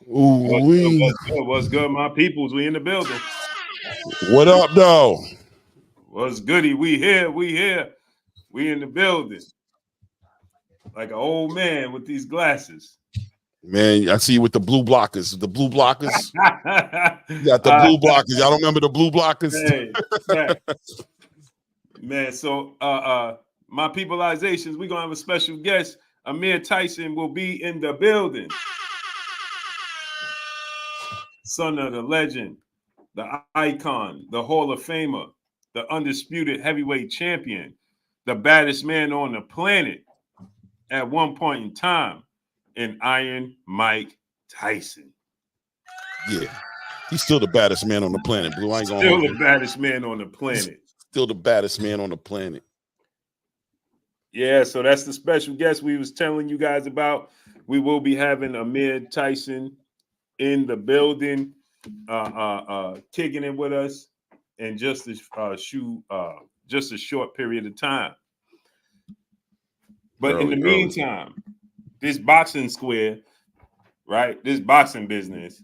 Ooh, What's good? What's good, my peoples? We in the building. what up, though? What's goody? We here. We here. We in the building. Like an old man with these glasses. Man, I see you with the blue blockers. The blue blockers. You got the Uh, blue blockers. Y'all don't remember the blue blockers? hey, man. So, my peopleizations, we're gonna have a special guest. Amir Tyson will be in the building. Son of the legend, the icon, the Hall of Famer, the undisputed heavyweight champion, the baddest man on the planet at one point in time, in Iron Mike Tyson. Yeah. He's still the baddest man on the planet, Blue. I ain't gonna Still hold the you. baddest man on the planet. Still the baddest man on the planet. Yeah, so that's the special guest we was telling you guys about. We will be having Amir Tyson in the building, kicking it with us in just a short period of time. But in the meantime, this boxing square, right? This boxing business,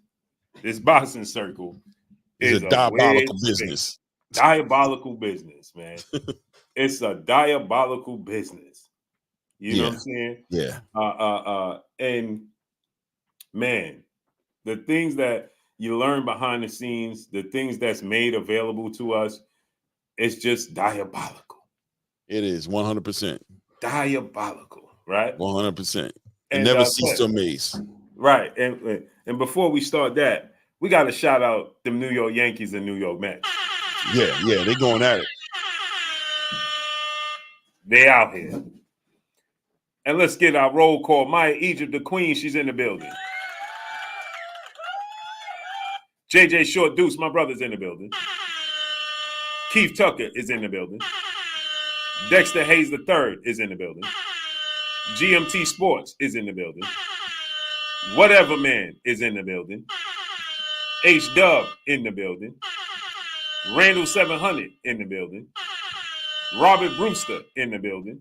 this boxing circle is a diabolical business. Diabolical business, man. It's a diabolical business. You know what I'm saying? Yeah. And man, the things that you learn behind the scenes, the things that's made available to us, it's just diabolical. It is 100%. Diabolical, right? 100%. And never cease to amaze. Right. And before we start that, we got to shout out the New York Yankees and New York Mets. Yeah, they going at it. They out here. And let's get our roll call. Maya Egypt, the queen, she's in the building. JJ Short Deuce, my brother's in the building. Keith Tucker is in the building. Dexter Hayes III is in the building. GMT Sports is in the building. Whatever Man is in the building. H Dub in the building. Randall 700 in the building. Robert Brewster in the building.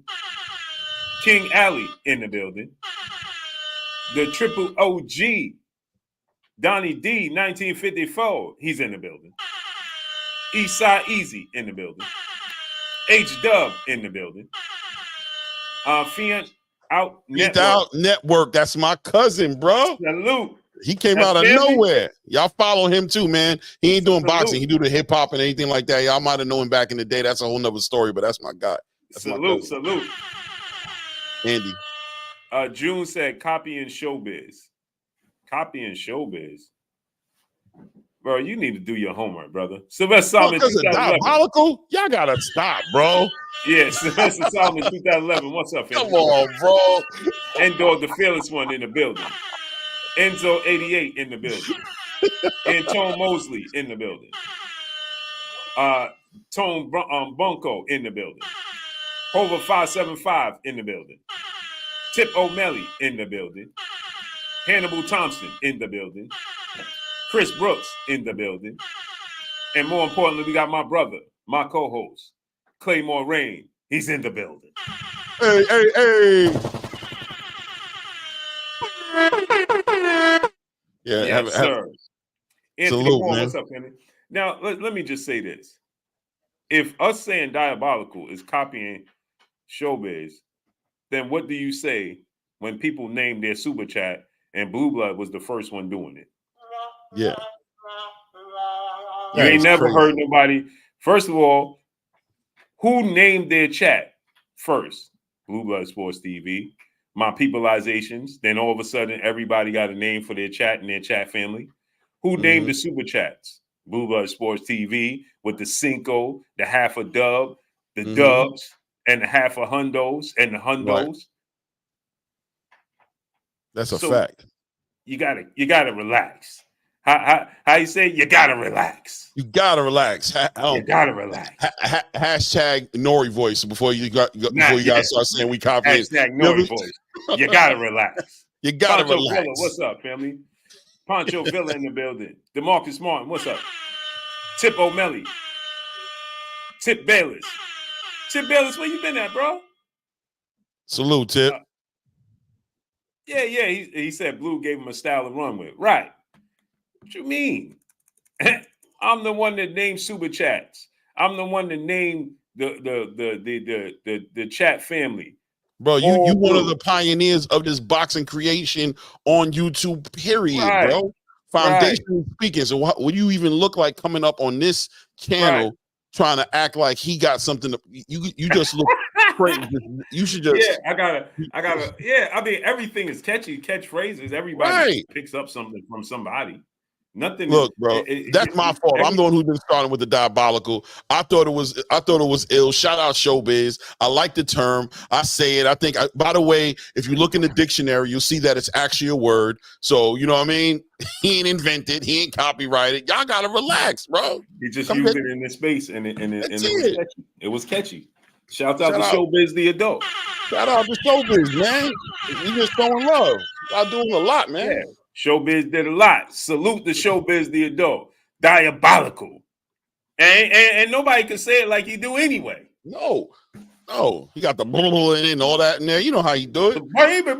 King Alley in the building. The Triple OG, Donnie D, 1954, he's in the building. Eastside Easy in the building. H Dub in the building. Fiant Out Network. That's my cousin, bro. Salute. He came out of nowhere. Y'all follow him too, man. He ain't doing boxing. He do the hip hop and anything like that. Y'all might have known him back in the day. That's a whole nother story, but that's my guy. That's salute. Andy. June said copy and showbiz. Copy and showbiz. Bro, you need to do your homework, brother. Sylvester Solomon, 2011. Diabolical? Y'all gotta stop, bro. Yeah, Sylvester Solomon, 2011. What's up, Come on, bro. Endor, the fearless one, in the building. Enzo 88 in the building. Antone Mosley in the building. Tone Bunko in the building. Hover 575 in the building. Tip O'Malley in the building. Hannibal Thompson in the building. Chris Brooks in the building. And more importantly, we got my brother, my co-host, Claymore Rain. He's in the building. Hey. Yeah, sir. Anthony salute, Moore, man. what's up, Anthony? Now, let me just say this. If us saying diabolical is copying showbiz, then what do you say when people name their super chat and Blue Blood was the first one doing it? Yeah. You ain't never heard nobody. First of all, who named their chat first? Blue Blood Sports TV, my peopleizations. Then all of a sudden, everybody got a name for their chat and their chat family. Who named the super chats? Blue Blood Sports TV with the Cinco, the half a dub, the dubs, and the half a hundos and the hundos. Right. That's a fact. You gotta relax. How you say? You gotta relax. You gotta relax. You gotta relax. Hashtag Nori voice before you guys start saying we copying. Hashtag Nori voice. You gotta relax. You gotta Pancho relax. Villa, what's up, family? Pancho Villa in the building. DeMarcus Martin, what's up? Tip O'Malley. Tip Bayless. Tip Bayless, where you been at, bro? Salute, Tip. Yeah. He said Blue gave him a style to run with. Right. What you mean? I'm the one that named super chats. I'm the one that named the chat family. Bro, you All one of Blue. the pioneers of this boxing creation on YouTube, period, Right. bro. Foundationally speaking. So what do you even look like coming up on this channel trying to act like he got something to you just look crazy. You should just I gotta yeah, I mean everything is catchy, catchphrases. Everybody right. picks up something from somebody. Nothing is Look, bro, that's my fault. I'm the one who's been starting with the diabolical. I thought it was ill. Shout out showbiz. I like the term. I say it. By the way, if you look in the dictionary, you'll see that it's actually a word. So you know what I mean? He ain't invented. He ain't copyrighted. Y'all gotta relax, bro. He just used it in this space, and it was catchy. It was catchy. Shout out to Showbiz the adult. Shout out to showbiz, man. We just showing love. Y'all doing a lot, man. Yeah. Showbiz did a lot. Salute the Showbiz the adult. Diabolical. And nobody can say it like he do anyway. No, he got the blah and all that in there. You know how you do it. Baby.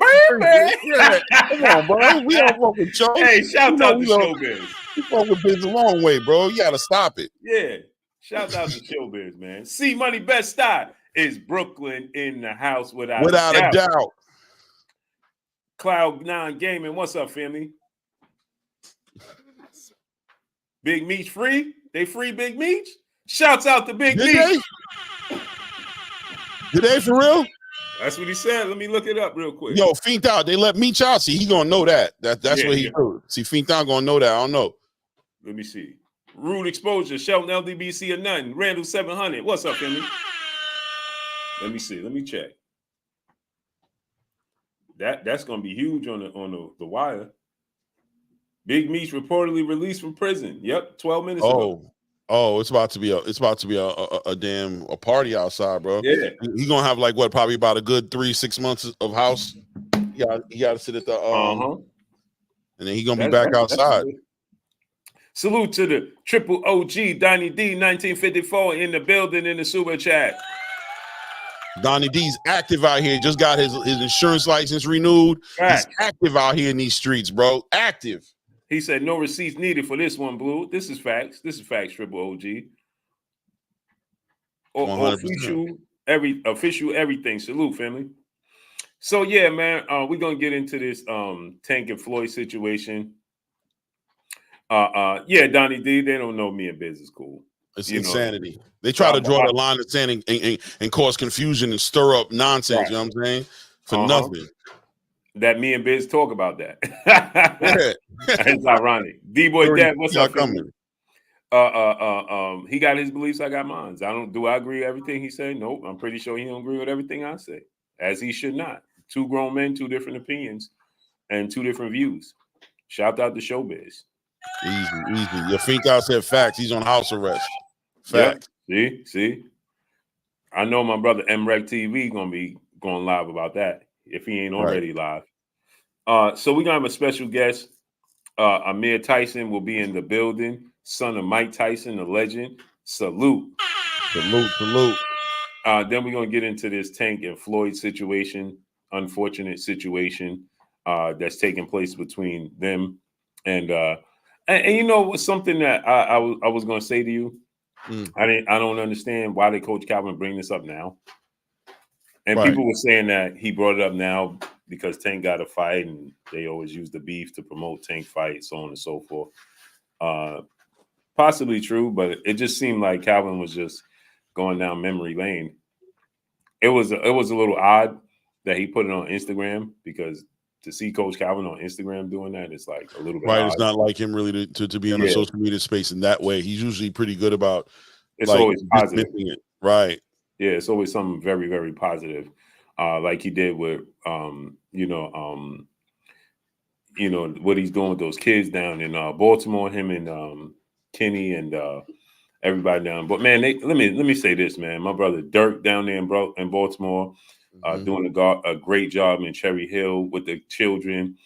Yeah, come on, bro. We don't fuck with shows. Hey, shout out to Showbiz. We fuck with Biz a long way, bro. You gotta stop it. Yeah. Shout out to Showbiz, man. C Money Best Style is Brooklyn in the house without a doubt. Cloud9 Gaming, what's up, family? Big Meech free? They free Big Meech? Shouts out to Big Meech. Did they for real? That's what he said. Let me look it up real quick. Yo, Fiend out. They let Meech out. See, he gonna know that. That's what he do. See, Fiend out gonna know that. I don't know. Let me see. Rude Exposure, Shelton LDBC or nothing. Randall 700. What's up, family? Let me see. Let me check. That's gonna be huge on the wire. Big Meech reportedly released from prison. Yep, 12 minutes ago. Oh, it's about to be a damn party outside, bro. Yeah. He gonna have like what, probably about a good 3-6 months of house. Yeah, he gotta sit at the and then he gonna be back outside. Salute to the triple OG Donnie D 1954 in the building in the super chat. Donnie D's active out here. Just got his insurance license renewed. Right. He's active out here in these streets, bro. Active. He said no receipts needed for this one, Blue. This is facts. This is facts, triple OG. Official everything. Salute, family. So yeah, man, we're gonna get into this Tank and Floyd situation. Yeah, Donnie D, they don't know me and Biz is cool. It's insanity. They try to draw the line of sand and cause confusion and stir up nonsense. Right. You know what I'm saying? For nothing. That me and Biz talk about that. It's ironic. D-Boy Dad, what's up? Coming? He got his beliefs, I got mine. Do I agree with everything he said? Nope. I'm pretty sure he don't agree with everything I say. As he should not. Two grown men, two different opinions, and two different views. Shout out to Showbiz. Easy. Your Fink out said facts. He's on house arrest. Facts. Yep. See? I know my brother MREC TV gonna be going live about that if he ain't already live. So we're gonna have a special guest. Amir Tyson will be in the building. Son of Mike Tyson, the legend. Salute. Then we're gonna get into this Tank and Floyd situation, unfortunate situation that's taking place between them and you know what's something that I was gonna say to you. I don't understand why did Coach Calvin bring this up now. And people were saying that he brought it up now because Tank got a fight and they always use the beef to promote Tank fights, so on and so forth. Possibly true, but it just seemed like Calvin was just going down memory lane. It was a little odd that he put it on Instagram because to see Coach Calvin on Instagram doing that, it's like a little bit odd. It's not like him really to be on a social media space in that way. He's usually pretty good about it's always positive. It. Right. Yeah, it's always something very, very positive. Like he did with what he's doing with those kids down in Baltimore, him and Kenny and everybody down. But man, let me say this, man. My brother Dirk down there in Baltimore, doing a great job in Cherry Hill with the children.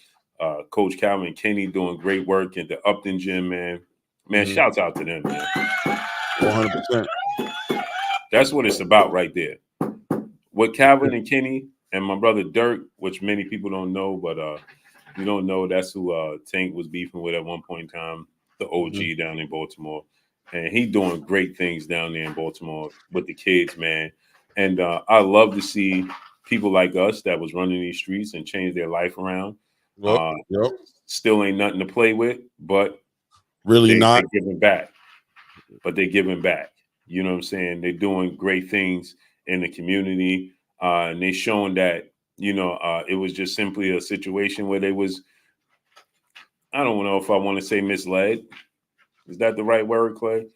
Coach Calvin and Kenny doing great work at the Upton Gym, man. Shouts out to them, man. 100%. That's what it's about right there. What Calvin and Kenny And my brother Dirk, which many people don't know, but you don't know, that's who Tank was beefing with at one point in time, the OG down in Baltimore. And he doing great things down there in Baltimore with the kids, man. And I love to see people like us that was running these streets and change their life around. Yep. Still ain't nothing to play with, but Really not. they're giving back. But they're giving back. You know what I'm saying? They're doing great things in the community. And they showing that, it was just simply a situation where they was, I don't know if I want to say misled. Is that the right word, Clay?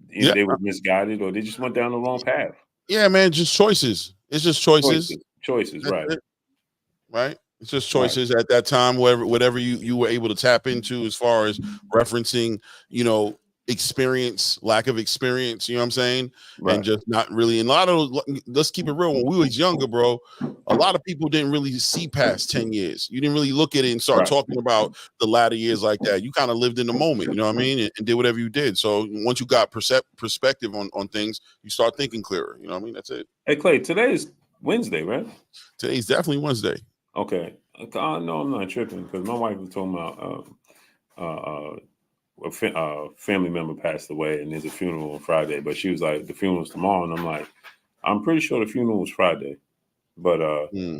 Yeah. They were misguided, or they just went down the wrong path. Yeah, man, just choices. It's just choices. Choices, right. Right. It's just choices at that time, whatever you were able to tap into as far as referencing, experience, lack of experience, you know what I'm saying? Right. And just not really. And a lot of, let's keep it real, when we was younger, bro, a lot of people didn't really see past 10 years. You didn't really look at it and start talking about the latter years like that. You kind of lived in the moment, you know what I mean? And did whatever you did. So once you got perspective on things, you start thinking clearer. You know what I mean? That's it. Hey, Clay, today is Wednesday, right? Today's definitely Wednesday. Okay. No, I'm not tripping, because my wife was talking about a family member passed away and there's a funeral on Friday, but she was like, the funeral's tomorrow. And I'm like, I'm pretty sure the funeral was Friday, but yeah,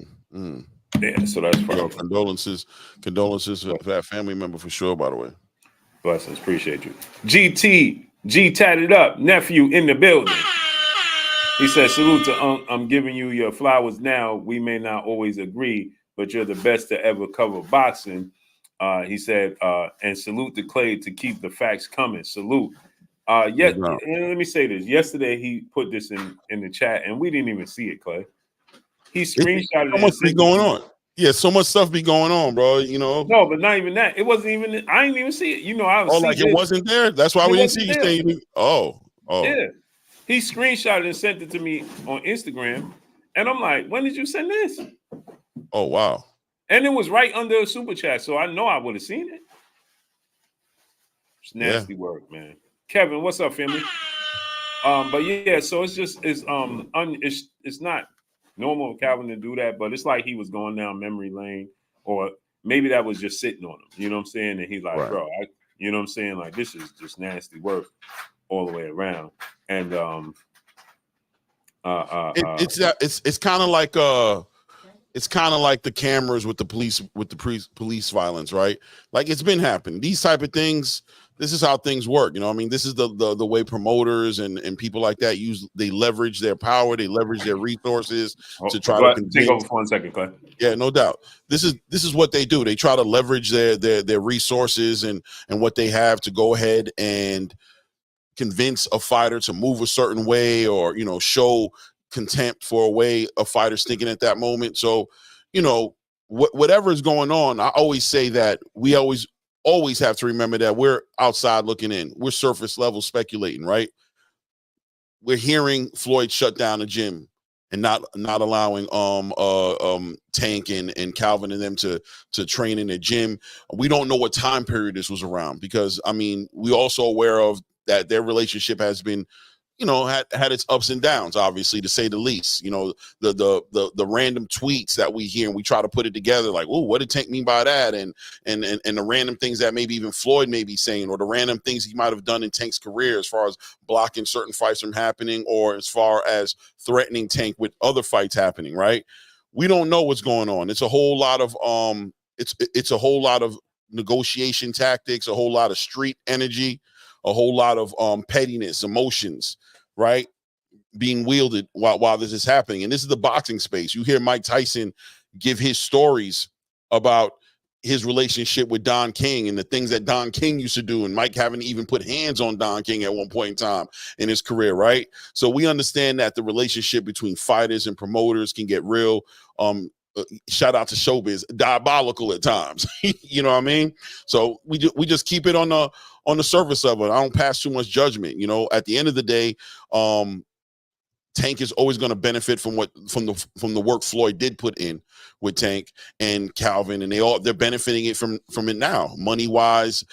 so that's Friday. Condolences for that family member for sure, by the way. Blessings, appreciate you. G tatted up, nephew in the building. He said, salute to I'm giving you your flowers now. We may not always agree, but you're the best to ever cover boxing. He said, and salute to Clay to keep the facts coming. Salute. Let me say this. Yesterday, he put this in the chat, and we didn't even see it, Clay. He screenshotted it. So much be going on. Yeah, so much stuff be going on, bro. No, but not even that. It wasn't even. I didn't even see it. I was. Like it wasn't there. That's why we didn't see you saying. Oh. Yeah. He screenshotted and sent it to me on Instagram, and I'm like, when did you send this? Oh, wow. And it was right under a super chat, so I know I would have seen it. It's nasty work, man. Kevin, what's up, family? But yeah, so it's not normal for Calvin to do that, but it's like he was going down memory lane, or maybe that was just sitting on him. You know what I'm saying? And he's like, bro, you know what I'm saying? Like, this is just nasty work all the way around. And it's kind of like it's kind of like the cameras with the police violence, right? Like, it's been happening. These type of things, this is how things work. I mean, this is the way promoters and people like that they leverage their power, they leverage their resources to try to take over for 1 second, Clay. Yeah, no doubt. This is what they do. They try to leverage their resources and what they have to go ahead and convince a fighter to move a certain way, or show contempt for a way a fighter's thinking at that moment. So whatever is going on, I always say that we always have to remember that we're outside looking in. We're surface level speculating, right? We're hearing Floyd shut down the gym and not allowing Tank and Calvin and them to train in the gym. We don't know what time period this was around, because I mean, we also aware of that their relationship has been, had its ups and downs, obviously, to say the least. The random tweets that we hear, and we try to put it together, like, oh, what did Tank mean by that? And the random things that maybe even Floyd may be saying, or the random things he might have done in Tank's career as far as blocking certain fights from happening, or as far as threatening Tank with other fights happening, right? We don't know what's going on. It's a whole lot of it's a whole lot of negotiation tactics, a whole lot of street energy, a whole lot of pettiness, emotions, right, being wielded while this is happening. And this is the boxing space. You hear Mike Tyson give his stories about his relationship with Don King and the things that Don King used to do, and Mike having even put hands on Don King at one point in time in his career, right? So we understand that the relationship between fighters and promoters can get real, shout out to showbiz, diabolical at times. You know what I mean? So we just keep it on the surface of it. I don't pass too much judgment. At the end of the day, Tank is always going to benefit from the work Floyd did put in with Tank and Calvin, and they're benefiting it from it now, money wise,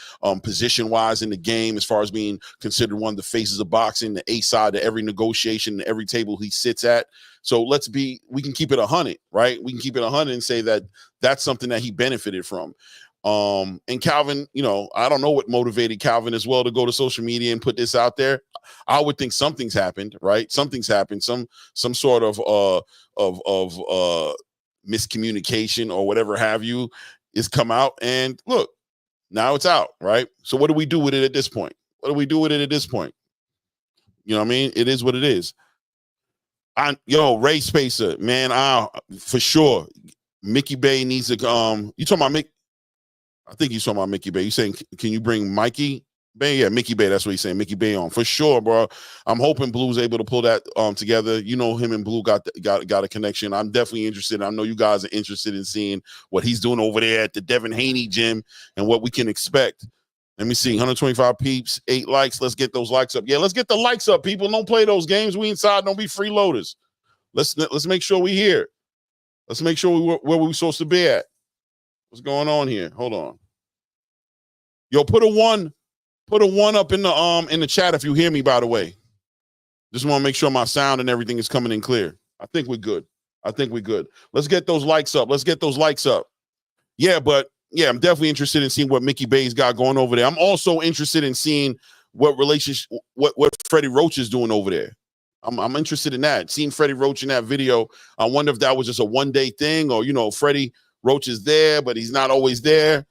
position wise in the game, as far as being considered one of the faces of boxing, the A side to every negotiation, every table he sits at. So we can keep it 100, right? We can keep it 100 and say that that's something that he benefited from. And Calvin, I don't know what motivated Calvin as well to go to social media and put this out there. I would think something's happened, right? Something's happened, some sort of miscommunication or whatever have you is come out, and look, now it's out, right? So what do we do with it at this point? What do we do with it at this point? You know what I mean? It is what it is. Ray Spacer, man, for sure. Mickey Bay needs to you talking about Mick? I think he's talking about Mickey Bay. You saying, can you bring Mikey Bay? Yeah, Mickey Bay. That's what he's saying. Mickey Bay on for sure, bro. I'm hoping Blue's able to pull that together. Him and Blue got a connection. I'm definitely interested. I know you guys are interested in seeing what he's doing over there at the Devin Haney gym and what we can expect. Let me see. 125 peeps, 8 likes. Let's get those likes up. Yeah, let's get the likes up, people. Don't play those games. We inside. Don't be freeloaders. Let's make sure we here. Let's make sure where we're supposed to be at. What's going on here? Hold on. Yo, put a one up in the chat if you hear me, by the way. Just want to make sure my sound and everything is coming in clear. I think we're good. Let's get those likes up. Yeah, I'm definitely interested in seeing what Mickey Bay's got going over there. I'm also interested in seeing what Freddie Roach is doing over there. I'm interested in that. Seeing Freddie Roach in that video. I wonder if that was just a one-day thing, or Freddie Roach is there, but he's not always there.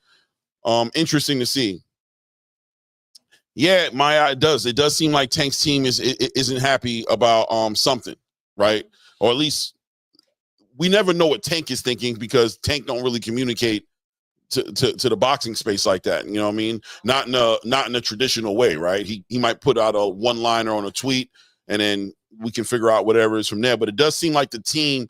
Interesting to see. Yeah, it does. It does seem like Tank's team isn't happy about something, right? Or at least we never know what Tank is thinking, because Tank don't really communicate to the boxing space like that. You know what I mean? Not in a traditional way, right? He might put out a one-liner on a tweet, and then we can figure out whatever is from there. But it does seem like the team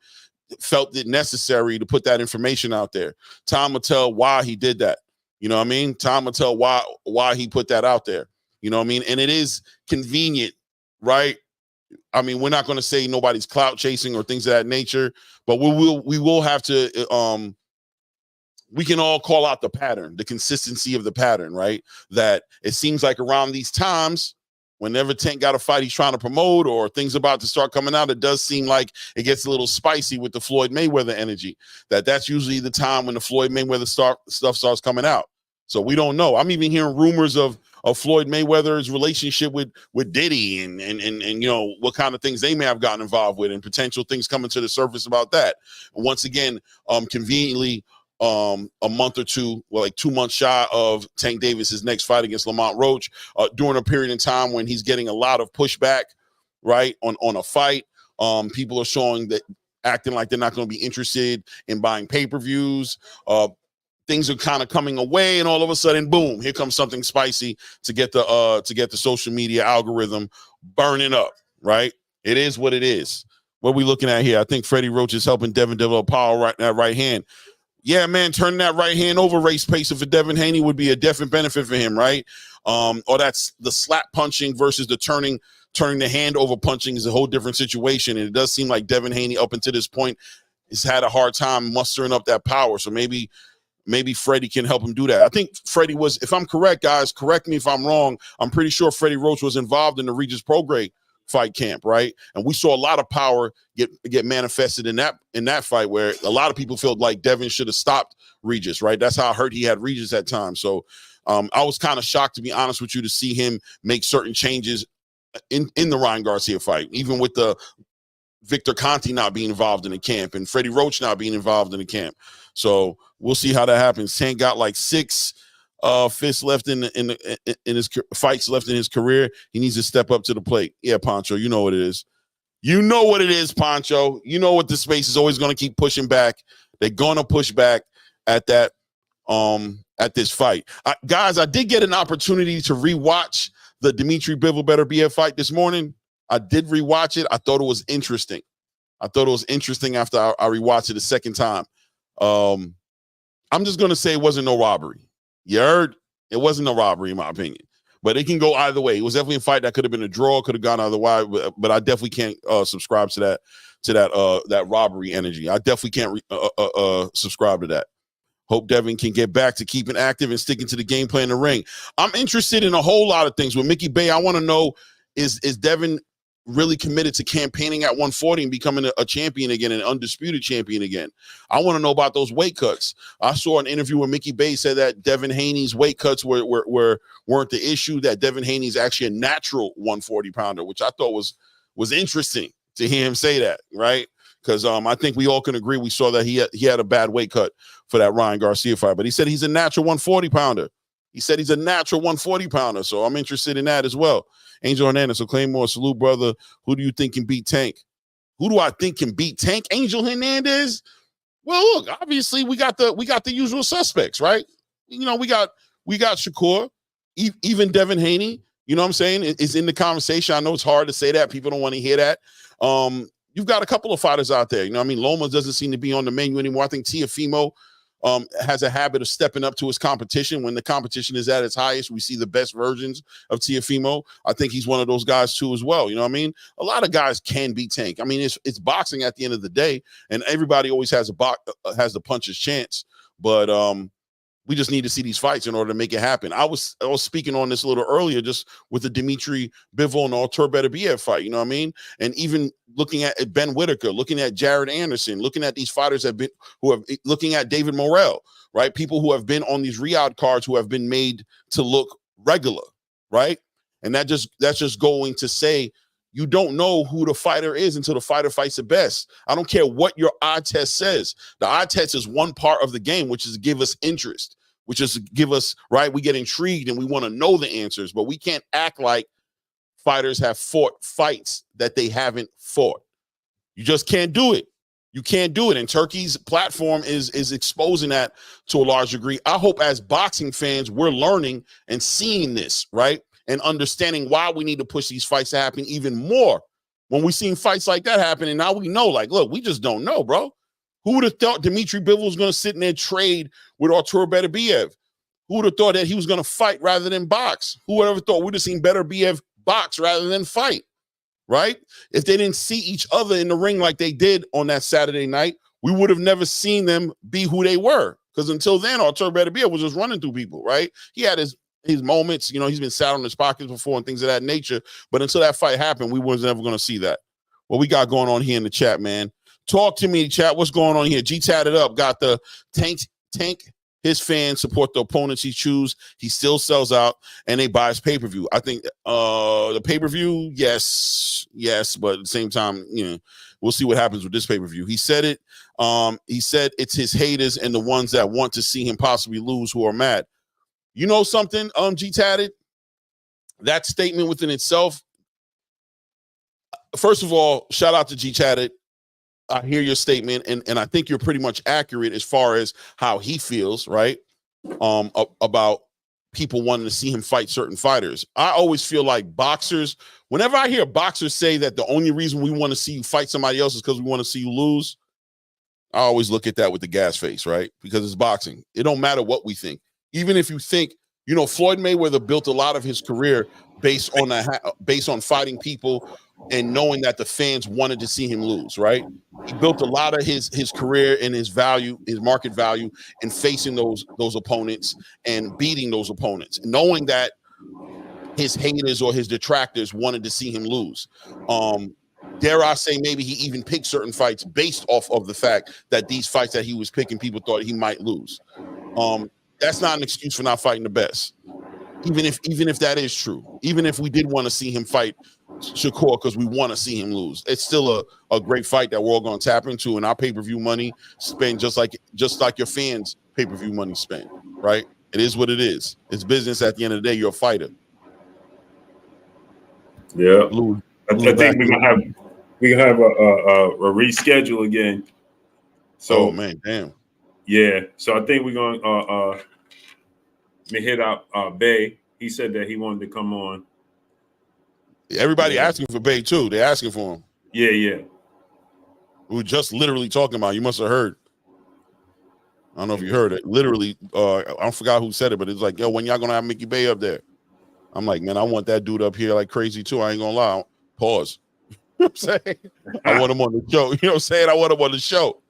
felt it necessary to put that information out there. Time will tell why he did that. You know what I mean? Time will tell why he put that out there. You know what I mean? And it is convenient, right? I mean, we're not going to say nobody's clout chasing or things of that nature, but we will have to we can all call out the pattern, the consistency of the pattern, right? That it seems like around these times, whenever Tank got a fight he's trying to promote or things about to start coming out, it does seem like it gets a little spicy with the Floyd Mayweather energy. That's usually the time when the Floyd Mayweather stuff starts coming out. So we don't know. I'm even hearing rumors of Floyd Mayweather's relationship with Diddy and what kind of things they may have gotten involved with, and potential things coming to the surface about that. Once again, conveniently, a month or two, like 2 months shy of Tank Davis's next fight against Lamont Roach, during a period in time when he's getting a lot of pushback, right, on a fight. People are acting like they're not going to be interested in buying pay-per-views. Things are kind of coming away, and all of a sudden, boom, here comes something spicy to get the social media algorithm burning up, right? It is what it is. What are we looking at here? I think Freddie Roach is helping Devin develop power right hand. Yeah, man, turning that right hand over, race pacer for Devin Haney would be a definite benefit for him, right? Or that's the slap punching versus the turning the hand over punching is a whole different situation. And it does seem like Devin Haney up until this point has had a hard time mustering up that power. So maybe Freddie can help him do that. I think Freddie was, if I'm correct, guys, correct me if I'm wrong, I'm pretty sure Freddie Roach was involved in the Regis Prograis fight camp, right? And we saw a lot of power get manifested in that fight, where a lot of people felt like Devin should have stopped Regis, right? That's how hurt he had Regis at times. So I was kind of shocked, to be honest with you, to see him make certain changes in the Ryan Garcia fight, even with the Victor Conti not being involved in the camp and Freddie Roach not being involved in the camp. So we'll see how that happens. Tank got like 6 fists left in his fights left in his career. He needs to step up to the plate. Yeah, Poncho, you know what it is. You know what it is, Poncho. You know what the space is always going to keep pushing back. They're going to push back at that at this fight. Guys, I did get an opportunity to rewatch the Dimitri Bivol Better BF fight this morning. I did rewatch it. I thought it was interesting. after I rewatched it a second time. I'm just going to say it wasn't no robbery. You heard? It wasn't a robbery, in my opinion. But it can go either way. It was definitely a fight that could have been a draw, could have gone either way. But I definitely can't subscribe to that robbery energy. I definitely can't subscribe to that. Hope Devin can get back to keeping active and sticking to the game plan in the ring. I'm interested in a whole lot of things with Mickey Bay. I want to know, is Devin really committed to campaigning at 140 and becoming a champion again, an undisputed champion again? I want to know about those weight cuts. I saw an interview where Mickey Bay said that Devin Haney's weight cuts weren't the issue, that Devin Haney's actually a natural 140 pounder, which I thought was interesting to hear him say that, right? Because I think we all can agree we saw that he had a bad weight cut for that Ryan Garcia fight, but he said he's a natural 140 pounder. He said he's a natural 140 pounder, so I'm interested in that as well. Angel Hernandez, so Claymore, salute, brother. Who do you think can beat Tank? Who do I think can beat Tank? Angel Hernandez? Well, look, obviously we got the usual suspects, right? You know, we got Shakur, even Devin Haney. You know what I'm saying? Is in the conversation. I know it's hard to say that. People don't want to hear that. You've got a couple of fighters out there. You know what I mean? Loma doesn't seem to be on the menu anymore. I think Teofimo has a habit of stepping up to his competition. When the competition is at its highest, we see the best versions of Teofimo. I think he's one of those guys too as well. You know what I mean? A lot of guys can beat Tank. I mean, it's boxing at the end of the day, and everybody always has the puncher's chance. But we just need to see these fights in order to make it happen. I was speaking on this a little earlier, just with the Dimitri Bivol and Artur Beterbiev fight. You know what I mean? And even looking at Ben Whitaker, looking at Jared Anderson, looking at these fighters looking at David Morrell, right? People who have been on these Riyadh cards who have been made to look regular, right? And that's just going to say you don't know who the fighter is until the fighter fights the best. I don't care what your eye test says. The eye test is one part of the game, which is to give us interest, which is to give us, right? We get intrigued and we want to know the answers, but we can't act like fighters have fought fights that they haven't fought. You just can't do it. You can't do it. And Turkey's platform is exposing that to a large degree. I hope as boxing fans, we're learning and seeing this, right? And understanding why we need to push these fights to happen even more. When we've seen fights like that happen, and now we know, like, look, we just don't know, bro. Who would have thought Dimitri Bivol was going to sit in there trade with Artur Beterbiev? Who would have thought that he was going to fight rather than box? Who would have thought we'd have seen Beterbiev box rather than fight, right? If they didn't see each other in the ring like they did on that Saturday night, we would have never seen them be who they were. Because until then, Artur Beterbiev was just running through people, right? He had his moments, you know, he's been sat on his pockets before and things of that nature. But until that fight happened, we was never going to see that. What we got going on here in the chat, man? Talk to me, chat. What's going on here? G tatted up. Got the Tank. His fans support the opponents he choose. He still sells out, and they buy his pay-per-view. I think the pay-per-view, yes, but at the same time, you know, we'll see what happens with this pay-per-view. He said it. He said it's his haters and the ones that want to see him possibly lose who are mad. You know something, G tatted? That statement within itself. First of all, shout out to G tatted. I hear your statement, and I think you're pretty much accurate as far as how he feels, right? About people wanting to see him fight certain fighters. I always feel like boxers, whenever I hear boxers say that the only reason we want to see you fight somebody else is because we want to see you lose, I always look at that with the gas face, right? Because it's boxing. It don't matter what we think. Even if you think, you know, Floyd Mayweather built a lot of his career based on fighting people and knowing that the fans wanted to see him lose, right? He built a lot of his career and his market value in facing those opponents and beating those opponents, knowing that his haters or his detractors wanted to see him lose. Dare I say, maybe he even picked certain fights based off of the fact that these fights that he was picking, people thought he might lose. That's not an excuse for not fighting the best. Even if that is true, even if we did want to see him fight Shakur because we want to see him lose, it's still a great fight that we're all going to tap into, and our pay-per-view money spend just like your fans' pay-per-view money spent, right? It is what it is. It's business at the end of the day. You're a fighter. Yeah. I think we're gonna have a reschedule again. So, oh man, damn. Yeah. So I think we're gonna hit out Bay. He said that he wanted to come on. Everybody asking for Bay too. They're asking for him. Yeah. We were just literally talking about. You must have heard. I don't know if you heard it. Literally, I forgot who said it, but it's like, yo, when y'all gonna have Mickey Bay up there? I'm like, man, I want that dude up here like crazy too. I ain't gonna lie. Pause. You know what I'm saying? I want him on the show. You know what I'm saying? I want him on the show.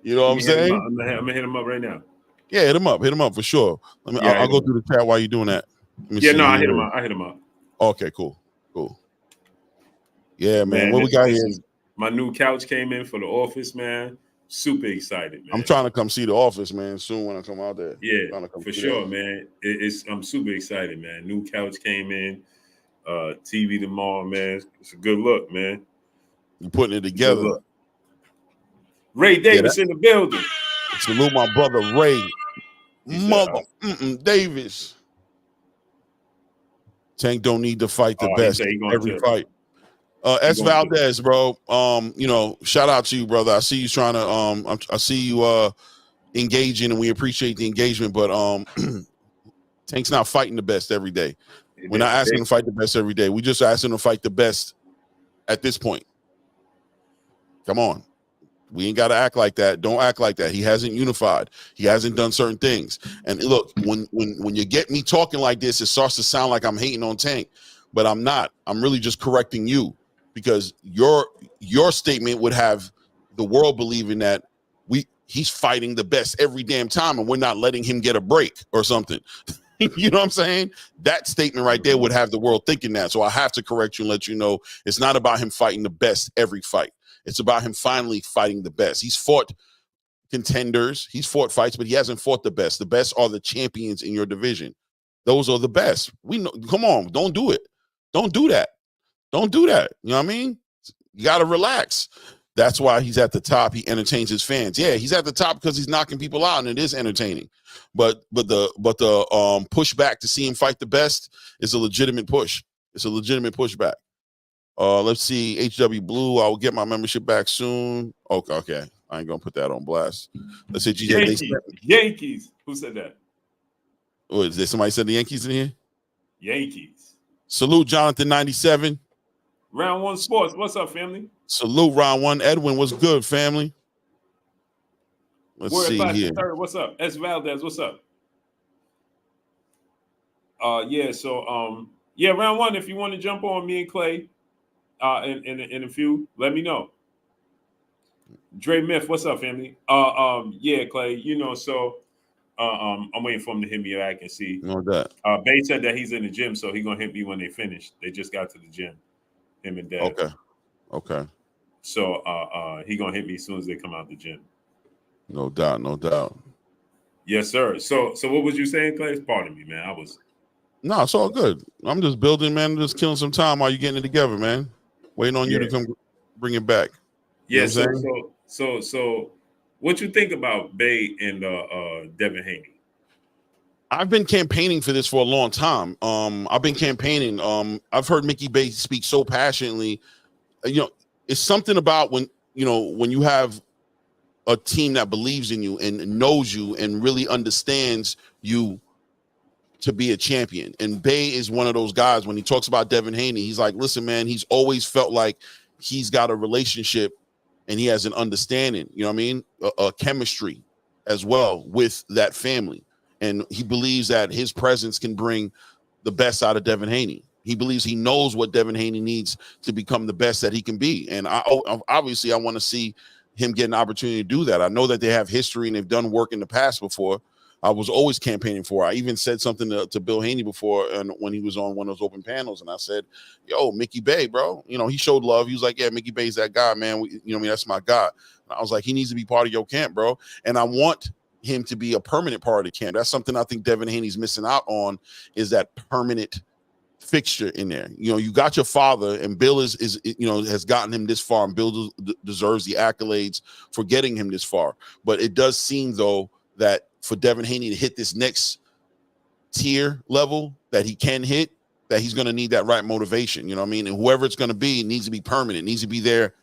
You know what I'm saying? I'm gonna hit him up right now. Yeah, hit him up for sure. I'll go through the chat while you're doing that. Let me see. No, I hit him up. Okay, cool. Yeah, man. What we got here? My new couch came in for the office, man. Super excited, man. I'm trying to come see the office, man, soon when I come out there. Yeah, for sure, man. I'm super excited, man. New couch came in. TV tomorrow, man. It's a good look, man. You're putting it together. Ray Davis in the building. Salute my brother Ray. Davis. Tank don't need to fight the best every fight. S Valdez, bro. Shout out to you, brother. I see you trying to I see you engaging, and we appreciate the engagement, but Tank's not fighting the best every day. We're not asking him to fight the best every day. We just asking him to fight the best at this point. Come on. We ain't got to act like that. Don't act like that. He hasn't unified. He hasn't done certain things. And look, when you get me talking like this, it starts to sound like I'm hating on Tank, but I'm not. I'm really just correcting you, because your statement would have the world believing that he's fighting the best every damn time, and we're not letting him get a break or something. You know what I'm saying? That statement right there would have the world thinking that. So I have to correct you and let you know it's not about him fighting the best every fight. It's about him finally fighting the best. He's fought contenders. He's fought fights, but he hasn't fought the best. The best are the champions in your division. Those are the best. We know. Come on. Don't do it. Don't do that. Don't do that. You know what I mean? You got to relax. That's why he's at the top. He entertains his fans. Yeah, he's at the top because he's knocking people out, and it is entertaining. But the pushback to see him fight the best is a legitimate push. It's a legitimate pushback. Let's see. HW Blue, I will get my membership back soon. Okay. I ain't gonna put that on blast. Let's say Yankees. Who said that? What is there? Somebody said the Yankees in here? Yankees. Salute Jonathan 97. Round One Sports. What's up, family? Salute Round One. Edwin, what's good, family? Let's see here. Third, what's up? S Valdez, what's up? Round one. If you want to jump on me and Clay, in a few, let me know. Dre Myth, what's up, family? Clay, I'm waiting for him to hit me back and see. No doubt. Bay said that he's in the gym, so he's gonna hit me when they finish. They just got to the gym, him and Dad. Okay. So he gonna hit me as soon as they come out the gym. No doubt. Yes, sir. So what was you saying, Clay? Pardon me, man. No, it's all good. I'm just building, man. Just killing some time while you're getting it together, man. Waiting on you to come bring it back. Yeah. So what you think about Bay and Devin Haney? I've been campaigning for this for a long time. I've been campaigning. I've heard Mickey Bay speak so passionately. It's something about when you have a team that believes in you and knows you and really understands you to be a champion. And Bay is one of those guys. When he talks about Devin Haney, he's like, listen, man, he's always felt like he's got a relationship and he has an understanding, you know what I mean? A chemistry as well with that family. And he believes that his presence can bring the best out of Devin Haney. He believes he knows what Devin Haney needs to become the best that he can be. And I want to see him get an opportunity to do that. I know that they have history and they've done work in the past before. I was always campaigning for. I even said something to Bill Haney before, and when he was on one of those open panels, and I said, "Yo, Mickey Bay, bro, he showed love. He was like, yeah, Mickey Bay's that guy, man. That's my guy." And I was like, he needs to be part of your camp, bro. And I want him to be a permanent part of the camp. That's something I think Devin Haney's missing out on, is that permanent fixture in there. You got your father, and Bill is has gotten him this far, and Bill deserves the accolades for getting him this far. But it does seem though that for Devin Haney to hit this next tier level that he can hit, that he's going to need that right motivation. You know what I mean? And whoever it's going to be needs to be permanent, needs to be there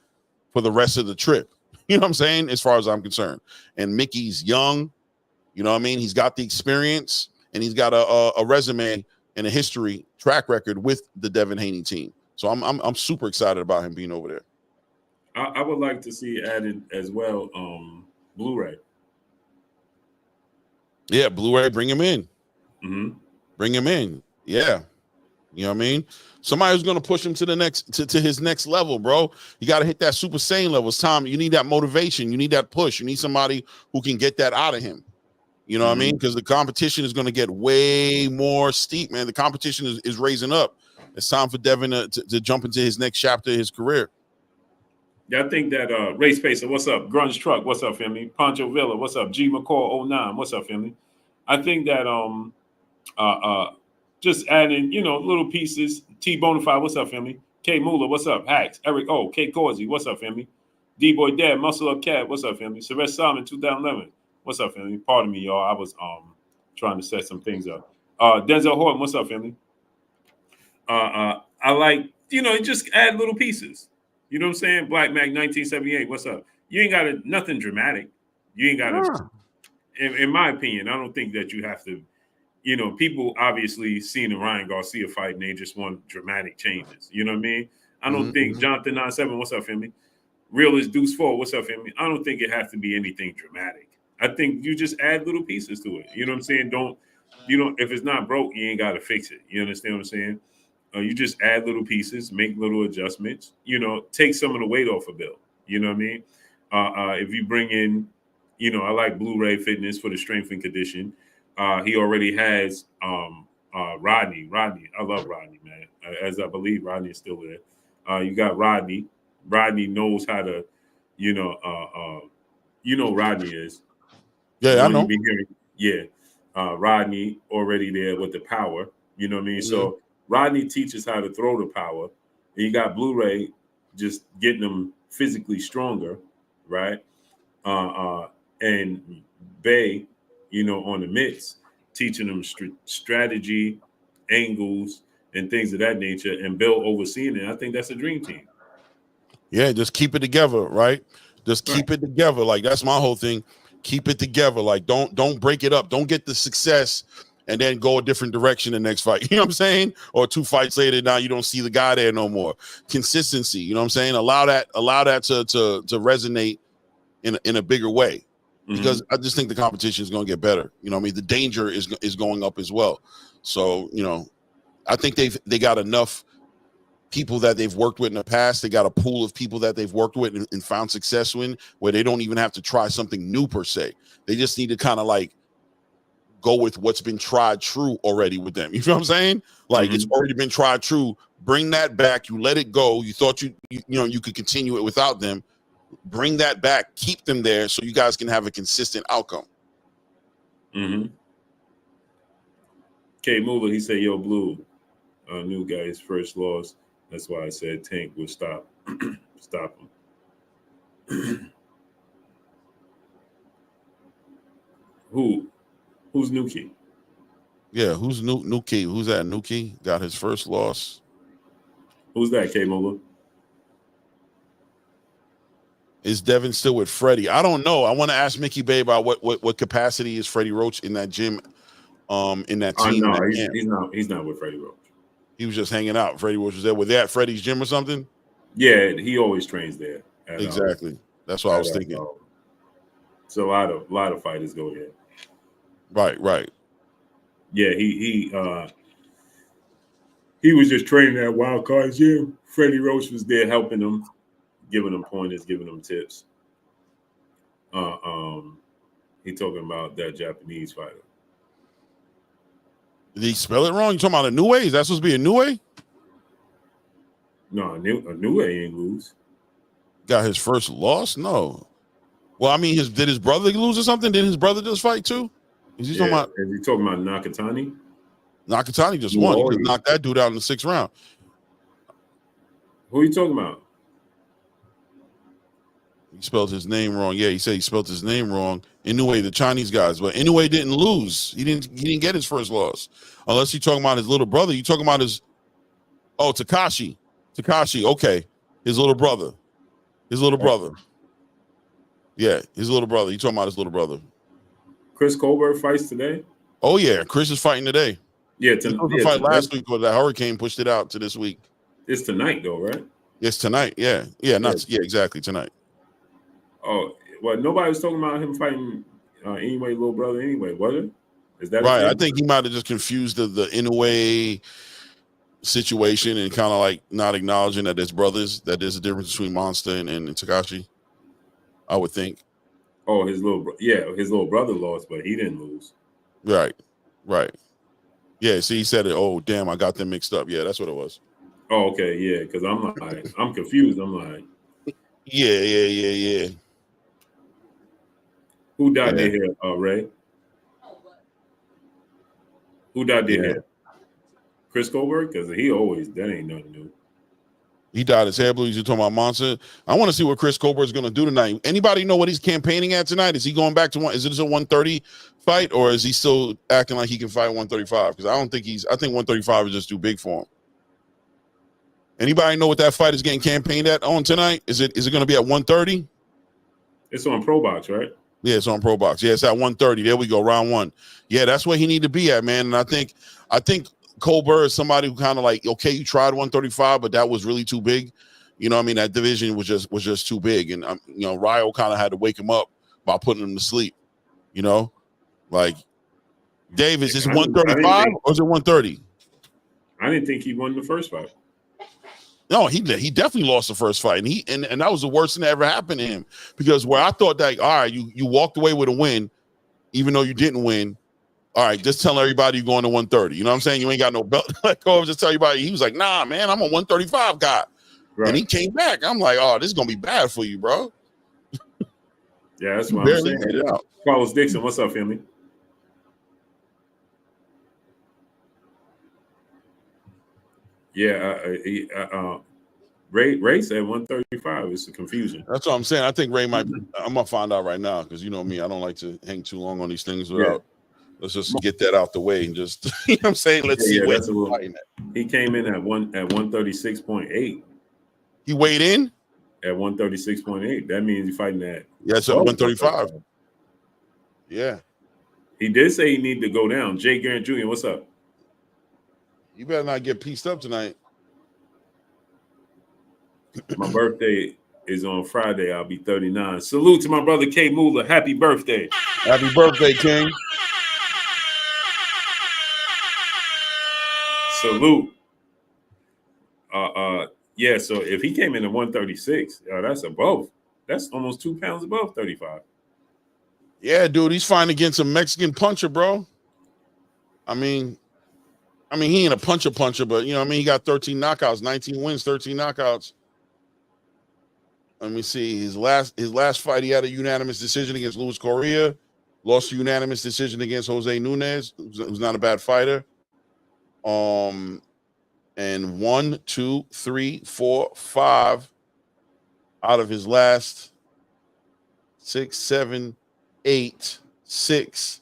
for the rest of the trip. You know what I'm saying? As far as I'm concerned. And Mickey's young, you know what I mean? He's got the experience, and he's got a resume and a history track record with the Devin Haney team. So I'm super excited about him being over there. I would like to see added as well, Blu-ray. Yeah, Blu-ray, bring him in. Mm-hmm. Bring him in. Yeah. You know what I mean? Somebody who's gonna push him to the next to his next level, bro. You got to hit that Super Saiyan level. It's time. You need that motivation. You need that push. You need somebody who can get that out of him. You know what I mean? Because the competition is going to get way more steep, man. The competition is raising up. It's time for Devin to jump into his next chapter of his career. Yeah, I think that Ray Spacer, what's up? Grunge Truck, what's up, family? Poncho Villa, what's up? G McCall 09, what's up, family? I think that just adding, little pieces. T Bonafide, what's up, family? K Muller, what's up? Hacks, Eric O, K Causey, what's up, family? D Boy Dad, Muscle Up Cat, what's up, family? Sylvester Solomon, 2011, what's up, family? Pardon me, y'all. I was trying to set some things up. Denzel Horton, what's up, family? I like, just add little pieces. You know what I'm saying? Black Mac 1978, what's up? You ain't got nothing dramatic. You ain't got to, in my opinion, I don't think that you have to, people obviously seen the Ryan Garcia fight and they just want dramatic changes. You know what I mean? I don't think Jonathan 97, what's up, family? Real is Deuce 4, what's up, family? I don't think it has to be anything dramatic. I think you just add little pieces to it. You know what I'm saying? If it's not broke, you ain't got to fix it. You understand what I'm saying? You just add little pieces, make little adjustments, take some of the weight off a Bill. You know what I mean? If you bring in, I like Blu-ray Fitness for the strength and condition. He already has Rodney. I love Rodney, man. As I believe Rodney is still there. You got Rodney. Rodney knows how to, Rodney is. Yeah, I know. Rodney already there with the power. You know what I mean? So Rodney teaches how to throw the power. And you got Blu-ray just getting them physically stronger, right? And Bay, on the mitts, teaching them strategy, angles, and things of that nature, and Bill overseeing it. I think that's a dream team. Yeah, just keep it together, right? Just keep it together. Like, that's my whole thing. Keep it together. Like, don't break it up. Don't get the success and then go a different direction the next fight. You know what I'm saying? Or 2 fights later, now you don't see the guy there no more. Consistency. You know what I'm saying? Allow that to resonate in a bigger way. Because I just think the competition is going to get better. You know what I mean? The danger is going up as well. So, I think they got enough people that they've worked with in the past. They got a pool of people that they've worked with and found success in, where they don't even have to try something new per se. They just need to kind of like go with what's been tried true already with them. You know what I'm saying? Like, it's already been tried true. Bring that back. You let it go. You thought you could continue it without them. Bring that back. Keep them there so you guys can have a consistent outcome. K Muller, he said, "Yo, Blue, new guy, his first loss. That's why I said Tank would stop him." Who's Nuki? Yeah, who's Nuki? Who's that? Nuki got his first loss. Who's that, K Muller? Is Devin still with Freddie? I don't know. I want to ask Mickey Bay about what capacity is Freddie Roach in that gym, in that team. No, he's not with Freddie Roach. He was just hanging out. Freddie Roach was there. Were they at Freddie's gym or something? Yeah, he always trains there. Exactly. That's what I was thinking. So a lot of fighters go there. Right. Yeah, he was just training at Wild Card Gym. Freddie Roach was there helping him, giving him pointers, giving him tips. He talking about that Japanese fighter. Did he spell it wrong? You talking about Inoue? Is that supposed to be Inoue? No, Inoue ain't lose. Got his first loss? No. Well, I mean, did his brother lose or something? Did his brother just fight too? Is he talking about Nakatani? Nakatani just won. He just knocked that dude out in the 6th round. Who are you talking about? He spelled his name wrong. Yeah, he said he spelled his name wrong. Inoue, the Chinese guys, but Inoue didn't lose. He didn't get his first loss. Unless you're talking about his little brother. You talking about Takashi. Takashi, okay. His little brother. Yeah, his little brother. You talking about his little brother. Chris Colbert fights today? Oh, yeah. Chris is fighting today. Yeah, he was to fight last week, but that hurricane pushed it out to this week. It's tonight, though, right? It's tonight, yeah. Yeah, exactly, tonight. Oh, well, nobody was talking about him fighting little brother anyway, was it? Is that right? I think he might have just confused the Inoue situation and kind of like not acknowledging that there's brothers, that there's a difference between Monster and Takashi. I would think. Oh, his little brother lost, but he didn't lose. Right. Yeah, see, he said it. Oh, damn, I got them mixed up. Yeah, that's what it was. Oh, okay, yeah, because I'm confused. I'm like, yeah. Who died there here, Ray? Who died there here? Chris Colbert? Because that ain't nothing new. He dyed his hair blue. He's talking about Monster. I want to see what Chris Colbert's going to do tonight. Anybody know what he's campaigning at tonight? Is he going back to one? Is it a 130 fight, or is he still acting like he can fight 135? Because I think 135 is just too big for him. Anybody know what that fight is getting campaigned at on tonight? Is it going to be at 130? It's on Pro Box, right? Yeah, it's on Pro Box. Yeah, it's at 130. There we go, round one. Yeah, that's where he need to be at, man. And I think Colbert is somebody who kind of like, okay, you tried 135, but that was really too big. You know what I mean? That division was just too big. And, Ryo kind of had to wake him up by putting him to sleep. You know? Like, Davis, is it 135 or is it 130? I didn't think he won the first fight. No, he definitely lost the first fight. And that was the worst thing that ever happened to him. Because where I thought that, all right, you walked away with a win, even though you didn't win. All right, just tell everybody you're going to 130. You know what I'm saying? You ain't got no belt. Like, just tell everybody. He was like, nah, man, I'm a 135 guy. Right. And he came back. I'm like, oh, this is going to be bad for you, bro. Yeah, that's what I'm saying. Carlos Dixon, what's up, family? Yeah, Ray said 135. It's a confusion. That's what I'm saying. I think Ray might. I'm going to find out right now because you know me. I don't like to hang too long on these things without. Yeah. Let's just get that out the way and just, you know what I'm saying? Let's see where he's fighting at. He came in at 136.8. He weighed in? At 136.8. That means he's fighting at. Yeah, so 135. Yeah. He did say he needed to go down. Jay Garrett Jr., what's up? You better not get pieced up tonight. My birthday is on Friday. I'll be 39. Salute to my brother K. Moolah. Happy birthday. Happy birthday, King. Salute. Yeah, so if he came in at 136, that's almost 2 pounds above 35. Yeah, dude, he's fighting against a Mexican puncher, bro. I mean, he ain't a puncher, but you know what I mean? He got 13 knockouts, 19 wins, 13 knockouts. Let me see. His last fight, he had a unanimous decision against Luis Correa, lost a unanimous decision against Jose Nunez, who's not a bad fighter. And 1, 2, 3, 4, 5 out of his last 6, 7, 8, 6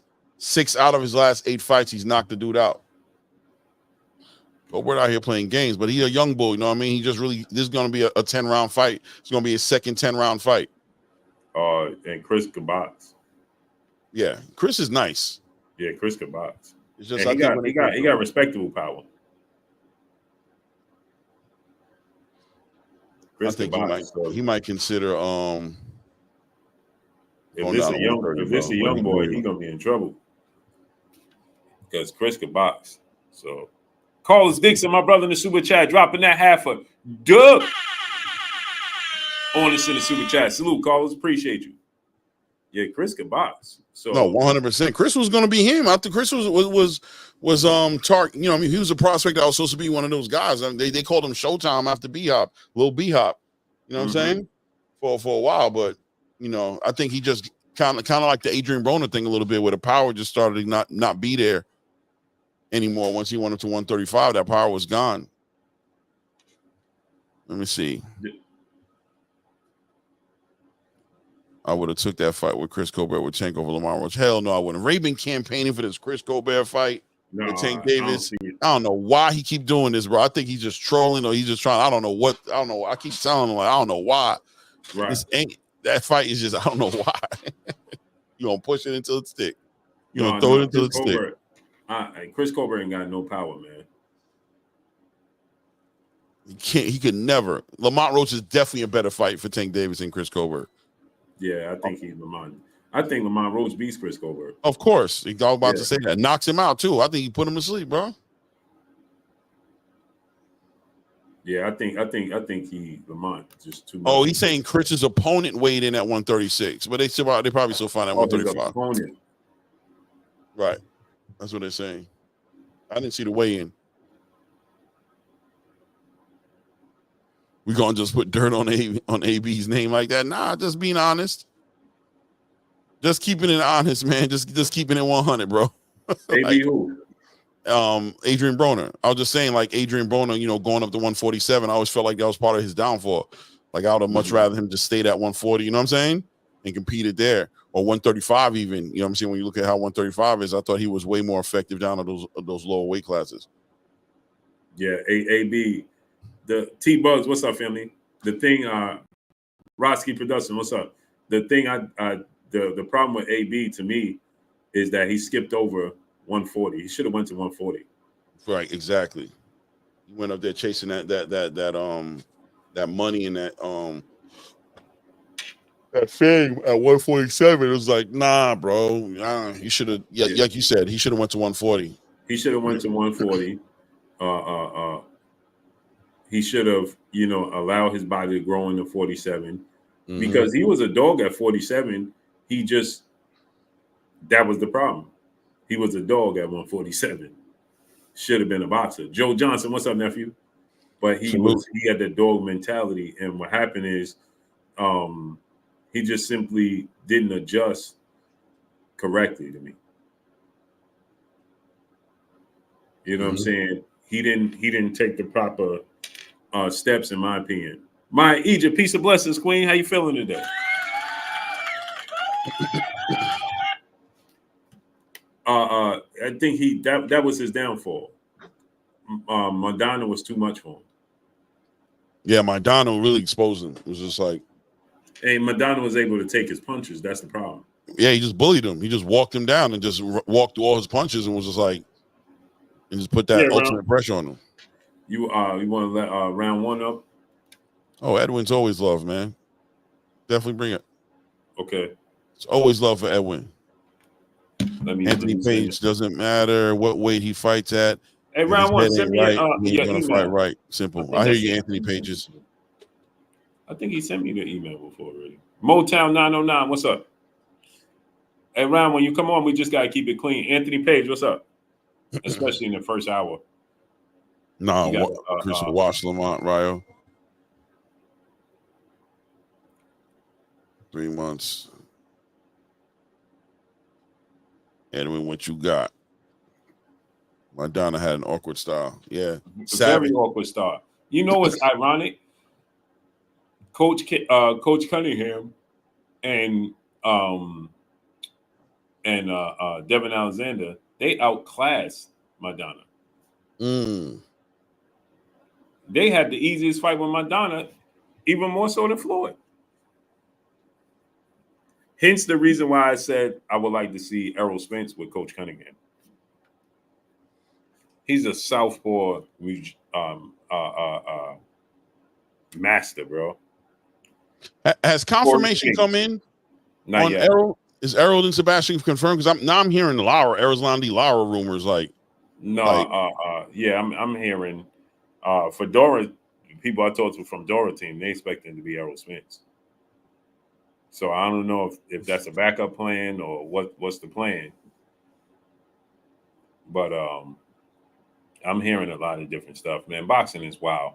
out of his last 8 fights, he's knocked the dude out. We're out here playing games, but he's a young bull, you know what I mean? This is going to be a 10-round fight. It's going to be his second 10-round fight. And Chris can box. Yeah, Chris is nice. Yeah, Chris can box. It's just he got respectable power. Chris I think he might consider if this a young boy, he's gonna be in trouble. Because Chris can box. So Carlos Dixon, my brother in the super chat, dropping that half a dub on us in the super chat. Salute, Carlos. Appreciate you. Yeah, Chris can box. So no, 100%. Chris was going to be him. After Chris was Tark. You know, I mean, he was a prospect that was supposed to be one of those guys. I mean, they called him Showtime after B-Hop, Lil B-Hop. You know what I'm saying? For a while, but you know, I think he just kind of like the Adrian Broner thing a little bit, where the power just started to not be there anymore. Once he went up to 135, that power was gone. Let me see. I would have took that fight with Chris Colbert with Tank over Lamar Roach. Hell no, I wouldn't. Ray been campaigning for this Chris Colbert fight with Tank Davis. I don't know why he keep doing this, bro. I think he's just trolling or he's just trying. I don't know. I keep telling him, like, I don't know why. Right. That fight is just, I don't know why. You're going to push it until it stick. You're going to throw it until it stick. Chris Colbert ain't got no power, man. He could never. Lamont Roach is definitely a better fight for Tank Davis than Chris Colbert. Yeah, I think he's Lamont. I think Lamont Roach beats Chris Colbert. Of course. He's all about to say that. Knocks him out, too. I think he put him to sleep, bro. Yeah, I think he Lamont just too much. Oh, he's saying Chris's opponent weighed in at 136, but they probably still find at Oh, his 135. opponent. Right. That's what they're saying. I didn't see the weigh-in. We gonna just put dirt on AB's name like that? Nah, just being honest. Just keeping it honest, man. Just keeping it 100, bro. AB Like, who? Adrian Broner. I was just saying, like Adrian Broner, going up to 147. I always felt like that was part of his downfall. Like I would have much rather him just stayed at 140. You know what I'm saying? And competed there, or 135 even. You know what I'm saying? When you look at how 135 is, I thought he was way more effective down at those lower weight classes. Yeah, AB. The T Bugs, what's up, family? The thing, Roski Production, what's up? The thing, the problem with AB to me is that he skipped over 140. He should have went to 140. Right, exactly. He went up there chasing that money and that fame at 147. It was like, nah, bro. Nah, you should have. Yeah, like you said, he should have went to 140. He should have went to 140. He should have, allowed his body to grow into 47 because he was a dog at 47. That was the problem. He was a dog at 147. Should have been a boxer. Joe Johnson, what's up, nephew? But he had that dog mentality. And what happened is he just simply didn't adjust correctly to me. You know what I'm saying? He didn't take the proper steps, in my opinion. My Egypt, peace of blessings, Queen. How you feeling today? I think that was his downfall. Madonna was too much for him. Yeah, Madonna really exposed him. It was just like, hey, Madonna was able to take his punches. That's the problem. Yeah, he just bullied him. He just walked him down and just walked through all his punches and was just like, and just put that ultimate pressure on him. You want to let round one up? Oh, Edwin's always love, man. Definitely bring it. Okay. It's always love for Edwin. Anthony Page doesn't matter what weight he fights at. Hey, round one, send me he's gonna fight right. Simple. I hear you, Anthony Pages. I think he sent me the email before already. Motown 909, what's up? Hey, round when you come on, we just gotta keep it clean. Anthony Page, what's up? Especially in the first hour. No, Chris will watch Lamont Ryo. 3 months. Edwin, what you got? Madonna had an awkward style. Yeah. Very awkward style. You know what's ironic? Coach Cunningham and Devin Alexander, they outclassed Madonna. They had the easiest fight with Madonna, even more so than Floyd. Hence the reason why I said I would like to see Errol Spence with Coach Cunningham. He's a southpaw master, bro. Has confirmation come in on yet. Errol? Is Errol and Sebastian confirmed? Because I'm hearing Errol's Landy Lara rumors. Yeah, I'm hearing for Dora, people I talked to from Dora team, they expect him to be Errol Spence. So I don't know if that's a backup plan or what's the plan. But I'm hearing a lot of different stuff, man. Boxing is wild.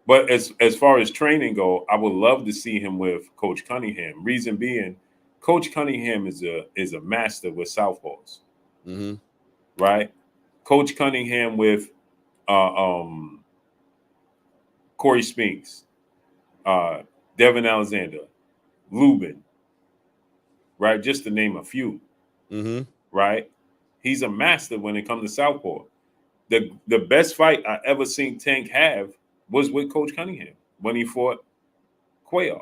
But as far as training go, I would love to see him with Coach Cunningham. Reason being, Coach Cunningham is a master with southpaws. Right? Coach Cunningham with Corey Spinks, Devin Alexander, Lubin, right? Just to name a few, right? He's a master when it comes to southpaw. The best fight I ever seen Tank have was with Coach Cunningham when he fought Cuellar.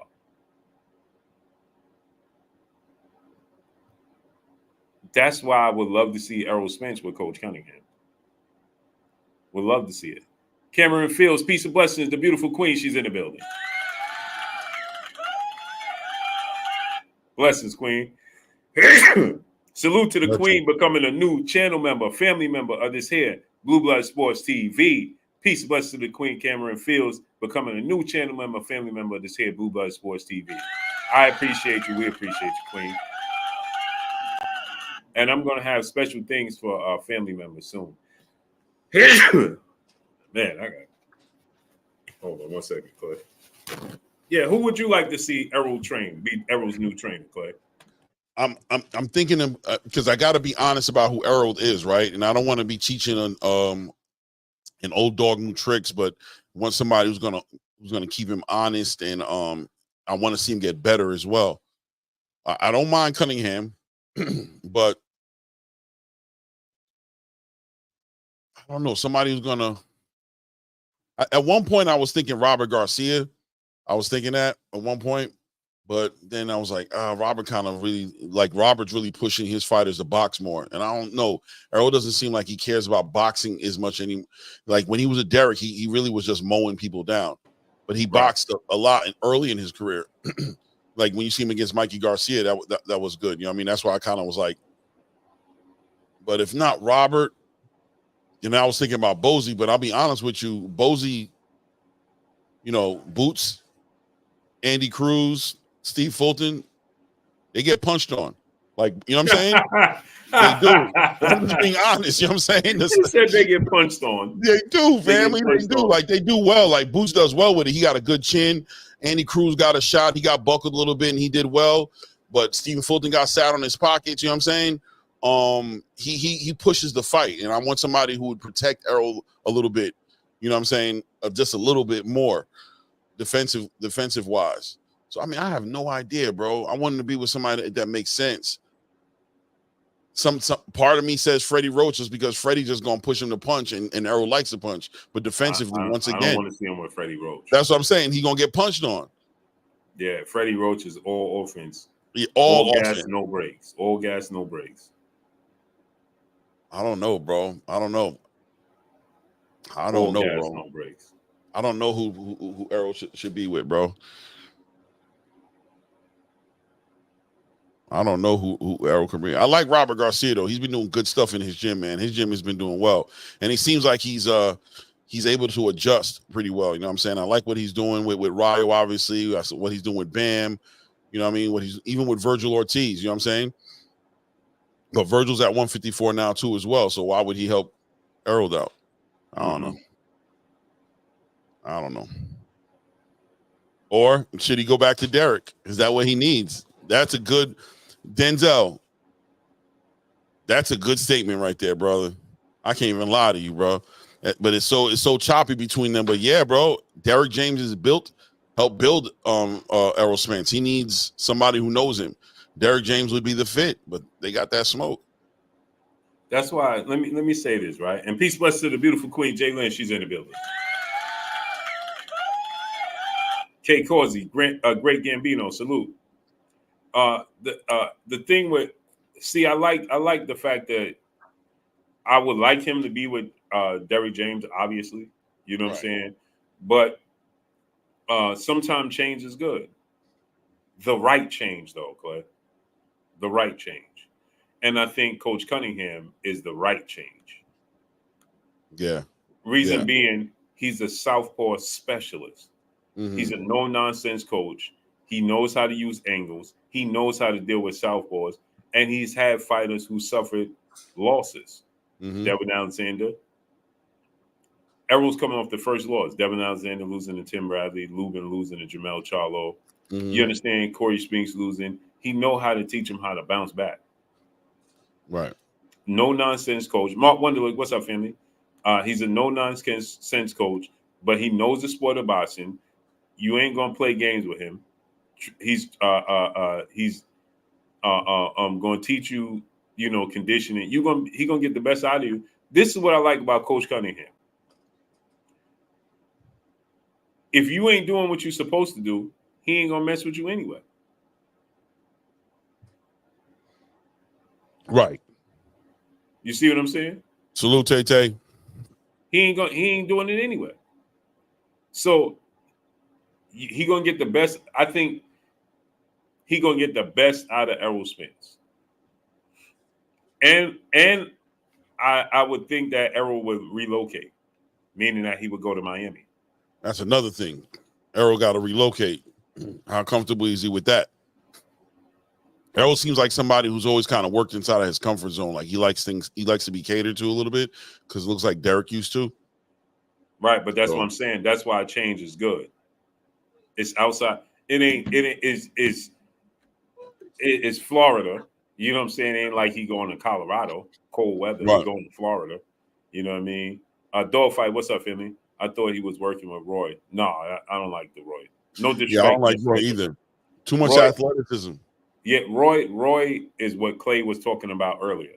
That's why I would love to see Errol Spence with Coach Cunningham. Would love to see it. Cameron Fields, peace and blessings, the beautiful queen, she's in the building. Blessings, queen. Salute to the queen becoming a new channel member, family member of this here, Blue Blood Sports TV. Peace, blessings to the Queen Cameron Fields, becoming a new channel member, family member of this here Blue Blood Sports TV. I appreciate you. We appreciate you, Queen. And I'm going to have special things for our family members soon. Man, I got. Hold on 1 second, Clay. Yeah, who would you like to see Errol train? Be Errol's new trainer, Clay. I'm thinking of because I got to be honest about who Errol is, right? And I don't want to be teaching on an old dog new tricks, but want somebody who's gonna keep him honest, and I want to see him get better as well. I don't mind Cunningham, but I don't know, somebody who's gonna. At one point, I was thinking Robert Garcia. I was thinking that at one point, but then I was like, Robert kind of really Robert's really pushing his fighters to box more, and I don't know. Errol doesn't seem like he cares about boxing as much anymore. Like when he was at Derek, he really was just mowing people down, but he boxed a lot early in his career. Like when you see him against Mikey Garcia, that was good. You know what I mean? That's why I kind of was like, but if not Robert, and I was thinking about Bozy, but I'll be honest with you, Bozy, you know, Boots, Andy Cruz, Steve Fulton, they get punched on. Like, you know what I'm saying? They do. I'm just being honest. You know what I'm saying? They said they get punched on. They do, family. They do. Like, they do well. Like, Boots does well with it. He got a good chin. Andy Cruz got a shot. He got buckled a little bit, and he did well. But Stephen Fulton got sat on his pockets. You know what I'm saying? He pushes the fight, and I want somebody who would protect Errol a little bit. You know what I'm saying? Just a little bit more defensive wise. So I mean, I have no idea, bro. I wanted to be with somebody that makes sense. Some part of me says Freddie Roach is because Freddie just gonna push him to punch, and Errol likes to punch. But defensively, once again, I don't want to see him with Freddie Roach. That's what I'm saying. He gonna get punched on. Yeah, Freddie Roach is all offense. Yeah, all gas, no brakes. All gas, no brakes. I don't know, bro. I don't know, bro. No brakes. I don't know who Errol should be with, bro. I don't know who Errol can bring. I like Robert Garcia though. He's been doing good stuff in his gym, man. His gym has been doing well, and he seems like he's able to adjust pretty well. You know what I'm saying? I like what he's doing with Ryo, obviously. What he's doing with Bam. You know what I mean? What he's even with Virgil Ortiz. You know what I'm saying? But Virgil's at 154 now too as well. So why would he help Errol out? I don't know. I don't know. Or should he go back to Derek? Is that what he needs? That's a good Denzel. That's a good statement right there, brother. I can't even lie to you, bro. But it's so choppy between them. But yeah, bro, Derek James is helped build Errol Spence. He needs somebody who knows him. Derek James would be the fit, but they got that smoke. That's why let me say this, right? And peace bless to the beautiful Queen Jay Lynn. She's in the building. Kay Causey, great Gambino, salute. The thing with I like the fact that I would like him to be with Derrick James, obviously. You know what I'm saying? But sometimes change is good. The right change, though, Clay. The right change. And I think Coach Cunningham is the right change. Yeah. Reason being, he's a southpaw specialist. Mm-hmm. He's a no-nonsense coach. He knows how to use angles. He knows how to deal with southpaws. And he's had fighters who suffered losses. Mm-hmm. Devin Alexander. Errol's coming off the first loss. Devin Alexander losing to Tim Bradley. Lubin losing to Jamel Charlo. Mm-hmm. You understand? Corey Spinks losing. He know how to teach him how to bounce back. Right. No-nonsense coach. Mark Wonderlick, what's up, family? He's a no-nonsense coach, but he knows the sport of boxing. You ain't gonna play games with him. He's going to teach you, conditioning. He gonna get the best out of you. This is what I like about Coach Cunningham. If you ain't doing what you're supposed to do, he ain't gonna mess with you anyway. Right. You see what I'm saying? Salute, Tay. He ain't doing it anyway. So he gonna get the best. I think he gonna get the best out of Errol Spence. And I would think that Errol would relocate. meaning that he would go to Miami. That's another thing. Errol got to relocate. How comfortable is he with that? Errol seems like somebody who's always kind of worked inside of his comfort zone. Like he likes things, he likes to be catered to a little bit because it looks like Derek used to. Right, but that's what I'm saying. That's why change is good. It's outside. It's Florida. You know what I'm saying? It ain't like he going to Colorado, cold weather. Right. He going to Florida. You know what I mean? Dog fight. What's up, Philly? I thought he was working with Roy. No, I don't like the Roy. No disrespect. Yeah, I don't like Roy either. Too much athleticism. Yeah, Roy is what Clay was talking about earlier.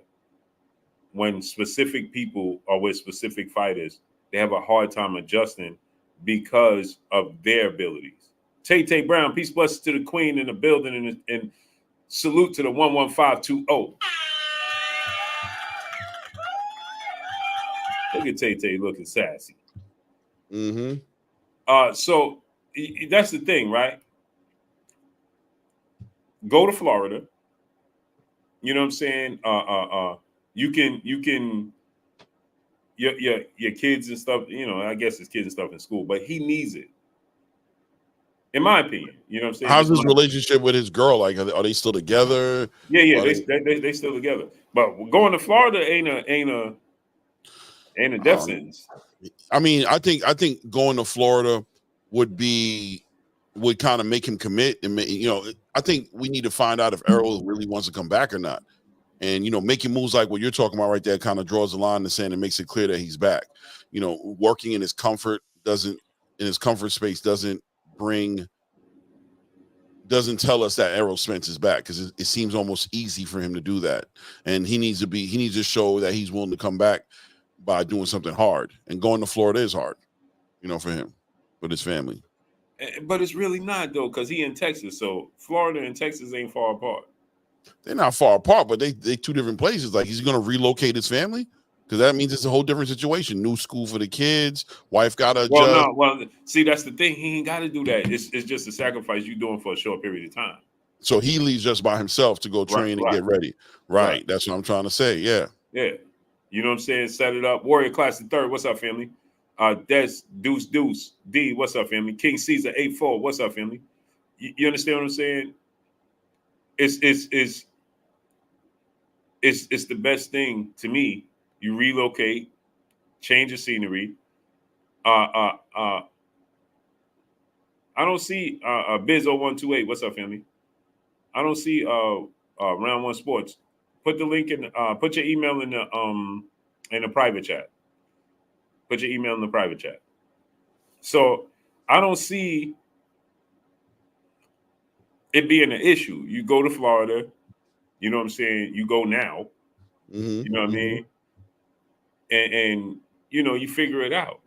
When specific people are with specific fighters, they have a hard time adjusting because of their abilities. Tay Brown, peace blessings to the queen in the building, and salute to the 11520. Look at Tay looking sassy. So that's the thing, right? Go to Florida. You know what I'm saying? You can your kids and stuff, you know, I guess his kids and stuff in school, but he needs it. In my opinion, you know what I'm saying? How's his relationship with his girl? Like, are they still together? Yeah, they still together. But going to Florida ain't a death sentence. I mean, I think going to Florida would kind of make him commit, and I think we need to find out if Errol really wants to come back or not. And making moves like what you're talking about right there kind of draws the line in the sand and makes it clear that he's back. Working in his comfort space doesn't tell us that Errol Spence is back, because it seems almost easy for him to do that. And he needs to show that he's willing to come back by doing something hard. And going to Florida is hard, for him, with his family. But it's really not, though, because he in Texas. So Florida and Texas ain't far apart. They're not far apart, but they two different places. Like, he's going to relocate his family, because that means it's a whole different situation. New school for the kids. Wife got to adjust. Well, see, that's the thing. He ain't got to do that. It's just a sacrifice you're doing for a short period of time. So he leaves just by himself to go train and get ready. Right. That's what I'm trying to say. Yeah. Yeah. You know what I'm saying? Set it up. Warrior Class the Third. What's up, family? Des Deuce D. What's up, family? King Caesar 84. What's up, family? You understand what I'm saying? It's the best thing to me. You relocate, change the scenery. I don't see Biz 0128. What's up, family? I don't see Round One Sports. Put the link in. Put your email in the private chat. Put your email in the private chat. So I don't see it being an issue. You go to Florida. You know what I'm saying? You go now. You know what I mean? And you figure it out.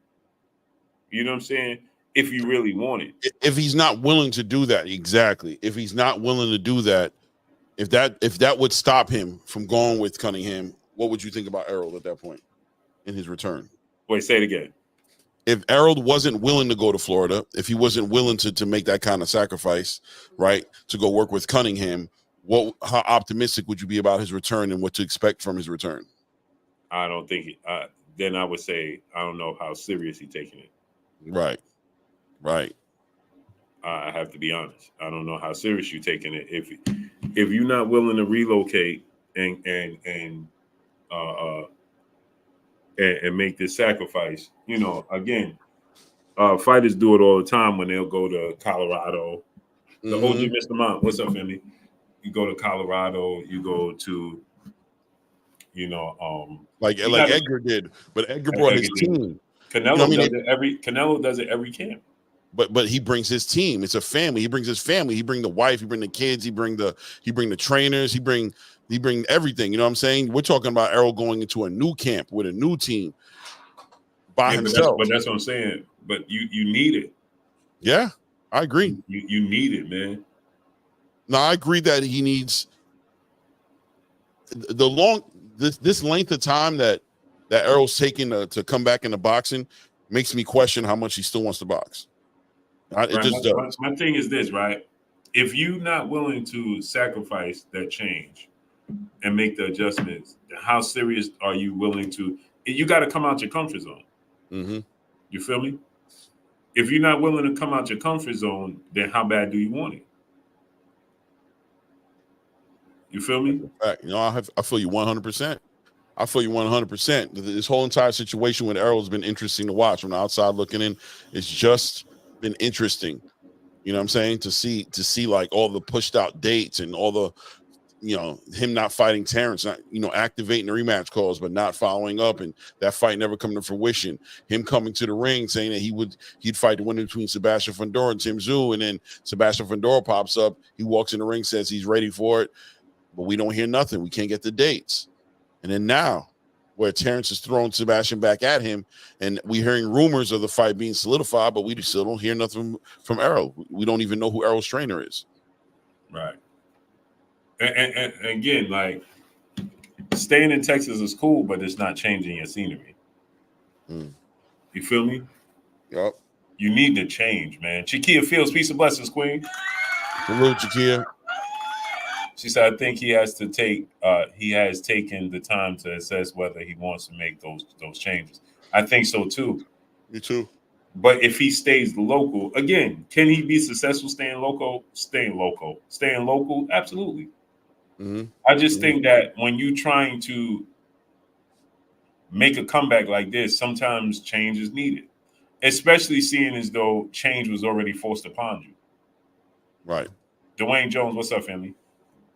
You know what I'm saying? If you really want it. If he's not willing to do that, exactly. If he's not willing to do that, if that would stop him from going with Cunningham, what would you think about Errol at that point in his return? Wait, say it again. If Errol wasn't willing to go to Florida, if he wasn't willing to make that kind of sacrifice, right, to go work with Cunningham, how optimistic would you be about his return and what to expect from his return? I don't think then I would say I don't know how serious he's taking it. Right. I have to be honest. I don't know how serious you're taking it. If you're not willing to relocate and make this sacrifice, again, fighters do it all the time when they'll go to Colorado. The OG Mr. Mount, what's up, family? You go to Colorado, you go to, like Edgar did, but Edgar brought his team. Canelo does it every camp. But he brings his team. It's a family. He brings his family. He brings the wife. He brings the kids. He bring the trainers. He bring everything. You know what I'm saying? We're talking about Errol going into a new camp with a new team by himself. But that's what I'm saying. But you need it. Yeah, I agree. You need it, man. No, I agree that he needs this length of time that Errol's taking to come back into boxing makes me question how much he still wants to box. It just does. My thing is this, right? If you're not willing to sacrifice that change and make the adjustments, how serious are you willing to? You got to come out your comfort zone. You feel me? If you're not willing to come out your comfort zone, then how bad do you want it? You feel me? Fact. I feel you 100%. I feel you 100%. This whole entire situation with Errol has been interesting to watch from the outside looking in. It's just been interesting. You know what I'm saying? To see like all the pushed out dates and all the, him not fighting Terrence, not, activating the rematch calls, but not following up, and that fight never coming to fruition. Him coming to the ring saying that he'd fight the winner between Sebastian Fundora and Tim Tszyu, and then Sebastian Fundora pops up. He walks in the ring, says he's ready for it, but we don't hear nothing. We can't get the dates. And then now, where Terrence is throwing Sebastian back at him, and we're hearing rumors of the fight being solidified, but we still don't hear nothing from Errol. We don't even know who Errol's trainer is. Right. And again, like, staying in Texas is cool, but it's not changing your scenery. You feel me? Yep. You need to change, man. Chiquia Fields, peace and blessings, Queen. Hello, Chiquia. She said, I think he has taken the time to assess whether he wants to make those changes. I think so too. Me too. But if he stays local, again, can he be successful staying local? Staying local, absolutely. Mm-hmm. I just think that when you're trying to make a comeback like this, sometimes change is needed, especially seeing as though change was already forced upon you. Right. Dwayne Jones, what's up, family?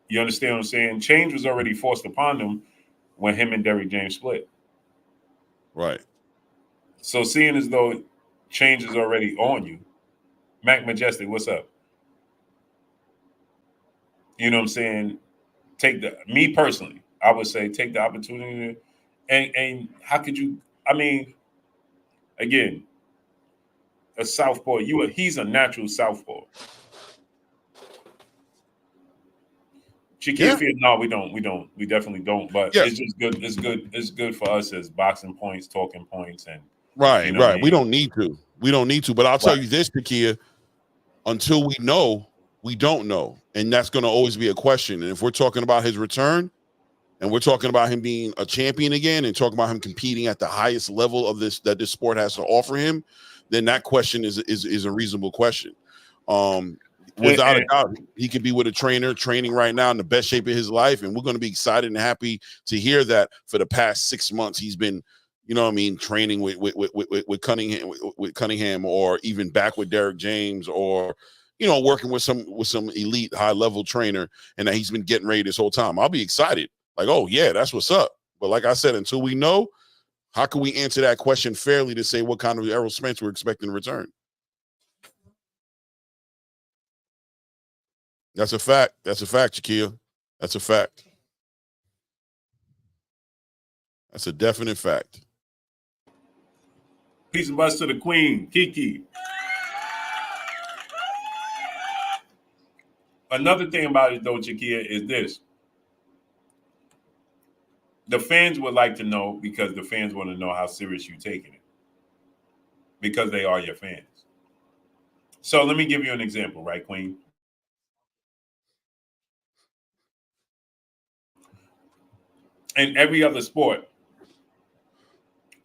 You understand what I'm saying? Change was already forced upon them when him and Derrick James split. Right. So seeing as though change is already on you, Mac Majestic, what's up? You know what I'm saying? Me personally, I would say take the opportunity and how could you, I mean, again, a southpaw, he's a natural southpaw. Chiquia Field, no, we definitely don't. But It's just good. It's good for us as boxing points, talking points, and right. You know right. We don't need to. But I'll tell you this, Chiquia, until we know, we don't know, and that's going to always be a question. And if we're talking about his return, and we're talking about him being a champion again, and talking about him competing at the highest level of this sport has to offer him, then that question is a reasonable question. Without a doubt, he could be with a trainer training right now in the best shape of his life, and we're going to be excited and happy to hear that for the past 6 months he's been, training with Cunningham, or even back with Derrick James, or working with some elite high level trainer, and that he's been getting ready this whole time. I'll be excited, like, oh yeah, that's what's up. But like I said, until we know, how can we answer that question fairly to say what kind of Errol Spence we're expecting to return? That's a fact. That's a fact, Shaquille. That's a fact. That's a definite fact. Peace and blessings to the Queen, Kiki. Another thing about it, though, Chiquia, is this. The fans would like to know, because the fans want to know how serious you're taking it, because they are your fans. So let me give you an example, right, Queen? In every other sport,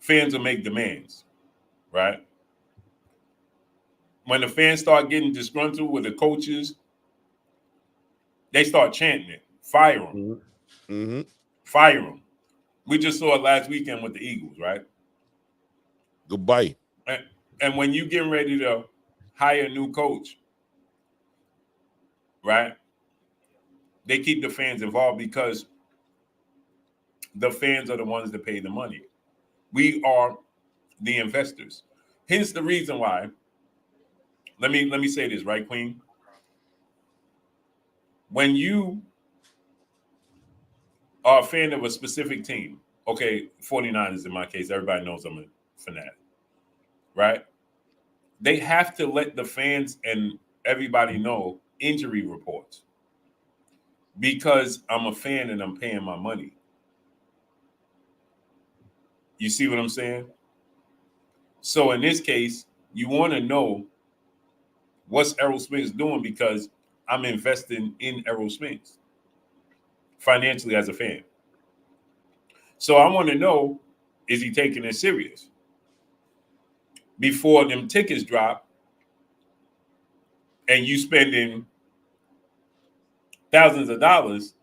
fans will make demands, right? When the fans start getting disgruntled with the coaches, they start chanting it. Fire them. Mm-hmm. Fire them. We just saw it last weekend with the Eagles, right? Goodbye. And when you getting ready to hire a new coach, right? They keep the fans involved, because the fans are the ones that pay the money. We are the investors. Hence the reason why. Let me say this, right, Queen? When you are a fan of a specific team, okay, 49ers in my case, everybody knows I'm a fanatic, right? They have to let the fans and everybody know injury reports, because I'm a fan and I'm paying my money. You see what I'm saying? So in this case, you want to know what's Errol Spence doing, because I'm investing in Errol Spence financially as a fan. So I want to know, is he taking it serious? before them tickets drop, and you spending thousands of dollars,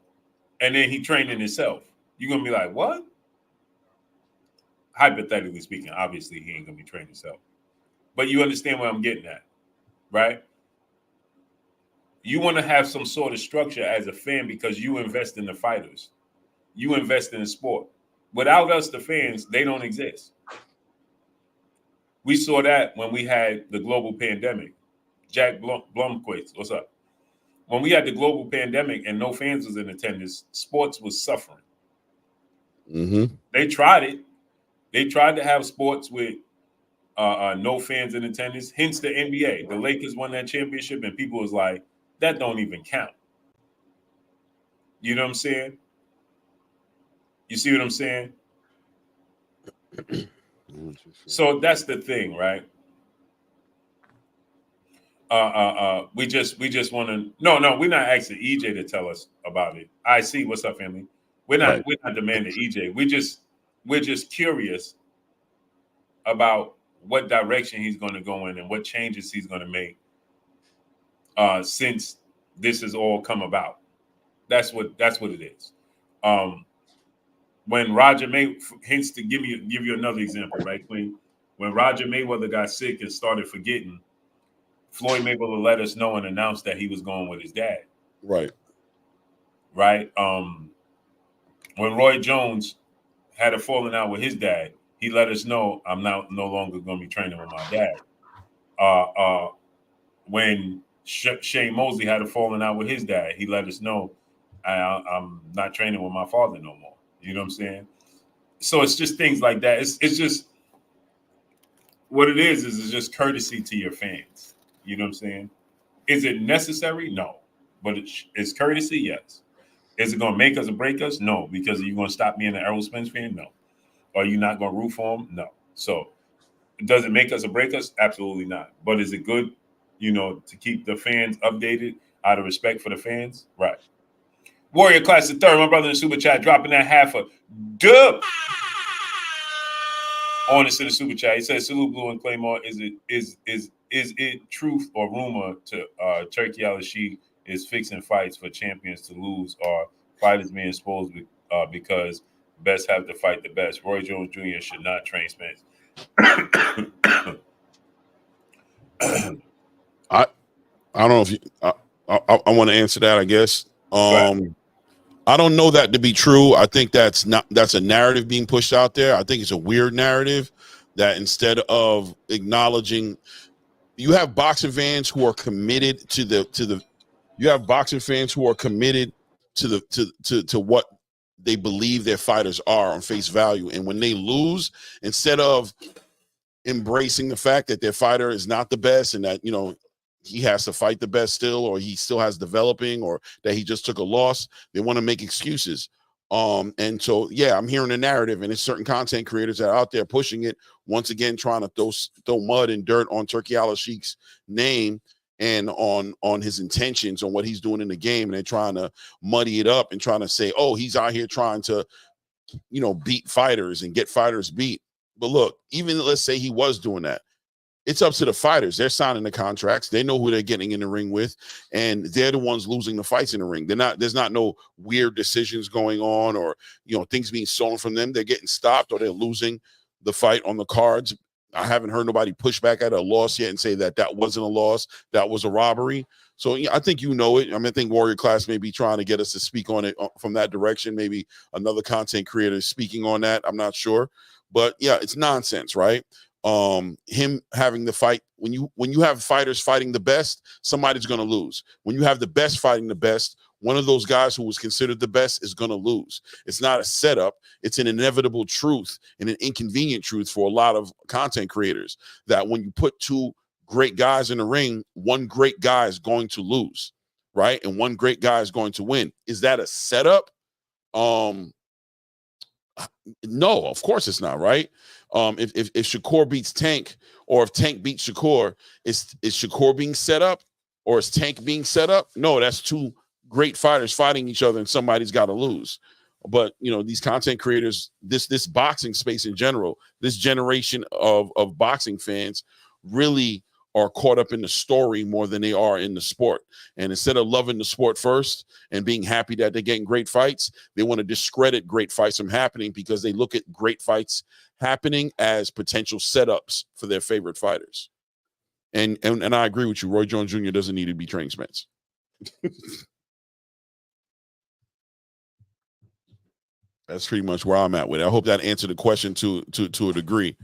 and then he training himself. You're gonna be like, what? Hypothetically speaking, obviously he ain't gonna be training himself. But you understand what I'm getting at, right? You want to have some sort of structure as a fan because you invest in the fighters. You invest in the sport. Without us, the fans, they don't exist. We saw that when we had the global pandemic. Jack Blumquist, what's up? When we had the global pandemic and no fans was in attendance, sports was suffering. Mm-hmm. They tried it. They tried to have sports with no fans in attendance. Hence the NBA. The Lakers won that championship, and people was like, that don't even count. You know what I'm saying? You see what I'm saying? So that's the thing, right? We just want to. No, we're not asking EJ to tell us about it. I see. What's up, family? We're not demanding EJ. We're just curious about what direction he's going to go in and what changes he's going to make since this has all come about. That's what it is. When Roger May, hence to give you another example, right, Queen? When Roger Mayweather got sick and started forgetting, Floyd Mayweather let us know and announced that he was going with his dad. Right. Right. When Roy Jones had a falling out with his dad, he let us know I'm no longer going to be training with my dad. When Shane Mosley had a falling out with his dad, he let us know I'm not training with my father no more. You know what I'm saying? So it's just things like that. It's just what it is it's just courtesy to your fans. You know what I'm saying? Is it necessary? No. But it's courtesy? Yes. Is it going to make us or break us? No. Because are you going to stop being an Errol Spence fan? No. Are you not going to root for him? No. So does it make us or break us? Absolutely not. But is it good, to keep the fans updated out of respect for the fans? Right. Warrior Class the Third, my brother in the super chat, dropping that half a dub on us in the super chat. He says, "Salute Blue and Claymore. Is it truth or rumor to Turkey Al-Sheikh is fixing fights for champions to lose, or fighters being exposed because best have to fight the best? Roy Jones Jr. should not train Spence." I don't know if you. I want to answer that. I guess. I don't know that to be true. I think that's a narrative being pushed out there. I think it's a weird narrative that instead of acknowledging, you have boxing fans who are committed to what they believe their fighters are on face value. And when they lose, instead of embracing the fact that their fighter is not the best and that, he has to fight the best still, or he still has developing, or that he just took a loss, they want to make excuses. And so, yeah, I'm hearing the narrative, and there's certain content creators that are out there pushing it, once again, trying to throw mud and dirt on Turkey Al-Sheikh's name and on his intentions, on what he's doing in the game. And they're trying to muddy it up and trying to say, oh, he's out here trying to, beat fighters and get fighters beat. But look, even let's say he was doing that, it's up to the fighters. They're signing the contracts. They know who they're getting in the ring with, and they're the ones losing the fights in the ring. There's not no weird decisions going on, or things being stolen from them. They're getting stopped, or they're losing the fight on the cards. I haven't heard nobody push back at a loss yet and say that wasn't a loss, that was a robbery. So I think it. I think Warrior Class may be trying to get us to speak on it from that direction. Maybe another content creator is speaking on that. I'm not sure, but yeah, it's nonsense, right? Him having the fight, when you have fighters fighting the best, somebody's going to lose. When you have the best fighting the best, one of those guys who was considered the best is going to lose. It's not a setup. It's an inevitable truth and an inconvenient truth for a lot of content creators, that when you put two great guys in the ring, one great guy is going to lose, right? And one great guy is going to win. Is that a setup? No, of course it's not, right? If Shakur beats Tank, or if Tank beats Shakur, is Shakur being set up, or is Tank being set up? No, that's two great fighters fighting each other, and somebody's got to lose. But these content creators, this boxing space in general, this generation of boxing fans really are caught up in the story more than they are in the sport. And instead of loving the sport first and being happy that they're getting great fights, they want to discredit great fights from happening because they look at great fights happening as potential setups for their favorite fighters. And I agree with you. Roy Jones Jr. doesn't need to be training Spence. That's pretty much where I'm at with it. I hope that answered the question to a degree.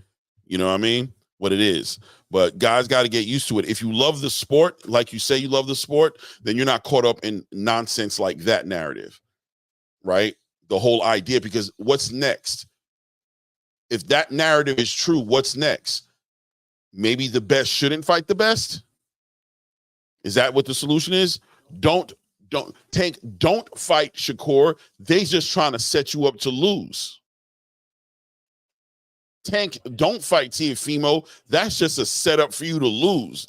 You know what I mean? What it is. But guys got to get used to it. If you love the sport, like you say you love the sport, then you're not caught up in nonsense like that narrative, right? The whole idea, because what's next? If that narrative is true, what's next? Maybe the best shouldn't fight the best? Is that what the solution is? Don't fight Shakur. They just trying to set you up to lose. Tank, don't fight Teofimo. That's just a setup for you to lose.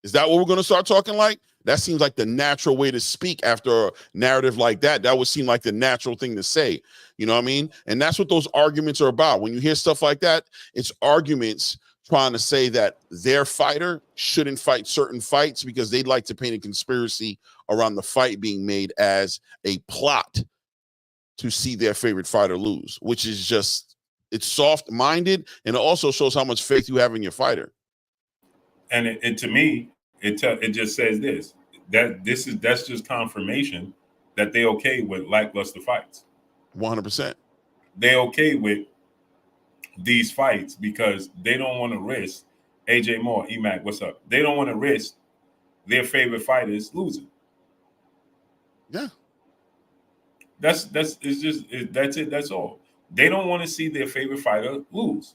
Is that what we're going to start talking like? That seems like the natural way to speak after a narrative like that. That would seem like the natural thing to say. You know what I mean? And that's what those arguments are about. When you hear stuff like that, it's arguments trying to say that their fighter shouldn't fight certain fights because they'd like to paint a conspiracy around the fight being made as a plot to see their favorite fighter lose, which is just, it's soft-minded, and it also shows how much faith you have in your fighter. And it to me, it just says that's just confirmation that they okay with lackluster fights. 100%. They okay with these fights because they don't want to risk AJ Moore, EMAC, what's up? They don't want to risk their favorite fighters losing. Yeah. That's it. That's all. They don't want to see their favorite fighter lose.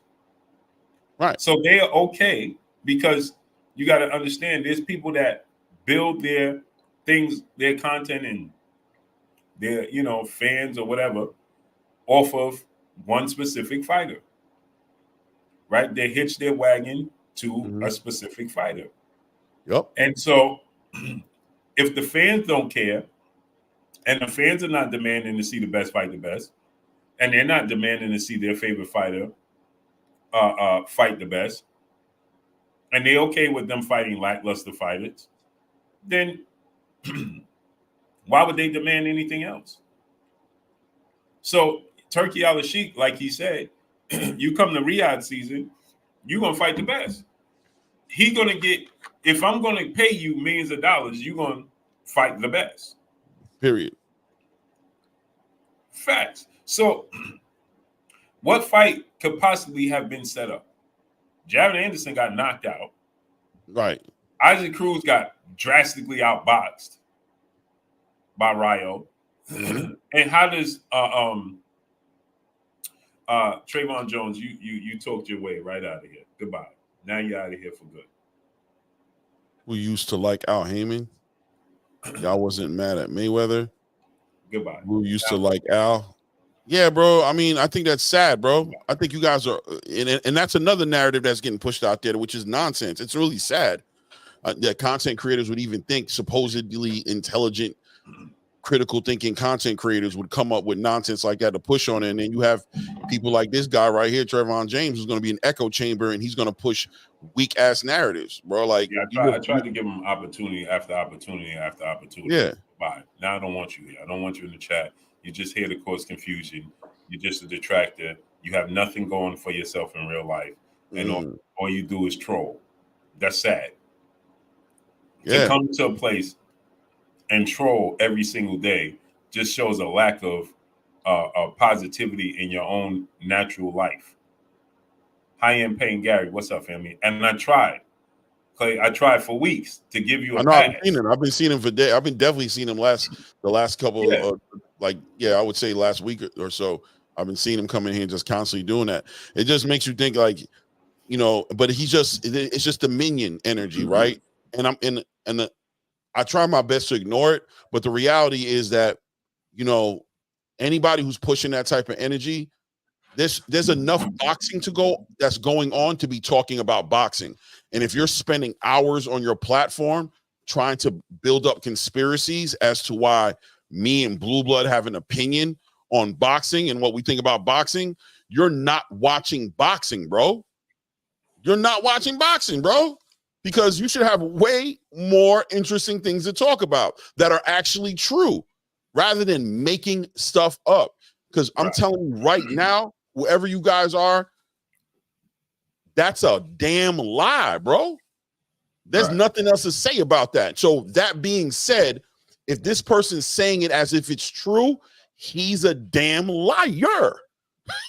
Right. So they are okay because you got to understand there's people that build their things, their content and their, fans or whatever off of one specific fighter. Right? They hitch their wagon to a specific fighter. Yep. And so if the fans don't care and the fans are not demanding to see the best fight the best, and they're not demanding to see their favorite fighter fight the best, and they're okay with them fighting lackluster fighters, then why would they demand anything else? So Turkey al-Sheikh, like he said, you come to Riyadh season, you're going to fight the best. He going to get, if I'm going to pay you millions of dollars, you're going to fight the best. Period. Facts. So what fight could possibly have been set up? Jared Anderson got knocked out. Right. Isaac Cruz got drastically outboxed by Rayo. And how does Trayvon Jones, you talked your way right out of here. Goodbye. Now you're out of here for good. Who used to like Al Heyman? Y'all wasn't mad at Mayweather. Goodbye. Who used to like Al? Yeah, bro. I mean, I think that's sad, bro. I think you guys are, and that's another narrative that's getting pushed out there, which is nonsense. It's really sad that content creators would even think supposedly intelligent, critical thinking content creators would come up with nonsense like that to push on it. And then you have people like this guy right here, Trayvon James, who's going to be an echo chamber, and he's going to push weak ass narratives, bro. Like, I tried to give him opportunity after opportunity after opportunity. Yeah. Bye. Now I don't want you here. I don't want you in the chat. You're just here to cause confusion. You're just a detractor. You have nothing going for yourself in real life. And all you do is troll. That's sad. Yeah. To come to a place and troll every single day just shows a lack of positivity in your own natural life. High-end Pain Gary, what's up, family? And I tried. Clay, I tried for weeks to give you a pass. I've been seeing him for days. I've been definitely seeing him the last couple of I would say last week or so. I've been seeing him come in here and just constantly doing that. It just makes you think like, but it's just the minion energy, right? And I try my best to ignore it, but the reality is that, anybody who's pushing that type of energy, there's enough boxing that's going on to be talking about boxing. And if you're spending hours on your platform trying to build up conspiracies as to why me and Blue Blood have an opinion on boxing and what we think about boxing, you're not watching boxing, bro. You're not watching boxing, bro, because you should have way more interesting things to talk about that are actually true rather than making stuff up. Because I'm telling you right now, whoever you guys are, that's a damn lie, bro. There's nothing else to say about that. So that being said, if this person's saying it as if it's true, he's a damn liar.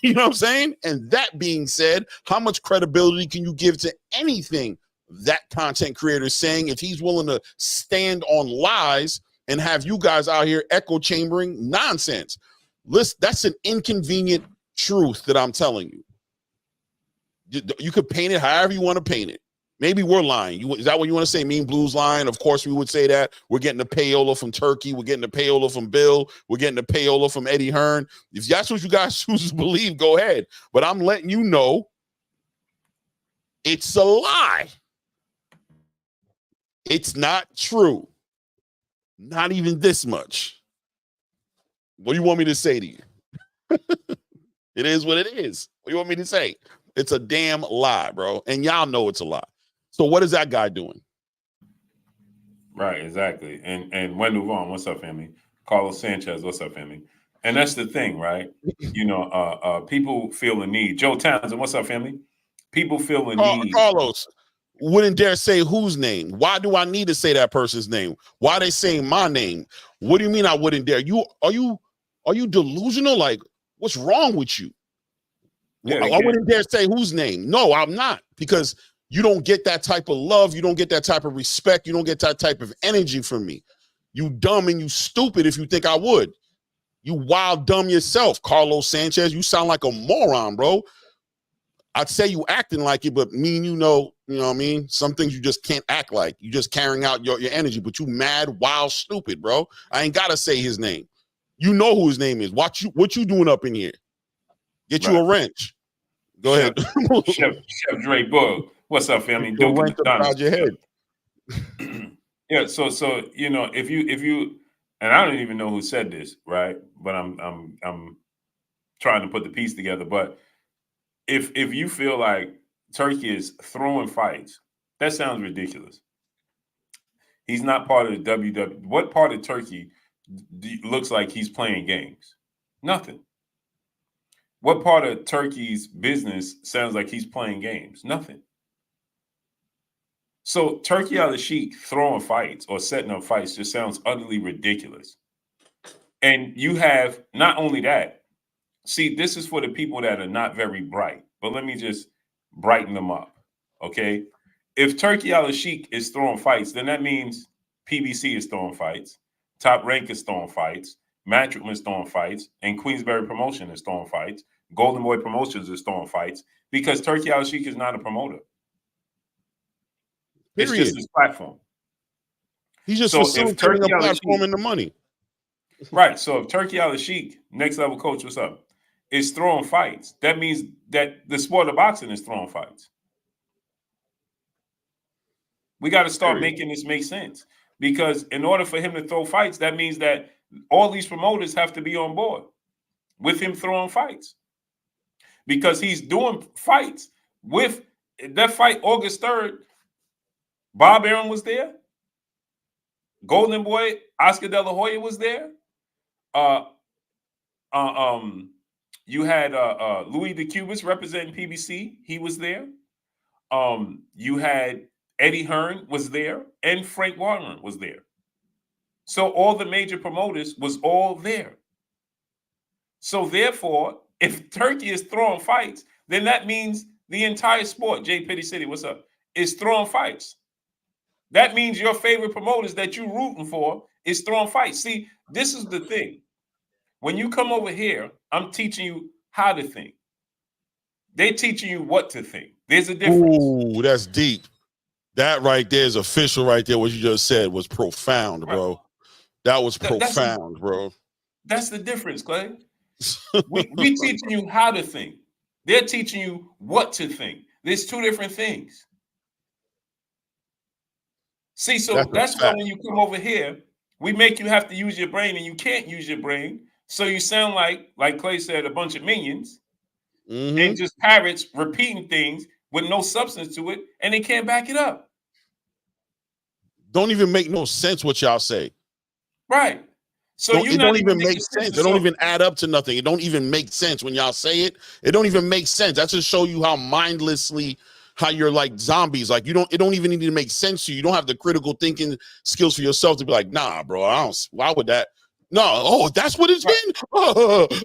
You know what I'm saying? And that being said, how much credibility can you give to anything that content creator is saying if he's willing to stand on lies and have you guys out here echo chambering nonsense? Listen, that's an inconvenient truth that I'm telling you. You could paint it however you want to paint it. Maybe we're lying. Is that what you want to say? Mean Blues lying? Of course we would say that. We're getting the payola from Turkey. We're getting the payola from Bill. We're getting the payola from Eddie Hearn. If that's what you guys choose to believe, go ahead. But I'm letting you know it's a lie. It's not true. Not even this much. What do you want me to say to you? It is what it is. What do you want me to say? It's a damn lie, bro. And y'all know it's a lie. So what is that guy doing? Right, exactly. And Wendell Vaughn, what's up, family? Carlos Sanchez, what's up, family? And that's the thing, right? People feel the need. Joe Townsend, what's up, family? People feel the need. Carlos wouldn't dare say whose name. Why do I need to say that person's name? Why are they saying my name? What do you mean I wouldn't dare? Are you delusional? Like, what's wrong with you? Yeah, I wouldn't dare say whose name. No, I'm not, because you don't get that type of love. You don't get that type of respect. You don't get that type of energy from me. You dumb and you stupid if you think I would. You wild dumb yourself, Carlos Sanchez. You sound like a moron, bro. I'd say you acting like it, but me and you know what I mean? Some things you just can't act like. You just carrying out your energy, but you mad, wild, stupid, bro. I ain't got to say his name. You know who his name is. What you doing up in here? Get you a wrench. Go ahead. Chef Dre Bug. What's up, family? Duke around your head. Yeah, so if you and I don't even know who said this, right? But I'm trying to put the piece together. But if you feel like Turkey is throwing fights, that sounds ridiculous. He's not part of the WWE. What part of Turkey looks like he's playing games? Nothing. What part of Turkey's business sounds like he's playing games? Nothing. So Turkey al-Sheikh throwing fights or setting up fights just sounds utterly ridiculous. And you have not only that. See, this is for the people that are not very bright, but let me just brighten them up, okay? If Turkey al-Sheikh is throwing fights, then that means PBC is throwing fights, Top Rank is throwing fights, Matchroom is throwing fights, and Queensberry Promotion is throwing fights. Golden Boy Promotions is throwing fights because Turkey al-Sheikh is not a promoter. Period. It's just his platform. He's just facilitating a platform and the money. Right. So if Turkey al-Sheikh, next level coach, what's up, is throwing fights, that means that the sport of boxing is throwing fights. We got to start making this make sense, because in order for him to throw fights, that means that all these promoters have to be on board with him throwing fights, because he's doing fights with that fight August 3rd. Bob Arum was there. Golden Boy Oscar De La Hoya was there. You had Louis de Cubas representing PBC. He was there. You had Eddie Hearn was there, and Frank Warner was there. So all the major promoters was all there. So therefore, if Turkey is throwing fights, then that means the entire sport, J Petty City, what's up, is throwing fights. That means your favorite promoters that you're rooting for is throwing fights. See, this is the thing. When you come over here, I'm teaching you how to think. They're teaching you what to think. There's a difference. Ooh, that's deep. That right there is official right there. What you just said was profound, bro. Right. That was profound, bro. That's the difference, Clay. we teaching you how to think. They're teaching you what to think. There's two different things. See, so that's why when you come over here, we make you have to use your brain, and you can't use your brain So you sound like Clay said, a bunch of minions Mm-hmm. and just parrots repeating things with no substance to it, and they can't back it up. Don't even make no sense what y'all say. Right. So It don't even make sense. It don't So, even add up to nothing. It don't even make sense when y'all say it. It don't even make sense. That's just show you how mindlessly, how you're like zombies. Like it don't even need to make sense to you. You don't have the critical thinking skills for yourself to be like, nah, bro, why would that? No, oh, that's what it's been.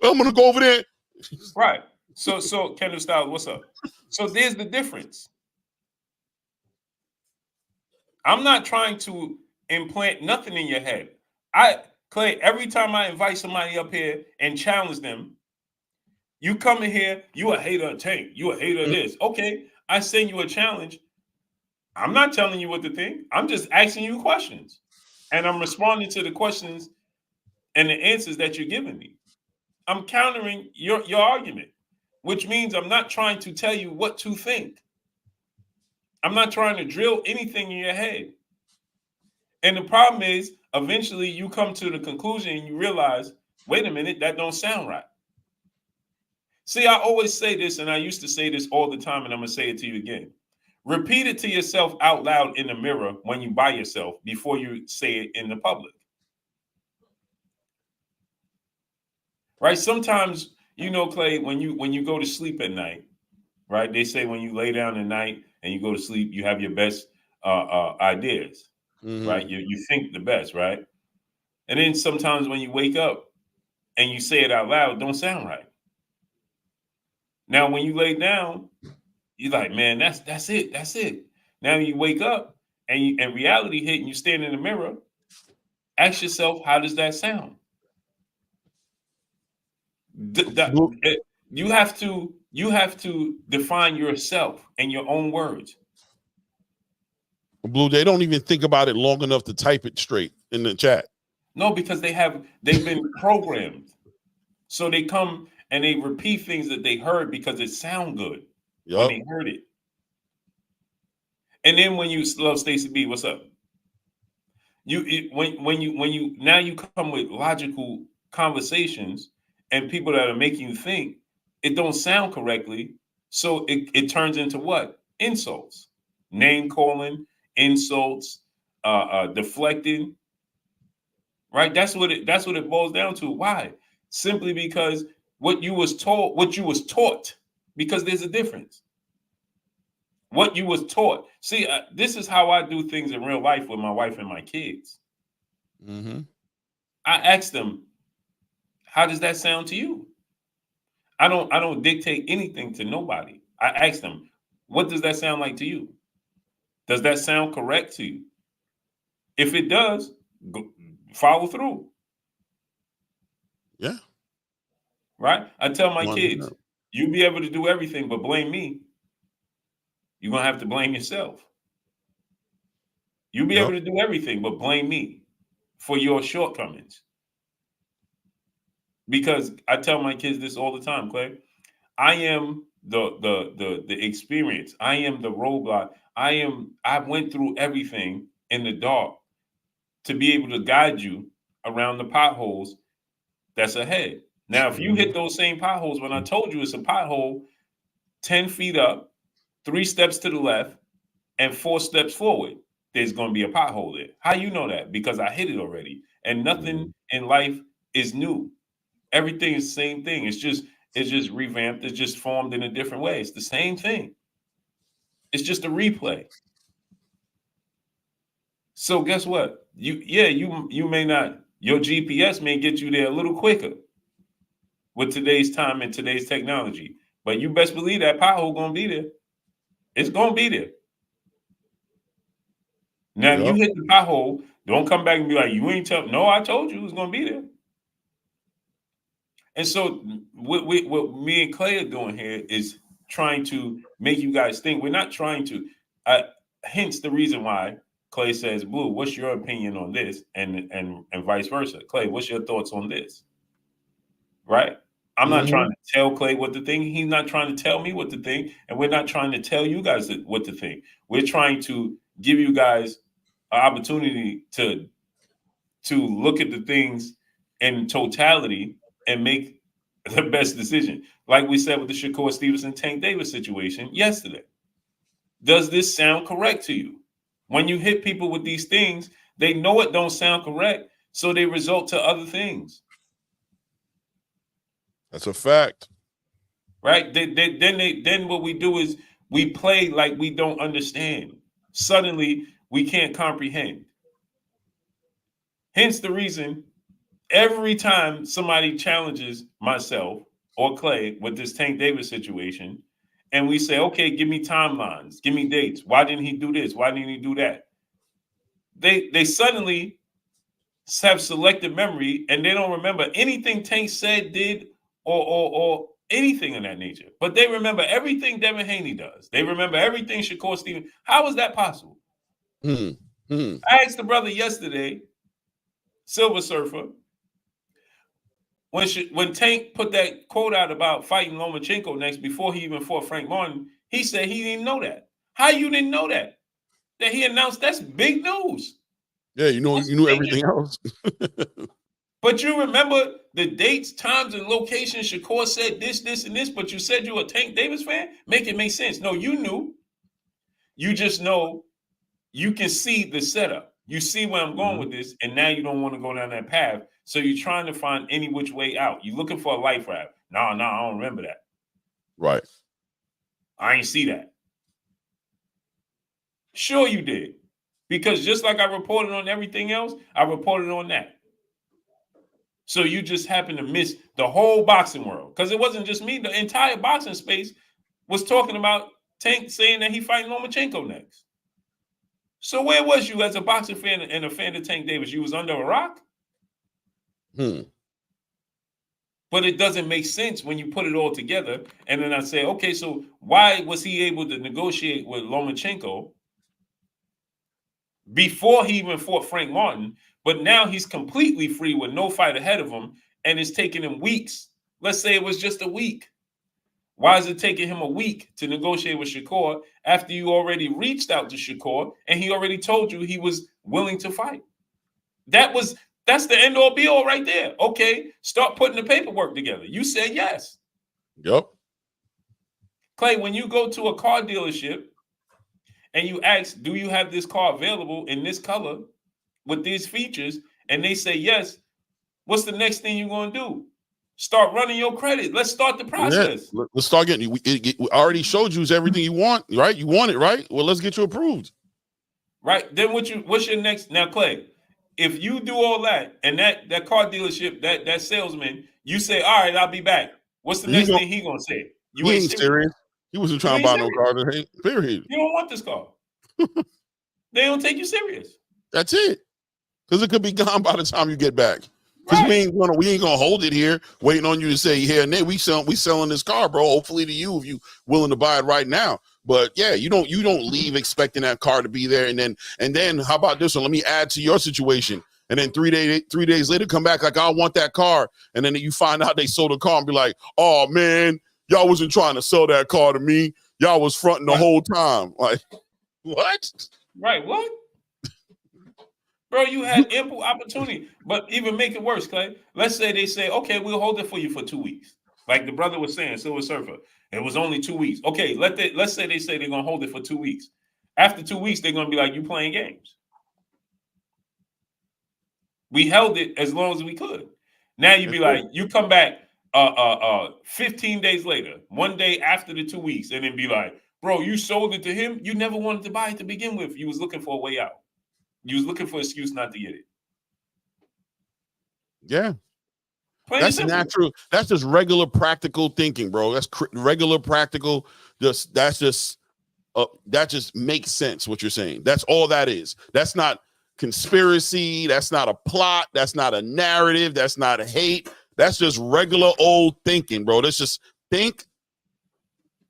I'm gonna go over there. Right. So Kendall Styles, what's up? So there's the difference. I'm not trying to implant nothing in your head. Clay, every time I invite somebody up here and challenge them, you come in here, you a hater of Tank, you a hater of this. Okay, I send you a challenge. I'm not telling you what to think. I'm just asking you questions. And I'm responding to the questions and the answers that you're giving me. I'm countering your argument, which means I'm not trying to tell you what to think. I'm not trying to drill anything in your head. And the problem is, eventually you come to the conclusion and you realize, wait a minute, that don't sound right. See, I always say this, and I used to say this all the time, and I'm going to say it to you again. Repeat it to yourself out loud in the mirror when you by yourself before you say it in the public. Right? Sometimes, Clay, when you go to sleep at night, right? They say when you lay down at night and you go to sleep, you have your best ideas, right? You think the best, right? And then sometimes when you wake up and you say it out loud, it don't sound right. Now, when you lay down, you're like, man, that's it. Now you wake up and reality hit and you stand in the mirror. Ask yourself, how does that sound? You have to define yourself in your own words. Blue, they don't even think about it long enough to type it straight in the chat. No, because they've been programmed. So they come and they repeat things that they heard because it sound good when they heard it. And then when you love Stacey B, what's up? When you now you come with logical conversations and people that are making you think, it don't sound correctly. So it turns into what? Insults, name calling, insults, deflecting. Right? That's what it boils down to. Why? Simply because what you was taught, because there's a difference. What you was taught. See, this is how I do things in real life with my wife and my kids. I ask them, how does that sound to you? I don't dictate anything to nobody. I ask them, what does that sound like to you? Does that sound correct to you? If it does, follow through. Yeah. Right? I tell my kids, you'll be able to do everything but blame me. You're going to have to blame yourself. You'll be able to do everything but blame me for your shortcomings. Because I tell my kids this all the time, Clay. I am the experience. I am the roadblock. I went through everything in the dark to be able to guide you around the potholes that's ahead. Now, if you hit those same potholes, when I told you it's a pothole 10 feet up, 3 steps to the left, and 4 steps forward, there's going to be a pothole there. How you know that? Because I hit it already. And nothing in life is new. Everything is the same thing. It's just revamped. It's just formed in a different way. It's the same thing. It's just a replay. So guess what? You may not, your GPS may get you there a little quicker with today's time and today's technology. But you best believe that pothole gonna be there. It's gonna be there. Now you hit the pothole, don't come back and be like, you ain't tell. No, I told you it was gonna be there. And so what me and Clay are doing here is trying to make you guys think. We're not trying to. Hence the reason why Clay says, "Blue, what's your opinion on this?" and vice versa. Clay, what's your thoughts on this? Right? I'm not trying to tell Clay what to think. He's not trying to tell me what to think, and we're not trying to tell you guys what to think. We're trying to give you guys an opportunity to look at the things in totality and make the best decision. Like we said with the Shakur Stevenson Tank Davis situation yesterday. Does this sound correct to you? When you hit people with these things, they know it don't sound correct, so they result to other things. That's a fact. Right? Then what we do is we play like we don't understand. Suddenly, we can't comprehend. Hence the reason every time somebody challenges myself or Clay with this Tank Davis situation, and we say, okay, give me timelines, give me dates. Why didn't he do this? Why didn't he do that? They suddenly have selective memory and they don't remember anything Tank said, did, or anything of that nature. But they remember everything Devin Haney does. They remember everything Shakur Stevenson. How is that possible? I asked the brother yesterday, Silver Surfer, when Tank put that quote out about fighting Lomachenko next before he even fought Frank Martin, he said he didn't know that. How you didn't know that? That he announced, that's big news. Yeah, you knew everything else. But you remember the dates, times, and locations. Shakur said this, and this, but you said you were a Tank Davis fan? Make it make sense. No, you knew. You just know you can see the setup. You see where I'm going with this, and now you don't want to go down that path. So you're trying to find any which way out. You're looking for a life raft. No, I don't remember that. Right. I ain't see that. Sure you did. Because just like I reported on everything else, I reported on that. So you just happen to miss the whole boxing world. Because it wasn't just me. The entire boxing space was talking about Tank saying that he fighting Lomachenko next. So where was you as a boxing fan and a fan of Tank Davis? You was under a rock? But it doesn't make sense when you put it all together. And then I say, okay, so why was he able to negotiate with Lomachenko before he even fought Frank Martin? But now he's completely free with no fight ahead of him, and it's taking him weeks. Let's say it was just a week. Why is it taking him a week to negotiate with Shakur after you already reached out to Shakur and he already told you he was willing to fight? That's the end all be all right there. Okay, start putting the paperwork together. You said yes. Yep. Clay, when you go to a car dealership and you ask, do you have this car available in this color with these features? And they say yes. What's the next thing you're going to do? Start running your credit. Let's start the process. Yeah. Let's start getting. We already showed you everything you want, right? You want it, right? Well, let's get you approved. Right. Then what's your next? Now, Clay, if you do all that and that car dealership, that salesman, you say, all right, I'll be back. What's the next thing he gonna say? You ain't serious. He wasn't trying to buy no car. Period. You don't want this car. They don't take you serious. That's it. Because it could be gone by the time you get back. Because we ain't gonna hold it here, waiting on you to say here and there. We selling this car, bro. Hopefully to you if you willing to buy it right now. But yeah, you don't leave expecting that car to be there, and then how about this one? Let me add to your situation, and then 3 days later come back like I want that car, and then you find out they sold a car and be like, oh man, y'all wasn't trying to sell that car to me. Y'all was fronting the whole time. Like what? Right? What? Bro, you had ample opportunity, but even make it worse, Clay. Let's say they say, okay, we'll hold it for you for 2 weeks. Like the brother was saying, Silver Surfer. It was only 2 weeks. Okay, let's say they say they're going to hold it for 2 weeks. After 2 weeks, they're going to be like, you playing games. We held it as long as we could. Now you'd be like, you come back 15 days later, one day after the 2 weeks, and then be like, bro, you sold it to him. You never wanted to buy it to begin with. You was looking for a way out. You was looking for an excuse not to get it. Yeah. That's natural. That's just regular practical thinking, bro. That's regular practical. That just makes sense what you're saying. That's all that is. That's not conspiracy. That's not a plot. That's not a narrative. That's not a hate. That's just regular old thinking, bro. That's just think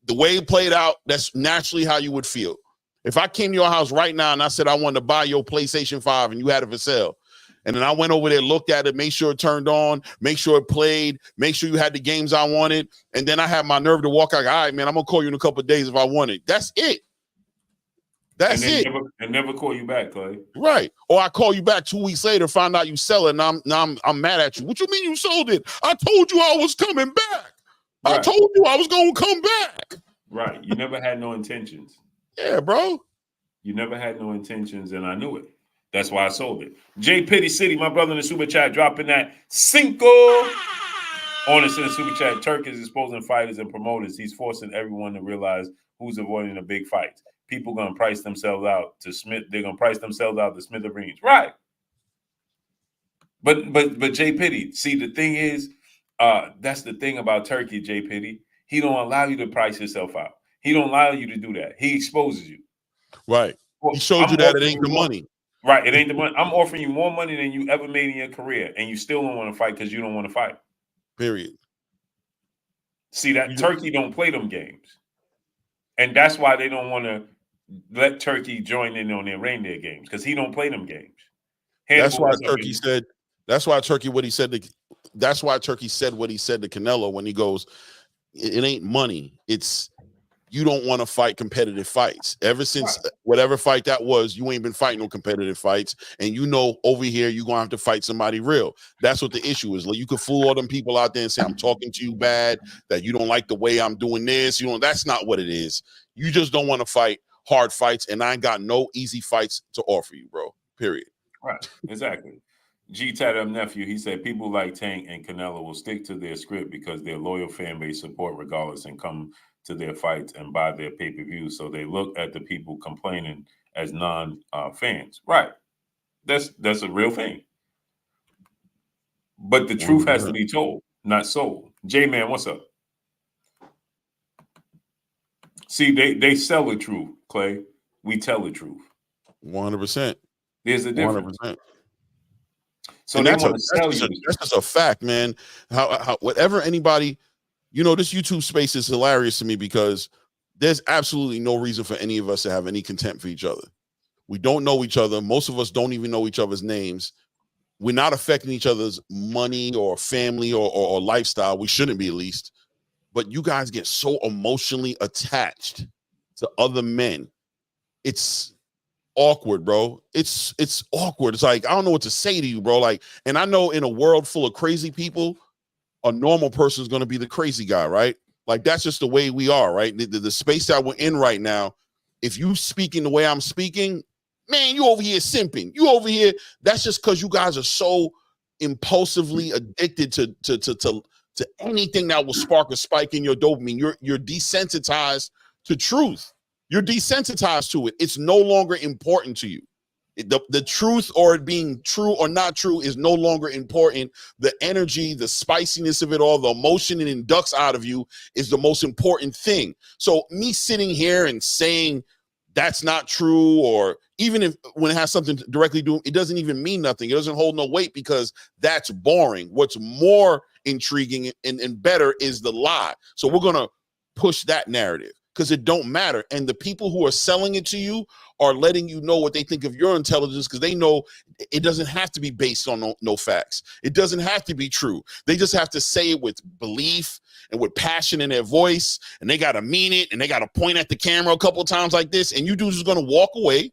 the way it played out. That's naturally how you would feel. If I came to your house right now and I said I wanted to buy your PlayStation 5 and you had it for sale, and then I went over there, looked at it, made sure it turned on, make sure it played, make sure you had the games I wanted, and then I had my nerve to walk out. All right, man, I'm going to call you in a couple of days if I want it. That's it. That's it. Never call you back, Clay. Right. Or I call you back 2 weeks later, find out you sell it, and I'm mad at you. What you mean you sold it? I told you I was coming back. Right. I told you I was gonna come back. Right. You never had no intentions. Yeah, bro. You never had no intentions, and I knew it. That's why I sold it. J Pitty City, my brother in the super chat, dropping that cinco on us in the super chat. Turk is exposing fighters and promoters. He's forcing everyone to realize who's avoiding the big fights. People gonna price themselves out to Smith. They're gonna price themselves out to smithereens, right? But J Pitty, see, the thing is, that's the thing about Turkey, J Pitty. He don't allow you to price yourself out. He don't allow you to do that. He exposes you. Right. He showed you that it ain't the money. Right. It ain't the money. I'm offering you more money than you ever made in your career, and you still don't want to fight because you don't want to fight. Period. See, that Turkey don't play them games. And that's why they don't want to let Turkey join in on their reindeer games, because he don't play them games. That's why Turkey said what he said to Canelo when he goes, it ain't money. It's you don't want to fight competitive fights. Ever since whatever fight that was, you ain't been fighting no competitive fights. And over here, you're going to have to fight somebody real. That's what the issue is. Like, you could fool all them people out there and say, I'm talking to you bad, that you don't like the way I'm doing this. That's not what it is. You just don't want to fight hard fights. And I ain't got no easy fights to offer you, bro. Period. Right. Exactly. G Tatum nephew, he said people like Tank and Canelo will stick to their script because their loyal fan base support regardless and come to their fights and buy their pay-per-view. So they look at the people complaining as non-fans. Right. That's a real thing. But the truth has to be told, not sold. J-Man, what's up? See, they sell the truth, Clay. We tell the truth. 100%. There's a difference. 100%. So that's just a fact, man. How whatever anybody, this YouTube space is hilarious to me because there's absolutely no reason for any of us to have any contempt for each other. We don't know each other. Most of us don't even know each other's names. We're not affecting each other's money or family or lifestyle. We shouldn't be, at least. But you guys get so emotionally attached to other men. It's awkward, bro. It's awkward. It's like, I don't know what to say to you, bro. Like, and I know in a world full of crazy people, a normal person is going to be the crazy guy, right? Like, that's just the way we are, right? The space that we're in right now, if you speaking the way I'm speaking, man, you over here simping. You over here, that's just because you guys are so impulsively addicted to anything that will spark a spike in your dopamine. You're desensitized to truth. You're desensitized to it. It's no longer important to you. The truth, or it being true or not true, is no longer important. The energy, the spiciness of it all, the emotion it inducts out of you is the most important thing. So me sitting here and saying that's not true, or even if when it has something to directly do, it doesn't even mean nothing. It doesn't hold no weight because that's boring. What's more intriguing and better is the lie. So we're going to push that narrative because it don't matter. And the people who are selling it to you are letting you know what they think of your intelligence because they know it doesn't have to be based on no facts. It doesn't have to be true. They just have to say it with belief and with passion in their voice, and they got to mean it, and they got to point at the camera a couple of times like this, and you dudes is going to walk away,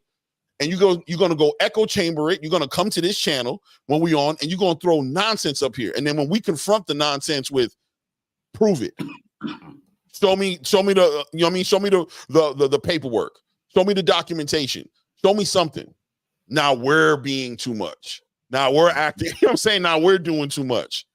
and you're going to go echo chamber it. You're going to come to this channel when we on, and you're going to throw nonsense up here. And then when we confront the nonsense with, prove it. Show me the, you know what I mean? Show me the paperwork. Show me the documentation. Show me something. Now we're being too much. Now we're acting, you know what I'm saying? Now we're doing too much.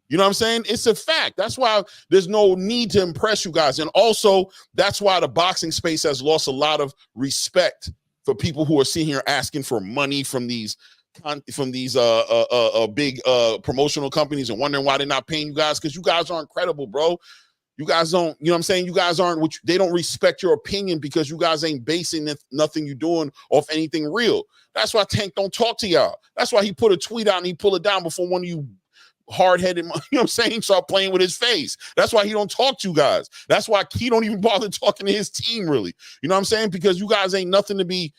You know what I'm saying? It's a fact. That's why there's no need to impress you guys. And also, that's why the boxing space has lost a lot of respect for people who are sitting here asking for money from these big promotional companies and wondering why they're not paying you guys, because you guys aren't credible, bro. You guys don't, you know what I'm saying? You guys aren't, they don't respect your opinion because you guys ain't basing nothing you're doing off anything real. That's why Tank don't talk to y'all. That's why he put a tweet out and he pulled it down before one of you hard-headed, you know what I'm saying, start playing with his face. That's why he don't talk to you guys. That's why he don't even bother talking to his team, really. You know what I'm saying? Because you guys ain't nothing to be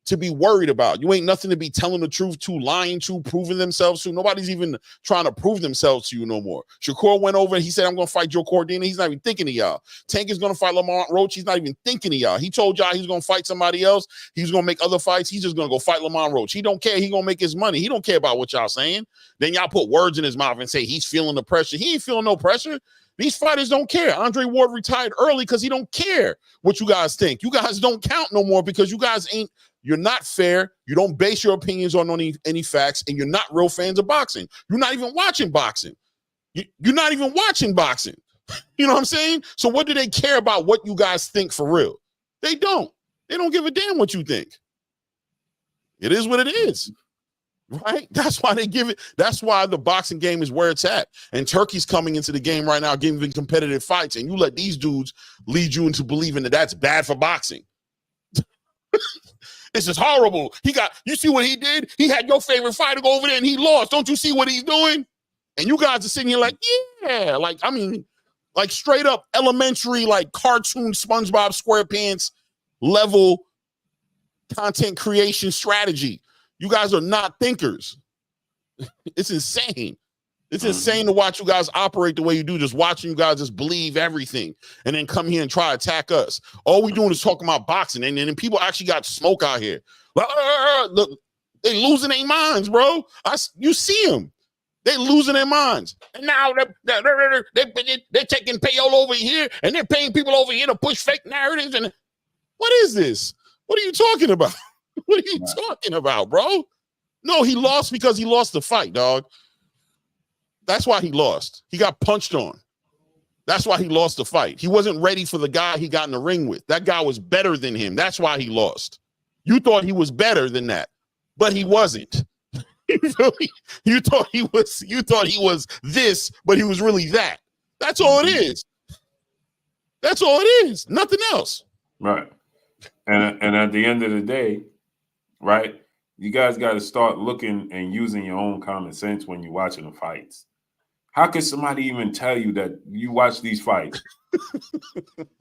to be worried about. You ain't nothing to be telling the truth to, lying to, proving themselves to. Nobody's even trying to prove themselves to you no more. Shakur went over and he said, I'm going to fight Joe Cordina. He's not even thinking of y'all. Tank is going to fight Lamont Roach. He's not even thinking of y'all. He told y'all he's going to fight somebody else. He's going to make other fights. He's just going to go fight Lamont Roach. He don't care. He going to make his money. He don't care about what y'all saying. Then y'all put words in his mouth and say he's feeling the pressure. He ain't feeling no pressure. These fighters don't care. Andre Ward retired early because he don't care what you guys think. You guys don't count no more because you guys you're not fair. You don't base your opinions on any facts, and you're not real fans of boxing. You're not even watching boxing. You're not even watching boxing. You know what I'm saying? So what do they care about what you guys think for real? They don't. They don't give a damn what you think. It is what it is. Right? That's why they give it. That's why the boxing game is where it's at. And Turkey's coming into the game right now, giving competitive fights. And you let these dudes lead you into believing that that's bad for boxing. This is horrible. You see what he did? He had your favorite fighter go over there and he lost. Don't you see what he's doing? And you guys are sitting here like, yeah, like straight up elementary, like cartoon SpongeBob SquarePants level content creation strategy. You guys are not thinkers. It's insane. It's insane to watch you guys operate the way you do, just watching you guys just believe everything and then come here and try to attack us. All we doing is talking about boxing, and then people actually got smoke out here. Look, they losing their minds, bro. You see them. They losing their minds. And now they're taking payola over here, and they're paying people over here to push fake narratives. And what is this? What are you talking about? What are you talking about, bro? No, he lost because he lost the fight, dog. That's why he lost. He got punched on. That's why he lost the fight. He wasn't ready for the guy he got in the ring with. That guy was better than him. That's why he lost. You thought he was better than that, but he wasn't. You thought he was this, but he was really that. That's all it is. That's all it is. Nothing else. Right. And at the end of the day, right, you guys got to start looking and using your own common sense when you're watching the fights. How can somebody even tell you that you watch these fights?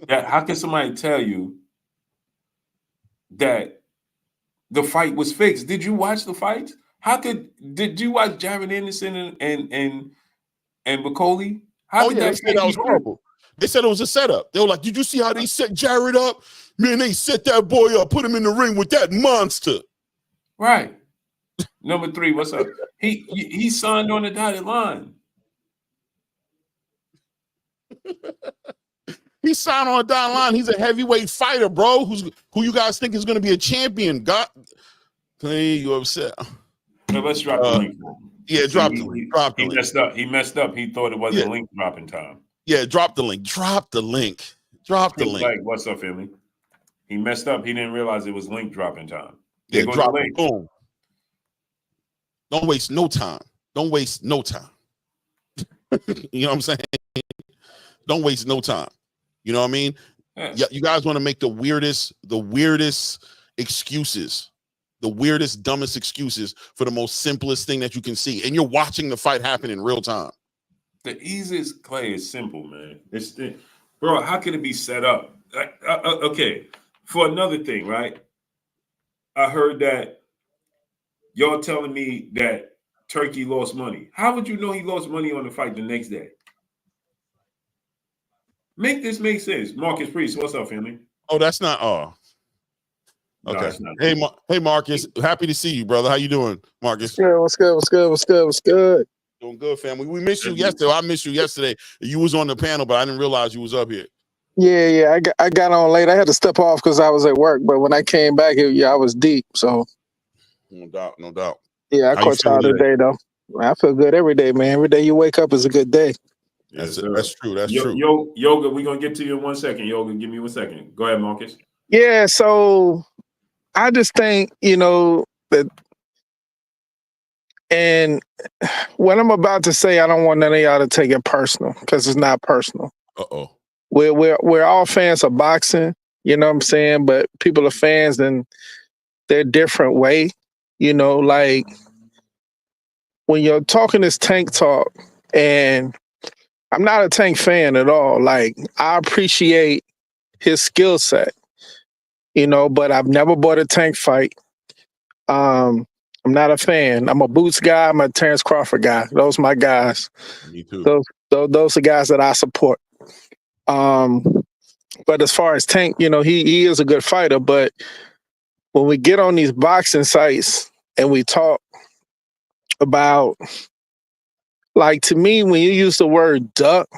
How can somebody tell you that the fight was fixed? Did you watch the fights? Did you watch Jared Anderson and McCauley? They said that was horrible. They said it was a setup. They were like, did you see how they set Jared up? Man, they set that boy up, put him in the ring with that monster. Right. Number 3, what's up? He signed on the dotted line. He signed on the dotted line. He's a heavyweight fighter, bro. Who you guys think is going to be a champion? God, you upset? So let's drop the link. Yeah, drop the link. He messed up. He messed up. He thought it wasn't link dropping time. Yeah, drop the link. Drop the link. Drop the link. Like, what's up, family? He messed up. He didn't realize it was link dropping time. Yeah, drop the link. Boom. Don't waste no time. Don't waste no time. You know what I'm saying? Don't waste no time. You know what I mean? Yeah, you guys want to make the weirdest excuses, the weirdest, dumbest excuses for the most simplest thing that you can see. And you're watching the fight happen in real time. The easiest play is simple, man. Bro, how can it be set up? Okay, for another thing, right? I heard that y'all telling me that Turkey lost money. How would you know he lost money on the fight the next day? Make this make sense. Marcus Priest, what's up, family? Oh, that's not. Oh, okay. No, hey, Marcus. Happy to see you, brother. How you doing, Marcus? Yeah, what's good? Doing good, family. We missed you yesterday. I missed you yesterday. You was on the panel, but I didn't realize you was up here. Yeah. I got on late. I had to step off because I was at work. But when I came back, I was deep. So, no doubt. Yeah, I caught y'all today, though. I feel good every day, man. Every day you wake up is a good day. That's true. That's true. Yoga, we're going to get to you in 1 second. Yoga, give me 1 second. Go ahead, Marcus. Yeah, so I just think, that, and what I'm about to say, I don't want none of y'all to take it personal because it's not personal. Uh-oh. We're all fans of boxing, you know what I'm saying? But people are fans in their different way, like when you're talking this Tank talk, and I'm not a Tank fan at all. Like, I appreciate his skill set, but I've never bought a Tank fight. I'm not a fan. I'm a Boots guy. I'm a Terrence Crawford guy. Those are my guys. Me too. Those are guys that I support. Um, but as far as Tank, he is a good fighter. But when we get on these boxing sites and we talk about, like, to me, when you use the word duck,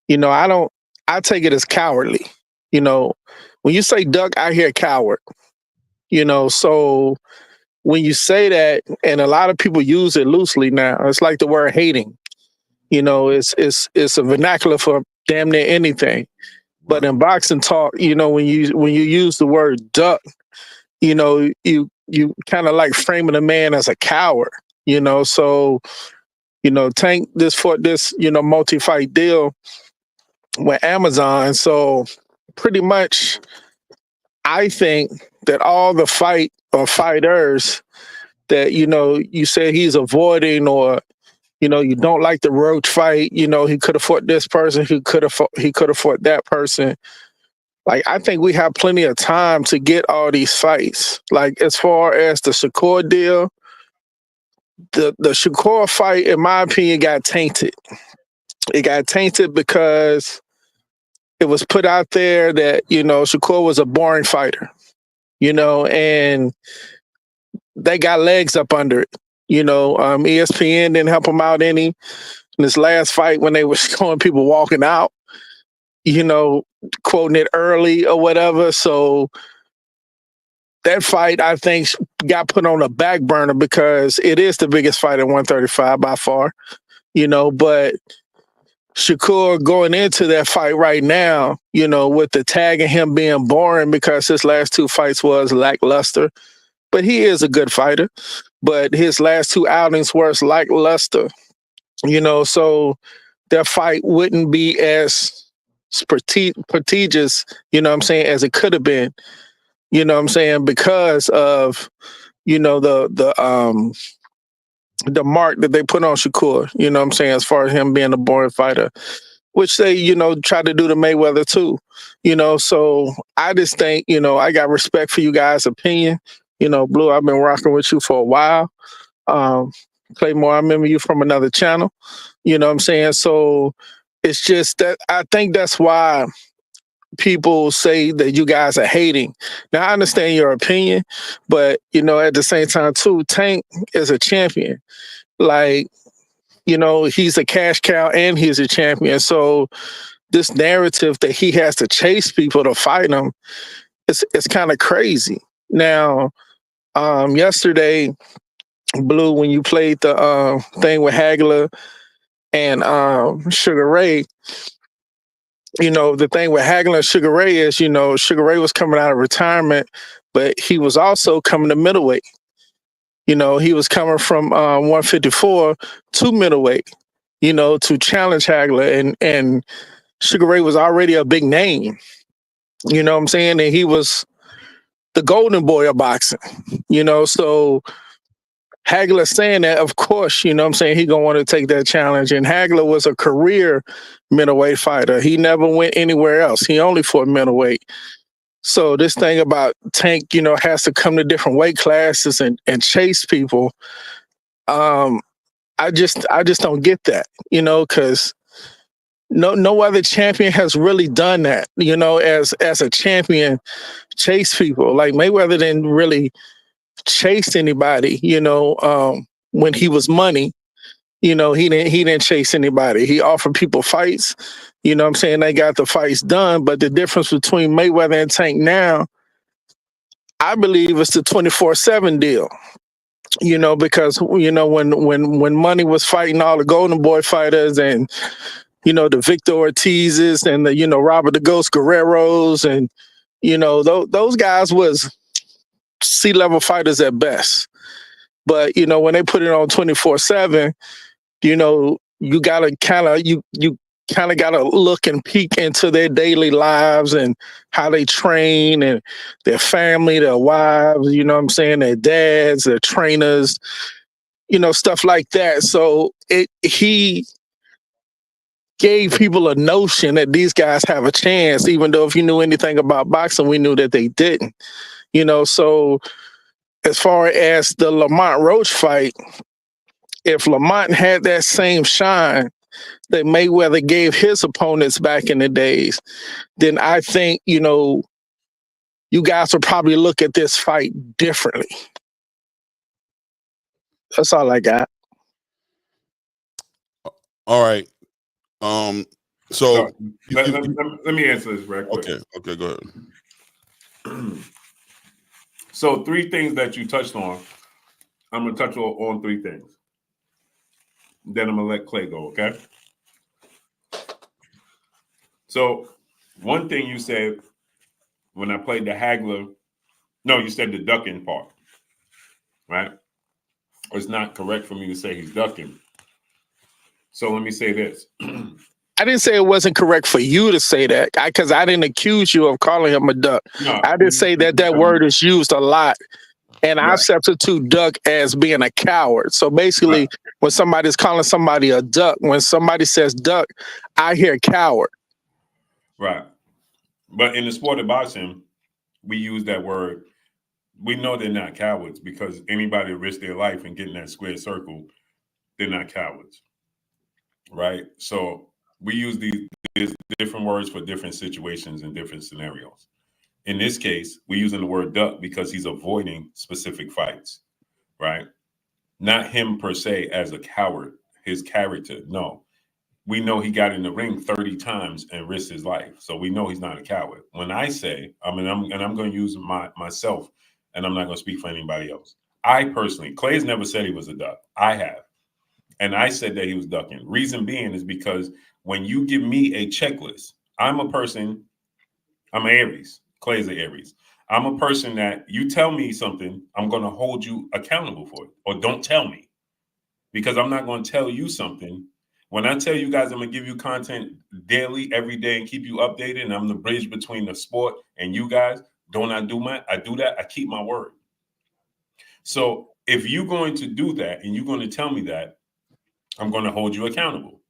I take it as cowardly. When you say duck, I hear coward. So when you say that, and a lot of people use it loosely now, it's like the word hating. It's a vernacular for damn near anything. But in boxing talk, when you use the word duck, you kind of like framing a man as a coward. So Tank fought this multi-fight deal with Amazon. So pretty much, I think that all the fight or fighters that you said he's avoiding, or you don't like the Roach fight, he could have fought this person, he could have fought that person. Like, I think we have plenty of time to get all these fights. Like, as far as the Shakur deal, the Shakur fight, in my opinion, got tainted. It got tainted because it was put out there that Shakur was a boring fighter, and they got legs up under it. ESPN didn't help him out any. In this last fight, when they were showing people walking out, quoting it early or whatever. So that fight, I think, got put on a back burner because it is the biggest fight at 135 by far. But Shakur going into that fight right now, with the tag of him being boring because his last two fights was lackluster. But he is a good fighter. But his last two outings were lackluster. So their fight wouldn't be as prestigious, as it could have been, because of, the mark that they put on Shakur, as far as him being a boring fighter, which they, try to do to Mayweather too, so I just think, I got respect for you guys' opinion. Blue, I've been rocking with you for a while. Claymore, I remember you from another channel, so it's just that I think that's why people say that you guys are hating. Now, I understand your opinion, but, at the same time, too, Tank is a champion. Like, he's a cash cow and he's a champion. So this narrative that he has to chase people to fight him, it's kind of crazy. Now, yesterday, Blue, when you played the thing with Hagler and Sugar Ray, the thing with Hagler and Sugar Ray is, Sugar Ray was coming out of retirement, but he was also coming to middleweight. He was coming from 154 to middleweight, to challenge Hagler. And Sugar Ray was already a big name, And he was the golden boy of boxing, So Hagler saying that, of course, he going to want to take that challenge. And Hagler was a career middleweight fighter. He never went anywhere else. He only fought middleweight. So this thing about Tank, has to come to different weight classes and chase people. I just don't get that, because no other champion has really done that, as a champion, chase people. Like Mayweather didn't really chase anybody, when he was money. He didn't chase anybody. He offered people fights. They got the fights done. But the difference between Mayweather and Tank now, I believe, is the 24/7 deal. Because when Money was fighting all the Golden Boy fighters and the Victor Ortizes and the Robert the Ghost Guerreros and those guys was C-level fighters at best. But when they put it on 24/7, you gotta kind of gotta look and peek into their daily lives and how they train and their family, their wives, their dads, their trainers, stuff like that. So he gave people a notion that these guys have a chance, even though if you knew anything about boxing, we knew that they didn't. So as far as the Lamont Roach fight, if Lamont had that same shine that Mayweather gave his opponents back in the days, then I think, you guys will probably look at this fight differently. That's all I got. All right. So let me answer this right quick. Okay, go ahead. So 3 things that you touched on. I'm gonna touch on 3 things. Then I'm gonna let Clay go, okay? So one thing you said when I played the haggler, no, you said the ducking part, right? It's not correct for me to say he's ducking. So let me say this. I didn't say it wasn't correct for you to say that, because I didn't accuse you of calling him a duck. No, I did say that word is used a lot, and I substitute duck as being a coward. So basically, when somebody's calling somebody a duck, when somebody says duck, I hear coward. Right. But in the sport of boxing, we use that word. We know they're not cowards because anybody who risks their life and get in that square circle, they're not cowards. Right? So we use these different words for different situations and different scenarios. In this case, we're using the word duck because he's avoiding specific fights, right? Not him per se as a coward, his character. No. We know he got in the ring 30 times and risked his life. So we know he's not a coward. When I say, I'm going to use myself, and I'm not going to speak for anybody else. I personally, Clay's never said he was a duck. I have. And I said that he was ducking. Reason being is because when you give me a checklist, I'm a person, I'm Aries. Clay's an Aries. I'm a person that you tell me something, I'm going to hold you accountable for it. Or don't tell me. Because I'm not going to tell you something. When I tell you guys I'm going to give you content daily, every day, and keep you updated, and I'm the bridge between the sport and you guys, I do that, I keep my word. So if you're going to do that and you're going to tell me that, I'm going to hold you accountable.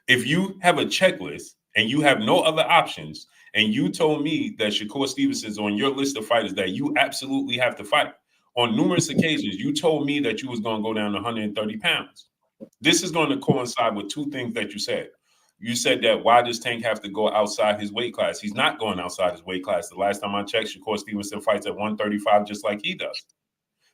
If you have a checklist and you have no other options, and you told me that Shakur Stevenson's on your list of fighters that you absolutely have to fight, on numerous occasions, you told me that you was going to go down to 130 pounds. This is going to coincide with 2 things that you said. You said that why does Tank have to go outside his weight class? He's not going outside his weight class. The last time I checked, Shakur Stevenson fights at 135 just like he does.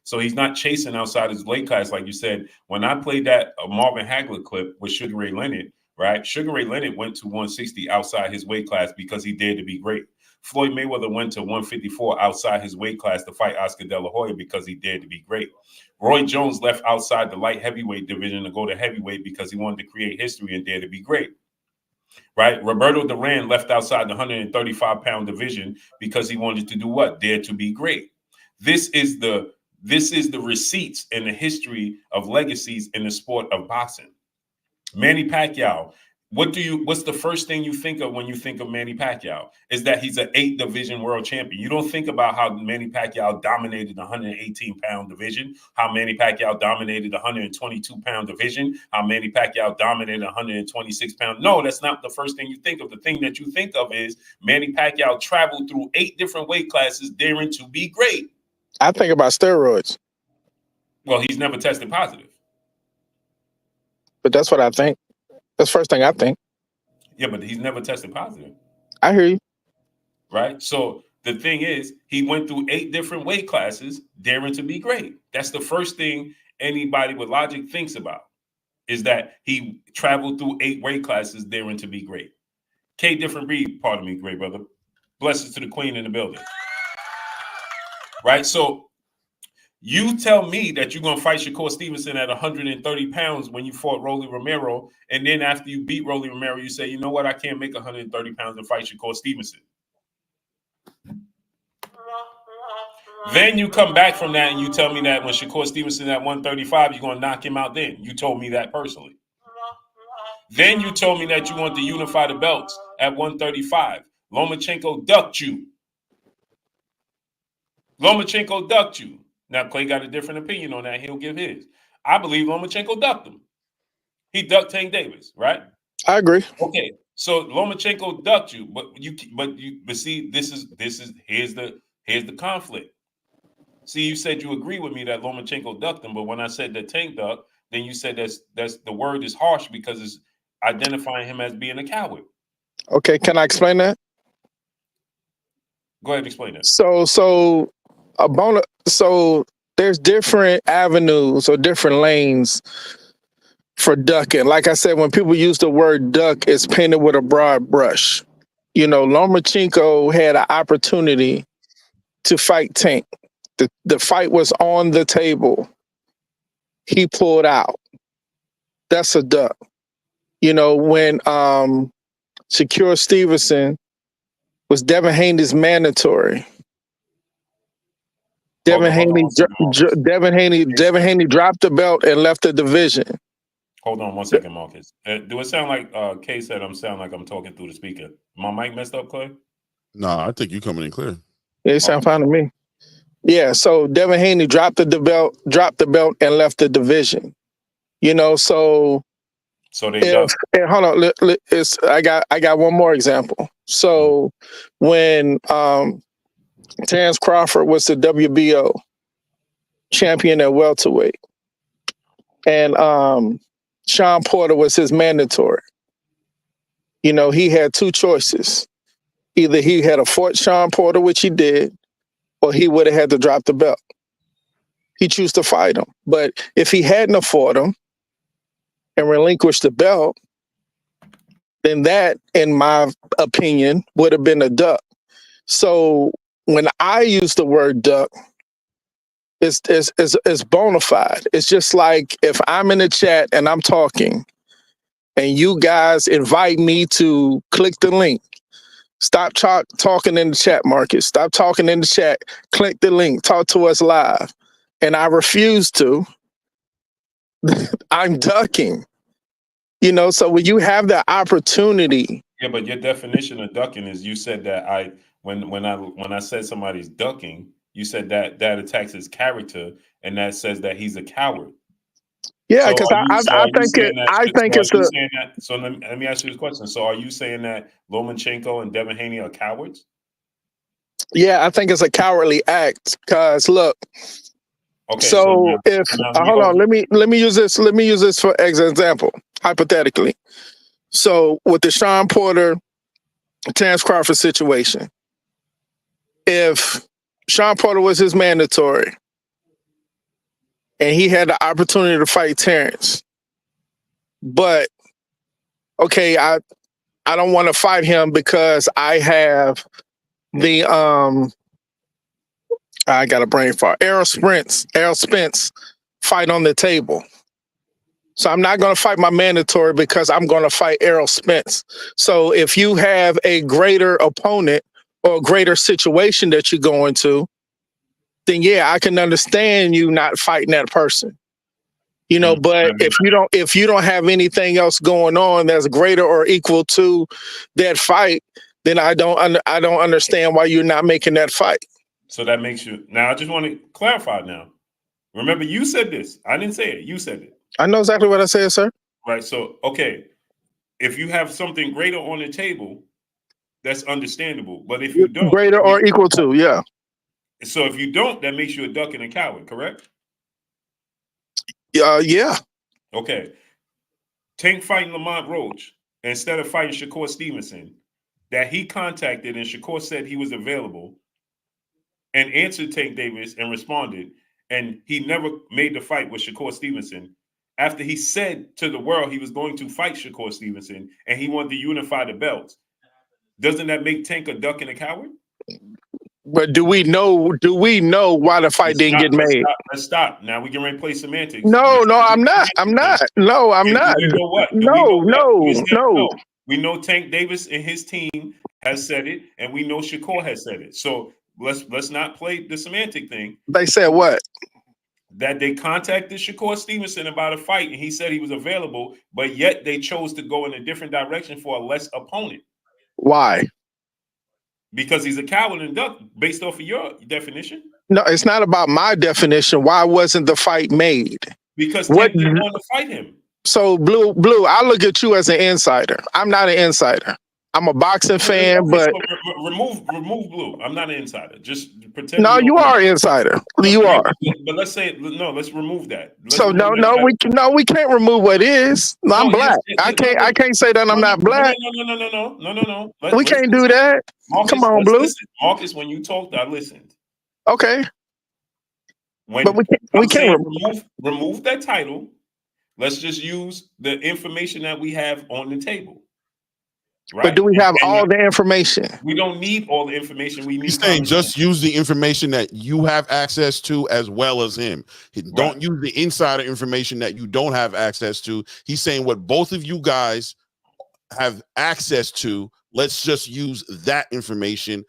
So he's not chasing outside his weight class, like you said. When I played that Marvin Hagler clip with Sugar Ray Leonard, right? Sugar Ray Leonard went to 160 outside his weight class because he dared to be great. Floyd Mayweather went to 154 outside his weight class to fight Oscar De La Hoya because he dared to be great. Roy Jones left outside the light heavyweight division to go to heavyweight because he wanted to create history and dare to be great. Right? Roberto Duran left outside the 135-pound division because he wanted to do what? Dare to be great. This is the receipts and the history of legacies in the sport of boxing. Manny Pacquiao, what's the first thing you think of when you think of Manny Pacquiao? Is that he's an 8-division world champion. You don't think about how Manny Pacquiao dominated the 118-pound division, how Manny Pacquiao dominated the 122-pound division, how Manny Pacquiao dominated the 126-pound. No, that's not the first thing you think of. The thing that you think of is Manny Pacquiao traveled through 8 different weight classes daring to be great. I think about steroids. Well, he's never tested positive. But that's what I think. That's the first thing I think. Yeah, but he's never tested positive. I hear you. Right? So the thing is, he went through 8 different weight classes daring to be great. That's the first thing anybody with logic thinks about, is that he traveled through 8 weight classes daring to be great. K different breed, pardon me, great brother. Blessings to the queen in the building. Right? So you tell me that you're going to fight Shakur Stevenson at 130 pounds when you fought Rolly Romero, and then after you beat Rolly Romero, you say, you know what, I can't make 130 pounds and fight Shakur Stevenson. Then you come back from that and you tell me that when Shakur Stevenson at 135, you're going to knock him out then. You told me that personally. Then you told me that you want to unify the belts at 135. Lomachenko ducked you. Lomachenko ducked you. Now, Clay got a different opinion on that. He'll give his. I believe Lomachenko ducked him. He ducked Tank Davis, right? I agree. Okay, so Lomachenko ducked you, but see, here's the conflict. See, you said you agree with me that Lomachenko ducked him, but when I said that Tank ducked, then you said that's the word is harsh because it's identifying him as being a coward. Okay, can I explain that? Go ahead and explain that. So there's different avenues or different lanes for ducking. Like I said, when people use the word duck, it's painted with a broad brush. You know, Lomachenko had an opportunity to fight Tank. The fight was on the table. He pulled out. That's a duck. You know, when Shakur Stevenson was Devin Haney's mandatory. Devin Haney dropped the belt and left the division. Hold on 1 second, Marcus. Do it sound like Kay said I'm talking through the speaker? My mic messed up, Clay? Nah, I think you coming in clear. Yeah, it sound fine to me. Yeah, so Devin Haney dropped the belt and left the division. You know, so they ducked. And hold on, I got one more example. So when Terrence Crawford was the WBO champion at welterweight, and Sean Porter was his mandatory. You know, he had two choices. Either he had to fought Sean Porter, which he did, or he would have had to drop the belt. He chose to fight him. But if he hadn't fought him and relinquished the belt, then that, in my opinion, would have been a duck. So when I use the word duck, it's bona fide. It's just like if I'm in the chat and I'm talking and you guys invite me to click the link. Stop talking in the chat, Marcus. Stop talking in the chat. Click the link. Talk to us live. And I refuse to. I'm ducking. You know, so when you have the opportunity. Yeah, but your definition of ducking is you said that when I said somebody's ducking, you said that attacks his character and that says that he's a coward. Yeah, because I think it's a. So let me ask you this question. So are you saying that Lomachenko and Devin Haney are cowards? Yeah, I think it's a cowardly act. Because look, okay. So hold on, let me use this. Let me use this for example, hypothetically. So with the Sean Porter, Terrence Crawford situation, if Sean Porter was his mandatory, and he had the opportunity to fight Terrence, but okay, I don't want to fight him because I have the I got a brain fart. Errol Spence fight on the table. So I'm not going to fight my mandatory because I'm going to fight Errol Spence. So if you have a greater opponent or a greater situation that you're going to, then yeah, I can understand you not fighting that person. You know, but if you don't have anything else going on that's greater or equal to that fight, then I don't understand why you're not making that fight. So that makes you. Now I just want to clarify now. Remember, you said this. I didn't say it. You said it. I know exactly what I said, sir. Right. So, okay, if you have something greater on the table, that's understandable. But if you don't, greater or equal to, yeah. So if you don't, that makes you a duck and a coward, correct? Yeah. Okay. Tank fighting Lamont Roach instead of fighting Shakur Stevenson, that he contacted and Shakur said he was available and answered Tank Davis and responded, and he never made the fight with Shakur Stevenson after he said to the world he was going to fight Shakur Stevenson and he wanted to unify the belts. Doesn't that make Tank a duck and a coward? But do we know why the fight didn't get made? Let's stop. Now we can replay semantics. No, I'm not. No, I'm not. You know what? No. We know Tank Davis and his team has said it, and we know Shakur has said it. So let's not play the semantic thing. They said what? That they contacted Shakur Stevenson about a fight, and he said he was available, but yet they chose to go in a different direction for a less opponent. Why? Because he's a coward and duck, based off of your definition. No, it's not about my definition. Why wasn't the fight made? Because Tank didn't want to fight him. So, Blue, I look at you as an insider. I'm not an insider. I'm a boxing fan, but remove Blue. I'm not an insider. Just pretend. no, you are an insider. You are. But let's say no. Let's remove that. So we can't remove what is. No, I'm black. I can't say that I'm not black. No. We can't do that. Marcus, come on, Blue. Listen. Marcus, when you talked, I listened. Okay. But we can't remove that title. Let's just use the information that we have on the table. Right? But do we have all the information? We don't need all the information. We need. He's saying just use the information that you have access to as well as him. Don't use the insider information that you don't have access to. He's saying what both of you guys have access to, let's just use that information.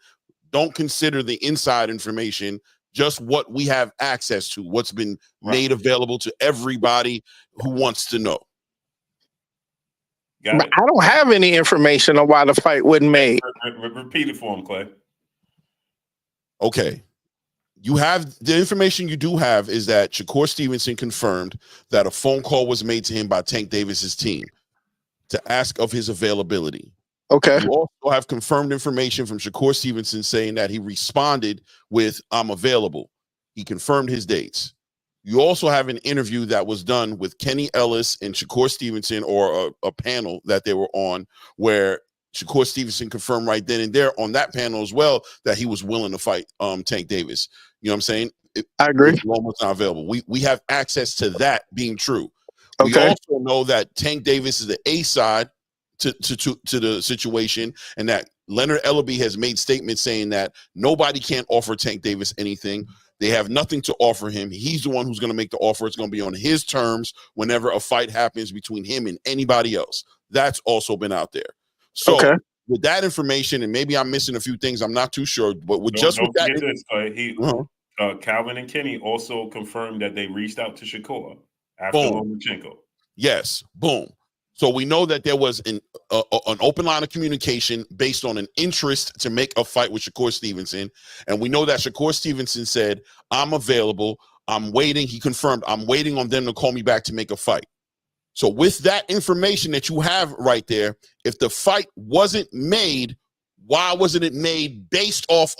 Don't consider the inside information, just what we have access to, what's been made available to everybody who wants to know. I don't have any information on why the fight wasn't made. Repeat it for him, Clay. Okay. You have the information you do have is that Shakur Stevenson confirmed that a phone call was made to him by Tank Davis's team to ask of his availability. Okay. You also have confirmed information from Shakur Stevenson saying that he responded with "I'm available." He confirmed his dates. You also have an interview that was done with Kenny Ellis and Shakur Stevenson, or a panel that they were on, where Shakur Stevenson confirmed right then and there on that panel as well that he was willing to fight Tank Davis. You know what I'm saying? I agree. Almost not available. We have access to that being true. Okay. We also know that Tank Davis is the A side to the situation, and that Leonard Ellaby has made statements saying that nobody can offer Tank Davis anything. They have nothing to offer him. He's the one who's going to make the offer. It's going to be on his terms whenever a fight happens between him and anybody else. That's also been out there. So with that information, and maybe I'm missing a few things, I'm not too sure, but with that, Calvin and Kenny also confirmed that they reached out to Shakur after Lomachenko. Yes, boom. So we know that there was an open line of communication based on an interest to make a fight with Shakur Stevenson. And we know that Shakur Stevenson said, "I'm available. I'm waiting." He confirmed, "I'm waiting on them to call me back to make a fight." So with that information that you have right there, if the fight wasn't made, why wasn't it made based off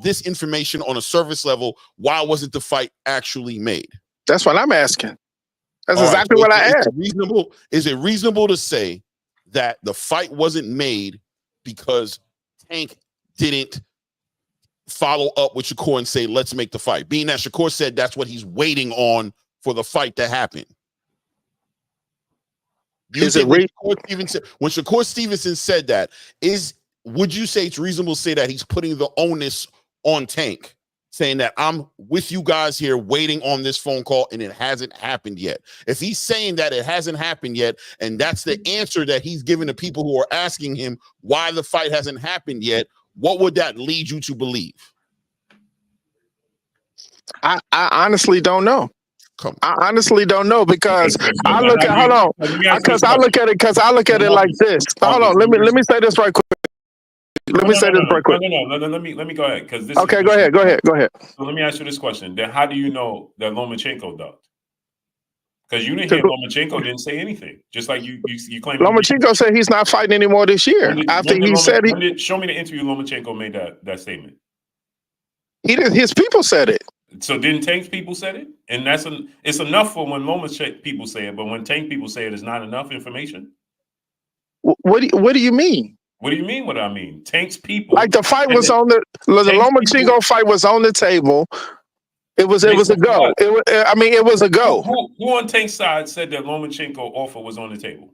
this information on a service level? Why wasn't the fight actually made? That's what I'm asking. That's exactly what I asked. Is it reasonable to say that the fight wasn't made because Tank didn't follow up with Shakur and say, "Let's make the fight"? Being that Shakur said that's what he's waiting on for the fight to happen. When Shakur Stevenson said that, would you say it's reasonable to say that he's putting the onus on Tank, saying that I'm with you guys here waiting on this phone call and it hasn't happened yet? If he's saying that it hasn't happened yet, and that's the answer that he's giving to people who are asking him why the fight hasn't happened yet, what would that lead you to believe? I honestly don't know. I honestly don't know, because I look at I look at it like this. Hold on, let me say this right quick. Let me go ahead. Because okay, go ahead. So let me ask you this question. Then how do you know that Lomachenko ducked? Because you didn't hear Lomachenko didn't say anything. Just like you claim. Lomachenko said he's not fighting anymore this year. Show me the interview Lomachenko made that statement. He did. His people said it. So didn't Tank's people said it? And it's enough for when Lomachenko people say it, but when Tank people say it, it's not enough information. What do you mean? What do you mean? What I mean? Tank's people. Like the fight was on the Lomachenko fight was on the table. It was a go. It was a go. Who on Tank's side said that Lomachenko offer was on the table?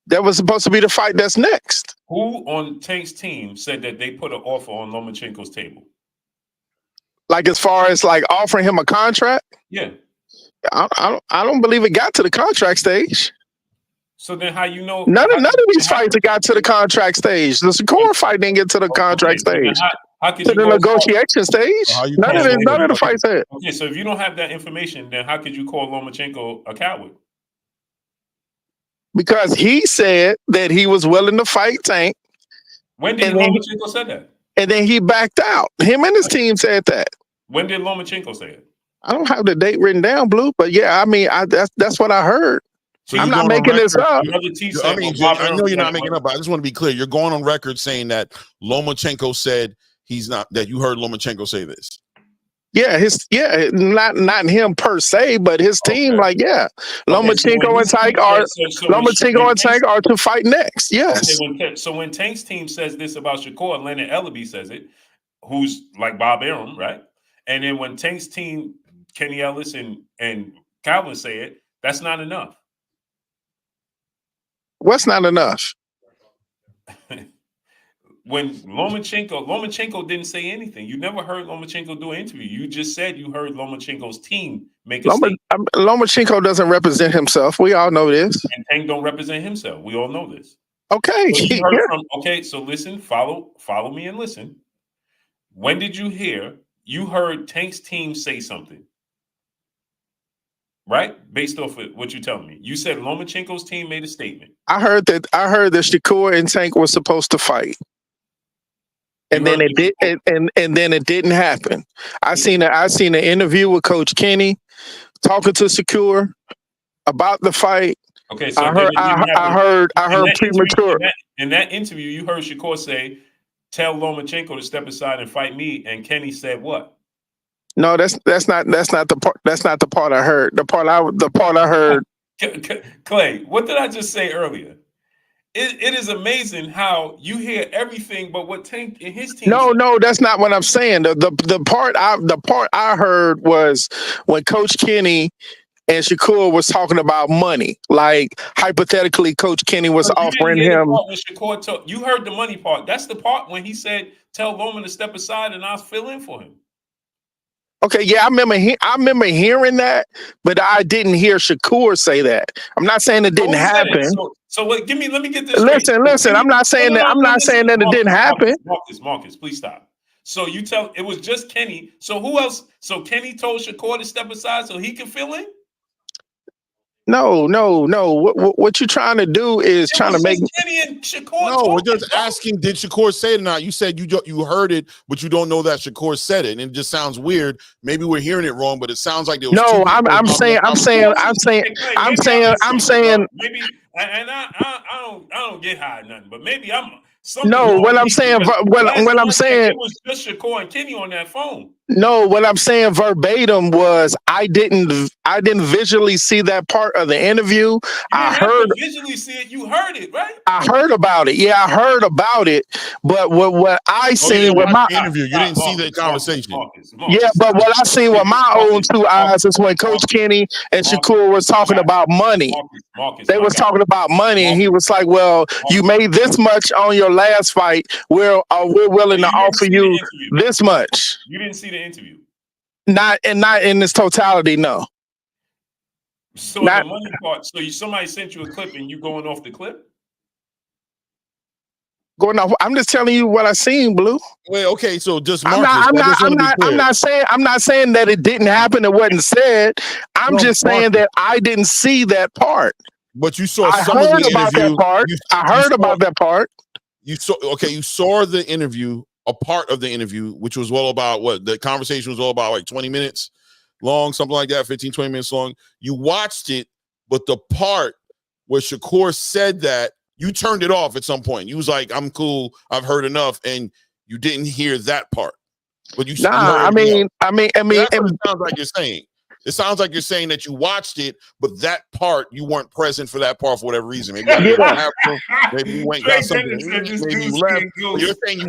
That was supposed to be the fight that's next. Who on Tank's team said that they put an offer on Lomachenko's table? Like as far as like offering him a contract? Yeah. I don't believe it got to the contract stage. So then how you know? None of these fights got to the contract stage. The Shakur fight didn't get to the contract stage. How could to the negotiation stage? None of the fights had. Okay, so if you don't have that information, then how could you call Lomachenko a coward? Because he said that he was willing to fight Tank. When did Lomachenko say that? And then he backed out. Him and his team said that. When did Lomachenko say it? I don't have the date written down, Blue, but yeah, I mean, that's what I heard. So I'm you're not going on making this record. up. Another T I said, mean, well, I know you're not making it up, but I just want to be clear. You're going on record saying that Lomachenko said he's not, that you heard Lomachenko say this. Yeah, not him per se, but his team. Okay. Like, yeah, Okay, so when Lomachenko and his team Tank are says- so when Lomachenko and Tank's- Tank are to fight next. Yes. Okay, so when Tank's team says this about Shakur, Leonard Ellaby says it, who's like Bob Arum, right? And then when Tank's team, Kenny Ellis and Calvin say it, that's not enough. What's not enough? When Lomachenko didn't say anything. You never heard Lomachenko do an interview. You just said you heard Lomachenko's team make a statement. Lomachenko doesn't represent himself. We all know this. And Tank don't represent himself. We all know this. Okay. So you heard from, okay, so listen, follow me and listen. When did you hear, you heard Tank's team say something? Right? Based off of what you're telling me. You said Lomachenko's team made a statement. I heard that Shakur and Tank were supposed to fight. And then it did, and then it didn't happen. I seen an interview with Coach Kenny talking to Shakur about the fight. Okay, so I heard premature. In that interview, you heard Shakur say, "Tell Lomachenko to step aside and fight me." And Kenny said what? No, that's not the part. That's not the part I heard. The part I heard. Clay, what did I just say earlier? It is amazing how you hear everything, but what Tank and his team. No, that's not what I'm saying. The part I heard was when Coach Kenny and Shakur was talking about money. Like, hypothetically, Coach Kenny was offering him. You heard the money part. That's the part when he said, "Tell Loman to step aside and I'll fill in for him." Okay, yeah, I remember hearing that, but I didn't hear Shakur say that. I'm not saying it didn't happen. So let me get this straight. Listen. I'm not saying that it didn't happen. Marcus, please stop. So you tell it was just Kenny. So who else? So Kenny told Shakur to step aside so he can fill in? No. What you're trying to do is trying to make Kenny and Shakur. No, we're just asking, did Shakur say it or not? You said you heard it, but you don't know that Shakur said it, and it just sounds weird. Maybe we're hearing it wrong, but it sounds like there was no. I'm saying. Maybe, and I don't get high or nothing, but maybe I'm. No, what I'm saying. It was just Shakur and Kenny on that phone. No, what I'm saying verbatim was I didn't visually see that part of the interview. I heard visually see it. You heard it, right? I heard about it. Yeah, I heard about it. But what I seen with my interview, you didn't see the conversation. Marcus. Yeah, but what I seen with my own two eyes is when Coach Kenny and Shakur was talking about money. They was talking about money, and he was like, "Well, you made this much on your last fight. We're willing to offer you this much." You didn't see the interview. Not in its totality, no. So the money part. So somebody sent you a clip, and you going off the clip? Going off. I'm just telling you what I seen, Blue. Wait, okay. So just Marcus, I'm not saying that it didn't happen. It wasn't said. I'm just saying that I didn't see that part. But you saw. I heard about that part. I heard about that part. You saw the interview, a part of the interview, which was all about what the conversation was all about, like 20 minutes long, something like that, 15, 20 minutes long. You watched it, but the part where Shakur said that, you turned it off at some point. You was like, "I'm cool. I've heard enough," and you didn't hear that part. But you. I mean, that's what it sounds like you're saying. It sounds like you're saying that you watched it, but that part you weren't present for that part for whatever reason. Maybe you maybe you went got something. Maybe you left. You're saying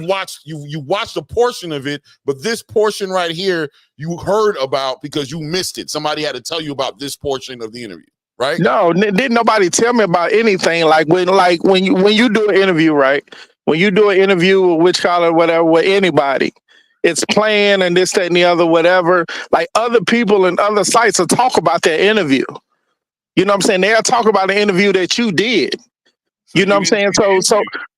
you watched a portion of it, but this portion right here you heard about because you missed it. Somebody had to tell you about this portion of the interview. Right? No, didn't nobody tell me about anything. Like when you do an interview, right? When you do an interview with whatever with anybody, it's playing and this, that, and the other, whatever. Like other people and other sites will talk about their interview. You know what I'm saying? They'll talk about the interview that you did. You know what I'm saying?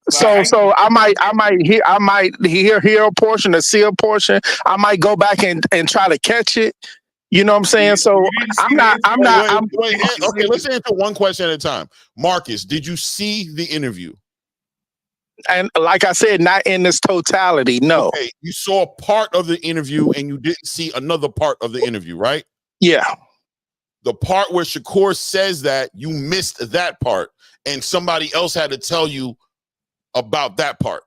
So I might hear a portion or see a portion. I might go back and try to catch it. You know what I'm saying? So okay, let's answer one question at a time. Marcus, did you see the interview? And like I said, not in this totality, no. Okay, you saw part of the interview and you didn't see another part of the interview, right? Yeah. The part where Shakur says that, you missed that part, and somebody else had to tell you about that part.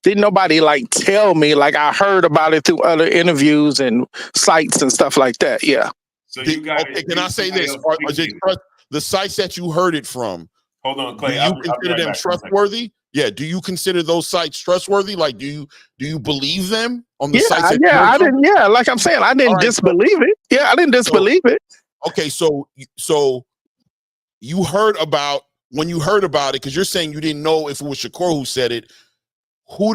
Didn't nobody like tell me? Like I heard about it through other interviews and sites and stuff like that. Yeah. So you got okay, can I say this? Are the sites that you heard it from, hold on, Clay. do you consider them trustworthy? Yeah. Do you consider those sites trustworthy? Like, do you believe them on the sites? I didn't. Yeah, like I'm saying, I didn't disbelieve it. Yeah, I didn't disbelieve it. Okay, so you heard about when you heard about it, because you're saying you didn't know if it was Shakur who said it. Who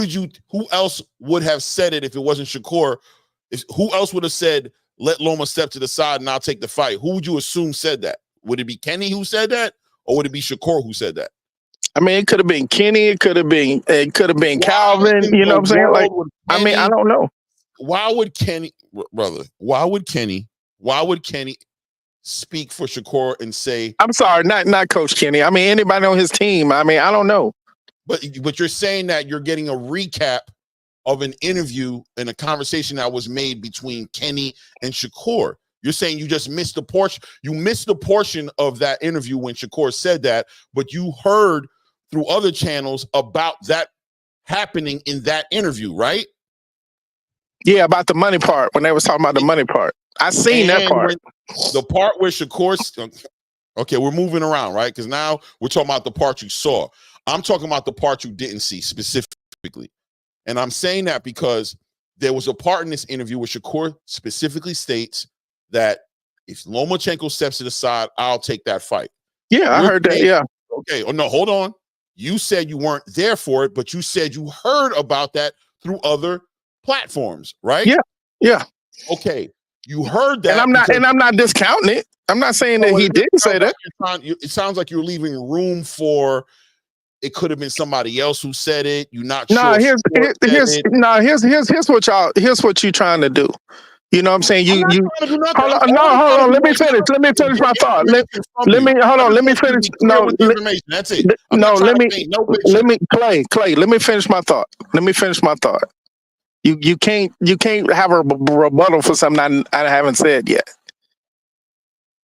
else would have said it if it wasn't Shakur? Who else would have said, let Loma step to the side and I'll take the fight? Who would you assume said that? Would it be Kenny who said that, or would it be Shakur who said that? I mean, it could have been Kenny. It could have been Calvin. You know what I'm saying? Like, I mean, I don't know. Why would Kenny speak for Shakur and say, I'm sorry, not Coach Kenny. I mean, anybody on his team. I mean, I don't know. But you're saying that you're getting a recap of an interview and a conversation that was made between Kenny and Shakur. You're saying you just missed the portion. You missed the portion of that interview when Shakur said that, but you heard through other channels about that happening in that interview, right? Yeah, about the money part, when they was talking about the money part. I seen that part. The part where Shakur, okay, we're moving around, right? Because now we're talking about the part you saw. I'm talking about the part you didn't see specifically. And I'm saying that because there was a part in this interview where Shakur specifically states that if Lomachenko steps to the side, I'll take that fight. Yeah, I heard that, yeah. Okay, oh no, hold on. You said you weren't there for it, but you said you heard about that through other platforms, right? Yeah, yeah. Okay, you heard that. And I'm not discounting it. I'm not saying that he didn't say that. It sounds like you're leaving room for it could have been somebody else who said it. You're not sure. Here's what you're trying to do. You know what I'm saying? Hold on. Let me finish my thought. Let me finish. No, that's it. Clay, let me finish my thought. You can't have a rebuttal for something I haven't said yet.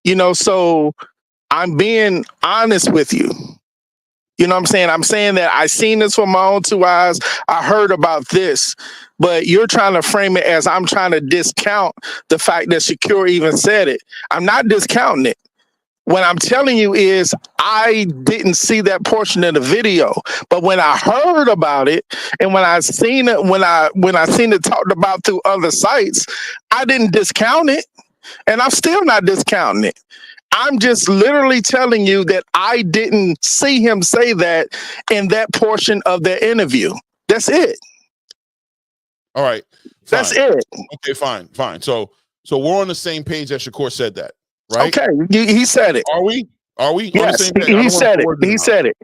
You know, so I'm being honest with you. You know what I'm saying? I'm saying that I seen this with my own two eyes. I heard about this, but you're trying to frame it as I'm trying to discount the fact that Shakur even said it. I'm not discounting it. What I'm telling you is I didn't see that portion of the video, but when I heard about it and when I seen it, when I seen it talked about through other sites, I didn't discount it, and I'm still not discounting it. I'm just literally telling you that I didn't see him say that in that portion of the interview. That's it. All right. Fine. That's it. Okay, fine. So we're on the same page that Shakur said that, right? Okay, he said it. Are we? Yes, he said it. He said it.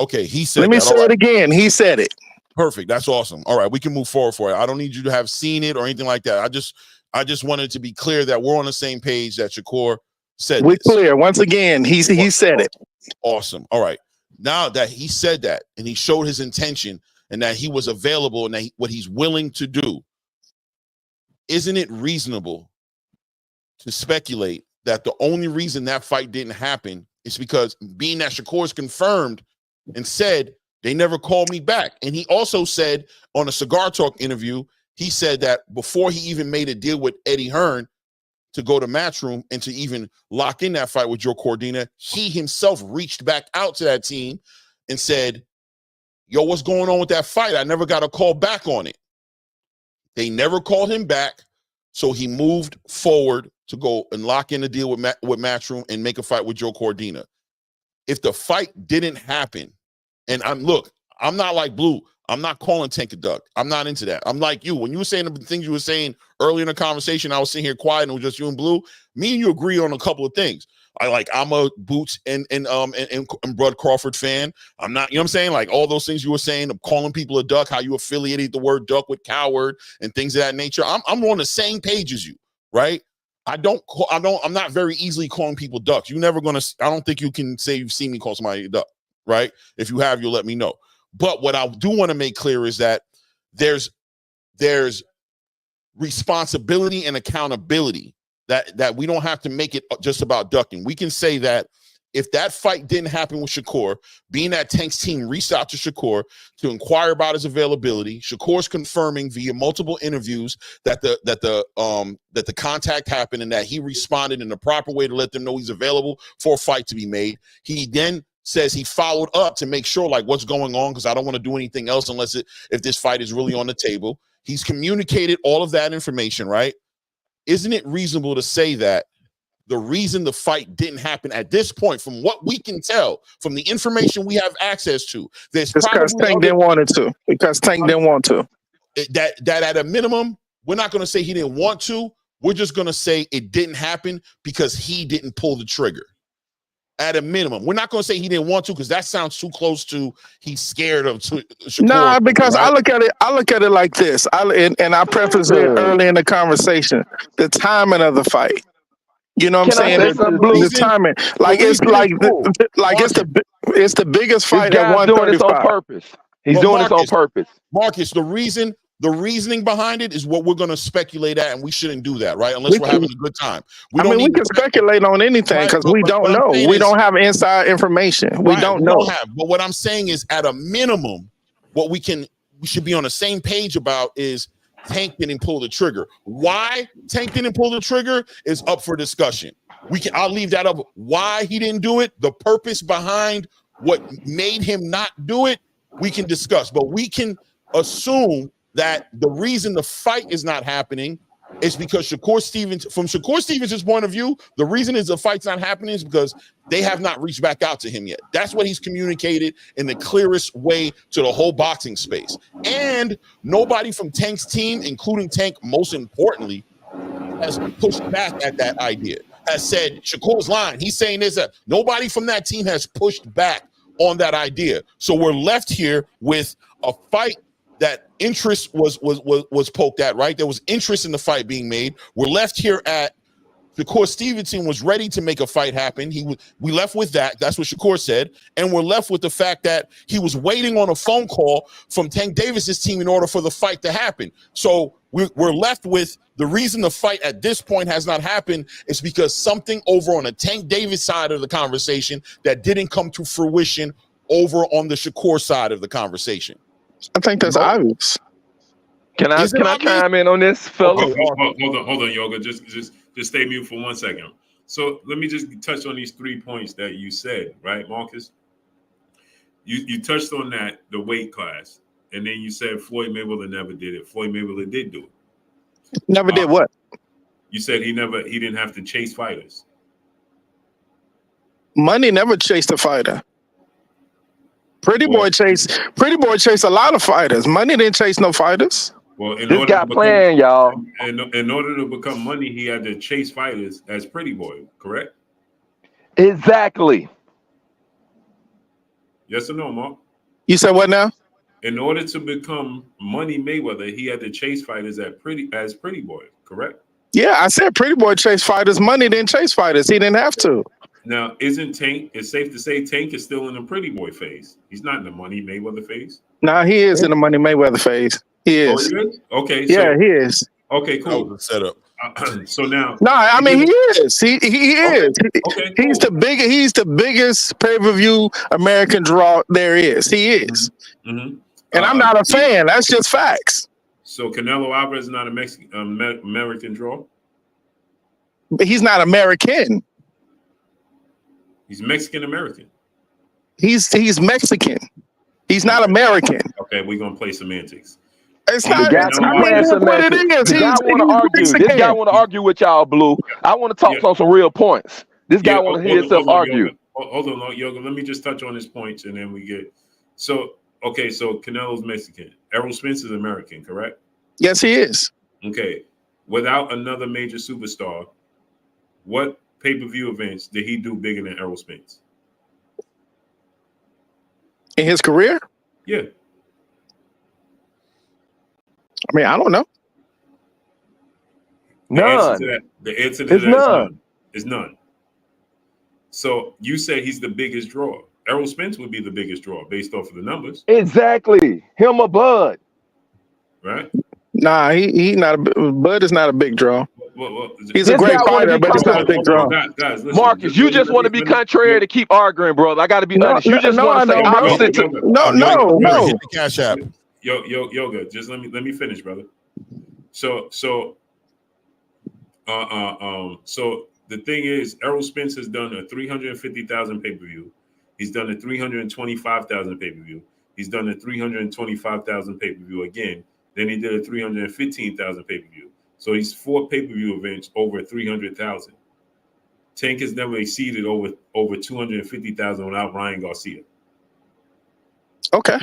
Okay, he said. Let me say it again. He said it. Perfect. That's awesome. All right, we can move forward for it. I don't need you to have seen it or anything like that. I just wanted to be clear that we're on the same page that Shakur said. We're clear. Once again, he said it. Awesome. All right. Now that he said that and he showed his intention and that he was available and that what he's willing to do, isn't it reasonable to speculate that the only reason that fight didn't happen is because being that Shakur's confirmed and said they never called me back? And he also said on a Cigar Talk interview, he said that before he even made a deal with Eddie Hearn to go to Matchroom and to even lock in that fight with Joe Cordina, he himself reached back out to that team and said, yo, what's going on with that fight? I never got a call back on it. They never called him back, so he moved forward to go and lock in a deal with Matchroom and make a fight with Joe Cordina. If the fight didn't happen, and I'm not like Blue, I'm not calling Tank a duck. I'm not into that. I'm like you. When you were saying the things you were saying earlier in the conversation, I was sitting here quiet and it was just you and Blue. Me and you agree on a couple of things. I'm a Boots and Bud Crawford fan. I'm not, you know what I'm saying? Like all those things you were saying, of calling people a duck, how you affiliated the word duck with coward and things of that nature. I'm on the same page as you, right? I'm not very easily calling people ducks. I don't think you can say you've seen me call somebody a duck, right? If you have, you'll let me know. But what I do want to make clear is that there's responsibility and accountability that we don't have to make it just about ducking. We can say that if that fight didn't happen with Shakur, being that Tank's team reached out to Shakur to inquire about his availability, Shakur's confirming via multiple interviews that the contact happened and that he responded in the proper way to let them know he's available for a fight to be made. He then says he followed up to make sure, like, what's going on, because I don't want to do anything else if this fight is really on the table. He's communicated all of that information, right? Isn't it reasonable to say that the reason the fight didn't happen at this point, from what we can tell, from the information we have access to, there's because Tank didn't want it to. Because Tank didn't want to. That at a minimum, we're not going to say he didn't want to. We're just going to say it didn't happen because he didn't pull the trigger. At a minimum, we're not going to say he didn't want to, because that sounds too close to he's scared of Shakur. Nah, because right? I look at it like this. And I prefaced it early in the conversation. The timing of the fight. You know what I'm saying? The timing, like it's the biggest fight at 135. Doing this on purpose. He's doing this on purpose. Marcus, the reasoning behind it is what we're going to speculate at, and we shouldn't do that, right? Unless we're having a good time. We can speculate on anything because we don't know. We don't have inside information. We don't know. But what I'm saying is, at a minimum, what we should be on the same page about is Tank didn't pull the trigger. Why Tank didn't pull the trigger is up for discussion. I'll leave that up. Why he didn't do it, the purpose behind what made him not do it, we can discuss. But we can assume that the reason the fight is not happening is because from Shakur Stevens' point of view, the reason is the fight's not happening is because they have not reached back out to him yet. That's what he's communicated in the clearest way to the whole boxing space. And nobody from Tank's team, including Tank, most importantly, has pushed back at that idea, has said Shakur's lying. He's saying this, that nobody from that team has pushed back on that idea. So we're left here with a fight that interest was poked at, right? There was interest in the fight being made. We're left here at Shakur Stevenson was ready to make a fight happen. We left with that. That's what Shakur said. And we're left with the fact that he was waiting on a phone call from Tank Davis's team in order for the fight to happen. So we're left with the reason the fight at this point has not happened is because something over on the Tank Davis side of the conversation that didn't come to fruition over on the Shakur side of the conversation. I think that's obvious. Can I chime in on this, fella? Hold on, Yoga. Just stay mute for 1 second. So let me just touch on these 3 points that you said, right, Marcus? You touched on that, the weight class, and then you said Floyd Mayweather never did it. Floyd Mayweather did do it. Never did what? You said he didn't have to chase fighters. Money never chased a fighter. Pretty boy chased a lot of fighters. Money didn't chase no fighters. Well, this guy playing, y'all. In order to become money, he had to chase fighters as Pretty Boy, correct? Exactly. Yes or no, Mark? You said what now? In order to become Money Mayweather, he had to chase fighters as Pretty Boy, correct? Yeah, I said Pretty Boy chased fighters. Money didn't chase fighters. He didn't have to. Now, isn't Tank? It's safe to say Tank is still in the Pretty Boy phase. He's not in the Money Mayweather phase. Nah, he is in the Money Mayweather phase. He is. Oh, he is? Okay. Yeah, he is. Okay, cool. That was a setup. So now, no, I mean he is. He is. Okay, he's cool. He's the biggest pay-per-view American draw there is. He is. Mm-hmm. And I'm not a fan. That's just facts. So Canelo Alvarez is not a Mexican American draw. But he's not American. He's Mexican American. He's Mexican. He's not American. Okay, we're gonna play semantics. It's not. What it is. This guy want to argue with y'all, Blue. I want to talk on some real points. This guy want to hear himself argue. Hold on, Yoga. Let me just touch on his points, and then we get. So Canelo's Mexican. Errol Spence is American, correct? Yes, he is. Okay. Without another major superstar, what pay-per-view events did he do bigger than Errol Spence? In his career? Yeah. I mean, I don't know. None. The answer to that is none. So you say he's the biggest draw. Errol Spence would be the biggest draw based off of the numbers. Exactly. Him or Bud. Right? Nah, he not. Bud is not a big draw. He's a great fighter, but he's not a big draw. Guys, listen, Marcus, you just want to be contrary to keep arguing, brother. I got to be honest. You just want to say opposite. No. Hit the Cash App. Yoga, just let me finish, brother. So the thing is, Errol Spence has done a 350,000 pay-per-view. He's done a 325,000 pay-per-view. He's done a 325,000 pay-per-view again. Then he did a 315,000 pay-per-view. So he's 4 pay-per-view events over 300,000. Tank has never exceeded over 250,000 without Ryan Garcia. Okay.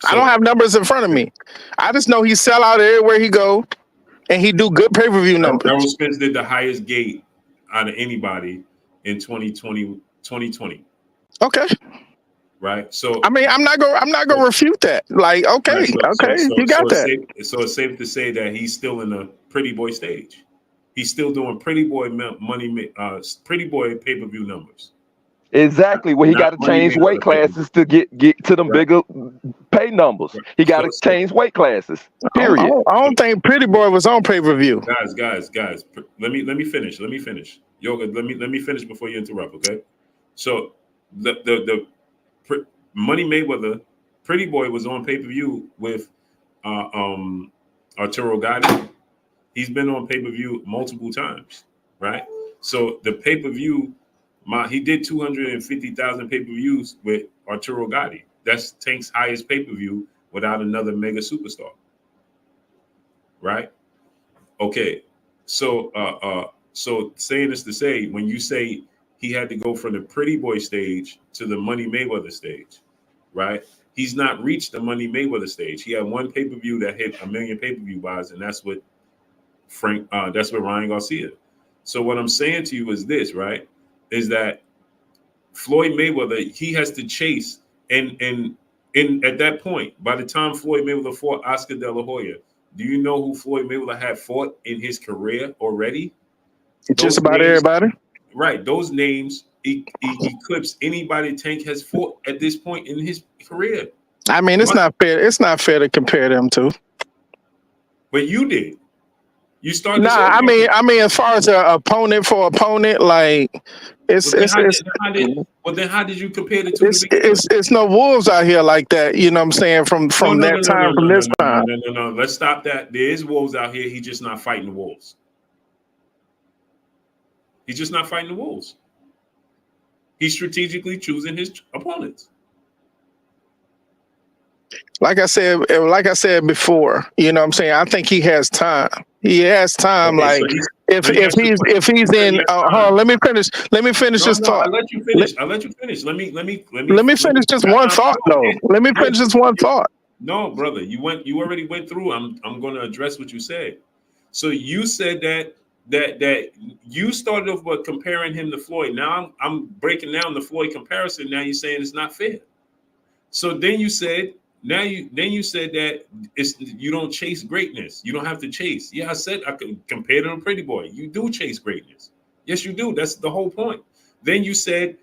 So, I don't have numbers in front of me. I just know he sell out everywhere he go, and he do good pay-per-view numbers. Errol Spence did the highest gate out of anybody in 2020. Okay. Right. So I mean, I'm not gonna refute that. Like, okay, right, you got that. So it's safe to say that he's still in the pretty boy stage. He's still doing pretty boy pretty boy pay-per-view numbers. Exactly. Well, he got to change weight classes to get to them bigger pay numbers. He got to change weight classes. Period. I don't think Pretty Boy was on pay-per-view. Guys. Let me finish. Yoga, let me finish before you interrupt. Okay. So the Money Mayweather, Pretty Boy was on pay-per-view with Arturo Gatti. He's been on pay-per-view multiple times, right? So the pay-per-view, he did 250,000 pay-per-views with Arturo Gatti. That's Tank's highest pay-per-view without another mega superstar, right? Okay, so saying this to say, when you say he had to go from the Pretty Boy stage to the Money Mayweather stage, right? He's not reached the Money Mayweather stage. He had one pay-per-view that hit 1 million pay-per-view buys, and that's what that's what Ryan Garcia. So what I'm saying to you is this, right? Is that Floyd Mayweather, he has to chase, and at that point, by the time Floyd Mayweather fought Oscar De La Hoya, do you know who Floyd Mayweather had fought in his career already? Just about everybody. Right. Those names eclipse anybody Tank has fought at this point in his career. I mean, it's not fair. It's not fair to compare them to. But you did. You started. Nah, I mean, as far as an opponent for opponent, like then how did you compare the two? It's no wolves out here like that. You know what I'm saying? From this time. No. Let's stop that. There is wolves out here. He's just not fighting the wolves. He's just not fighting the wolves. He's strategically choosing his opponents. Like I said before, you know what I'm saying? I think he has time. He has time. Okay, like so if he's in hold on, let me finish this thought. I'll let you finish. Let me finish just one thought though. Let me finish just one thought. No, brother, you already went through. I'm going to address what you said. So you said that you started off by comparing him to Floyd. Now I'm breaking down the Floyd comparison. Now you're saying it's not fair. So then you said that you don't chase greatness. You don't have to chase. Yeah, I said I could compare to a Pretty Boy. You do chase greatness. Yes, you do. That's the whole point. Then you said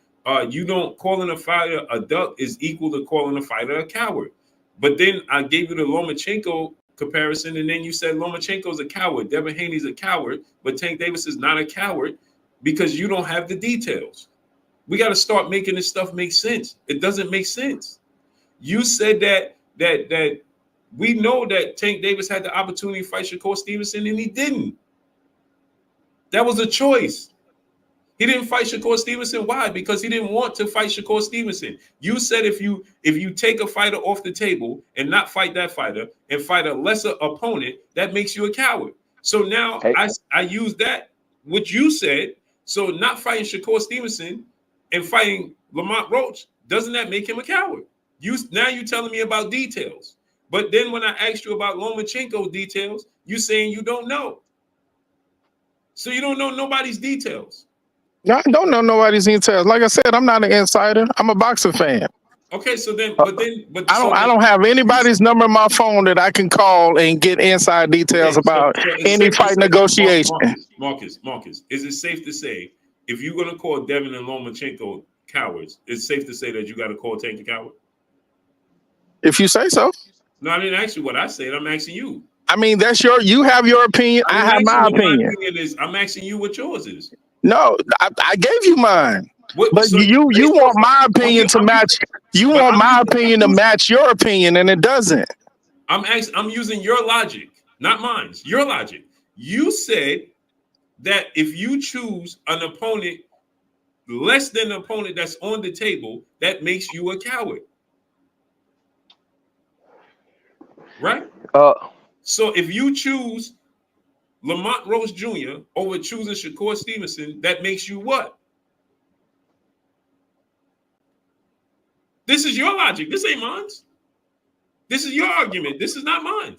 you don't calling a fighter a duck is equal to calling a fighter a coward. But then I gave you the Lomachenko comparison, and then you said Lomachenko's a coward. Devin Haney's a coward, but Tank Davis is not a coward because you don't have the details. We got to start making this stuff make sense. It doesn't make sense. You said that we know that Tank Davis had the opportunity to fight Shakur Stevenson, and he didn't. That was a choice. He didn't fight Shakur Stevenson. Why? Because he didn't want to fight Shakur Stevenson. You said if you take a fighter off the table and not fight that fighter and fight a lesser opponent, that makes you a coward. So now I use that, what you said. So not fighting Shakur Stevenson and fighting Lamont Roach, doesn't that make him a coward? Now you're telling me about details. But then when I asked you about Lomachenko's details, you saying you don't know. So you don't know nobody's details. No, I don't know nobody's details. Like I said, I'm not an insider. I'm a boxing fan. Okay, so then, I don't have anybody's number in my phone that I can call and get inside details about any fight negotiation. Marcus, is it safe to say if you're going to call Devin and Lomachenko cowards, it's safe to say that you got to call Tank a coward? If you say so. No, I didn't ask you what I said. I'm asking you. I mean, you have your opinion. I have my opinion. I'm asking you what yours is. No, I gave you mine. But so you want my opinion to match. You want my opinion to match your opinion, and it doesn't. I'm using your logic, not mine. Your logic. You said that if you choose an opponent less than the opponent that's on the table, that makes you a coward. Right? So if you choose Lamont Rose Jr. over choosing Shakur Stevenson, that makes you what? This is your logic. This ain't mine. This is your argument. This is not mine.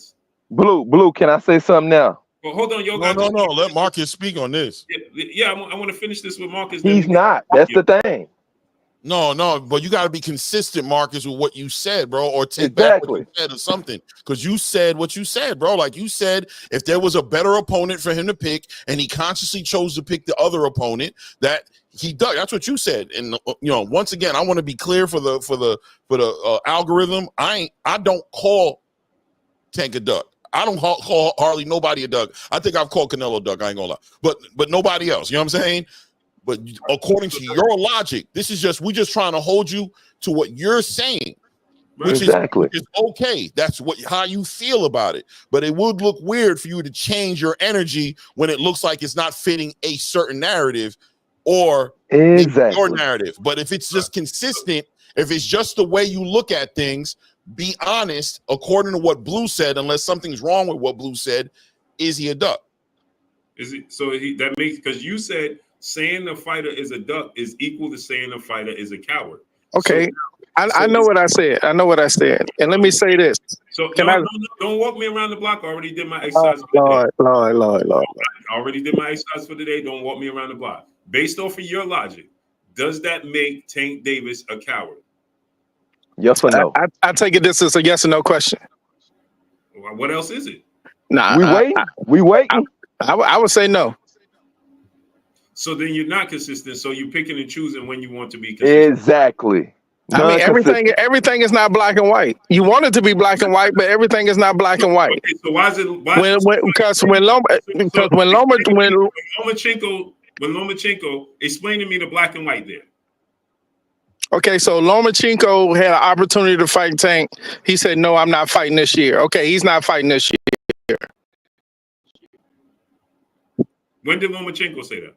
Blue, can I say something now? Well, hold on, yo. No. Let Marcus speak on this. Yeah, I want to finish this with Marcus. He's not. That's the thing. No, but you got to be consistent, Marcus, with what you said, bro, or take back what you said or something. Because you said what you said, bro. Like you said, if there was a better opponent for him to pick, and he consciously chose to pick the other opponent, that he does. That's what you said. And once again, I want to be clear for the algorithm. I don't call Tank a duck. I don't call hardly nobody a duck. I think I've called Canelo a duck. I ain't gonna lie, but nobody else. You know what I'm saying? But according to your logic, we're just trying to hold you to what you're saying, which is okay. That's how you feel about it. But it would look weird for you to change your energy when it looks like it's not fitting a certain narrative or your narrative. But if it's just consistent, if it's just the way you look at things, be honest. According to what Blue said, unless something's wrong with what Blue said, is he a duck? Is it so? That makes, because you said saying the fighter is a duck is equal to saying the fighter is a coward. Okay. So, I know what I said. I know what I said. And let me say this. So don't walk me around the block. I already did my exercise for the day. Lord. I already did my exercise for the day. Don't walk me around the block. Based off of your logic, does that make Tank Davis a coward? Yes or no? I take it this is a yes or no question. What else is it? Nah, we waiting. I would say no. So then you're not consistent. So you're picking and choosing when you want to be consistent. Exactly. I mean, everything is not black and white. You want it to be black and white, but everything is not black and white. Okay, so why is it? When Lomachenko, explain to me the black and white there. Okay, so Lomachenko had an opportunity to fight Tank. He said, "No, I'm not fighting this year." Okay, he's not fighting this year. When did Lomachenko say that?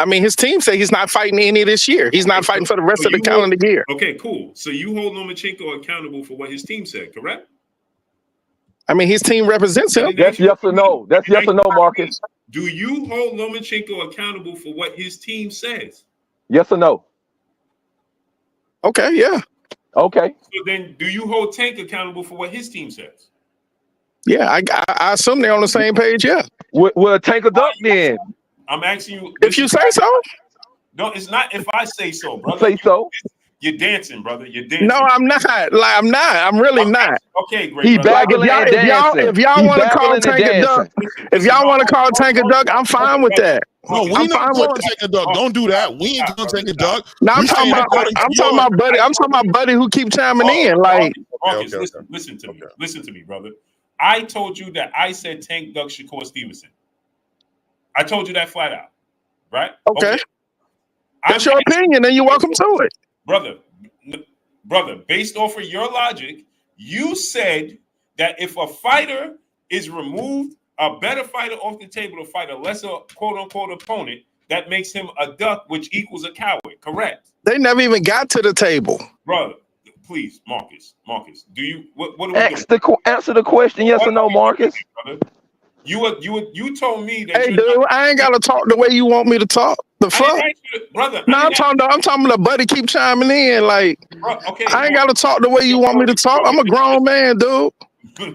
I mean, his team say he's not fighting any this year. He's not fighting for the rest of the calendar year. Okay, cool. So you hold Lomachenko accountable for what his team said, correct? I mean, his team represents him. That's yes or no. That's yes or no, Marcus. Do you hold Lomachenko accountable for what his team says? Yes or no? Okay, yeah. Okay. So then do you hold Tank accountable for what his team says? Yeah, I assume they're on the same page, yeah. Well, Tank a duck then. I'm asking you. If you say so. No, it's not if I say so, brother. Say so. You're dancing, brother. You're dancing. No, I'm not. Like, I'm not. I'm really not. Okay, great. He babbling and dancing. If y'all want to call Tank a duck, if y'all want to call Tank a duck, I'm fine with that. No, we not going to take a duck. Don't do that. We ain't going to take a duck. No, I'm talking about buddy. I'm talking about buddy who keep chiming in. Like, Marcus, listen to me. Listen to me, brother. I told you that I said Tank duck Shakur Stevenson. I told you that flat out. Right? Okay. That's your opinion, and you're welcome to it. Brother, based off of your logic, you said that if a fighter is removed, a better fighter off the table to fight a lesser quote-unquote opponent, that makes him a duck, which equals a coward, correct? They never even got to the table. Brother, please, Marcus, do you, what are we doing? Answer the question, yes or no, Marcus? You told me that. Hey, dude, I ain't gotta talk the way you want me to talk. The fuck, brother? No, I'm talking to buddy. Keep chiming in, like. Okay, I ain't gotta talk the way you want me to talk. I'm a grown man, dude.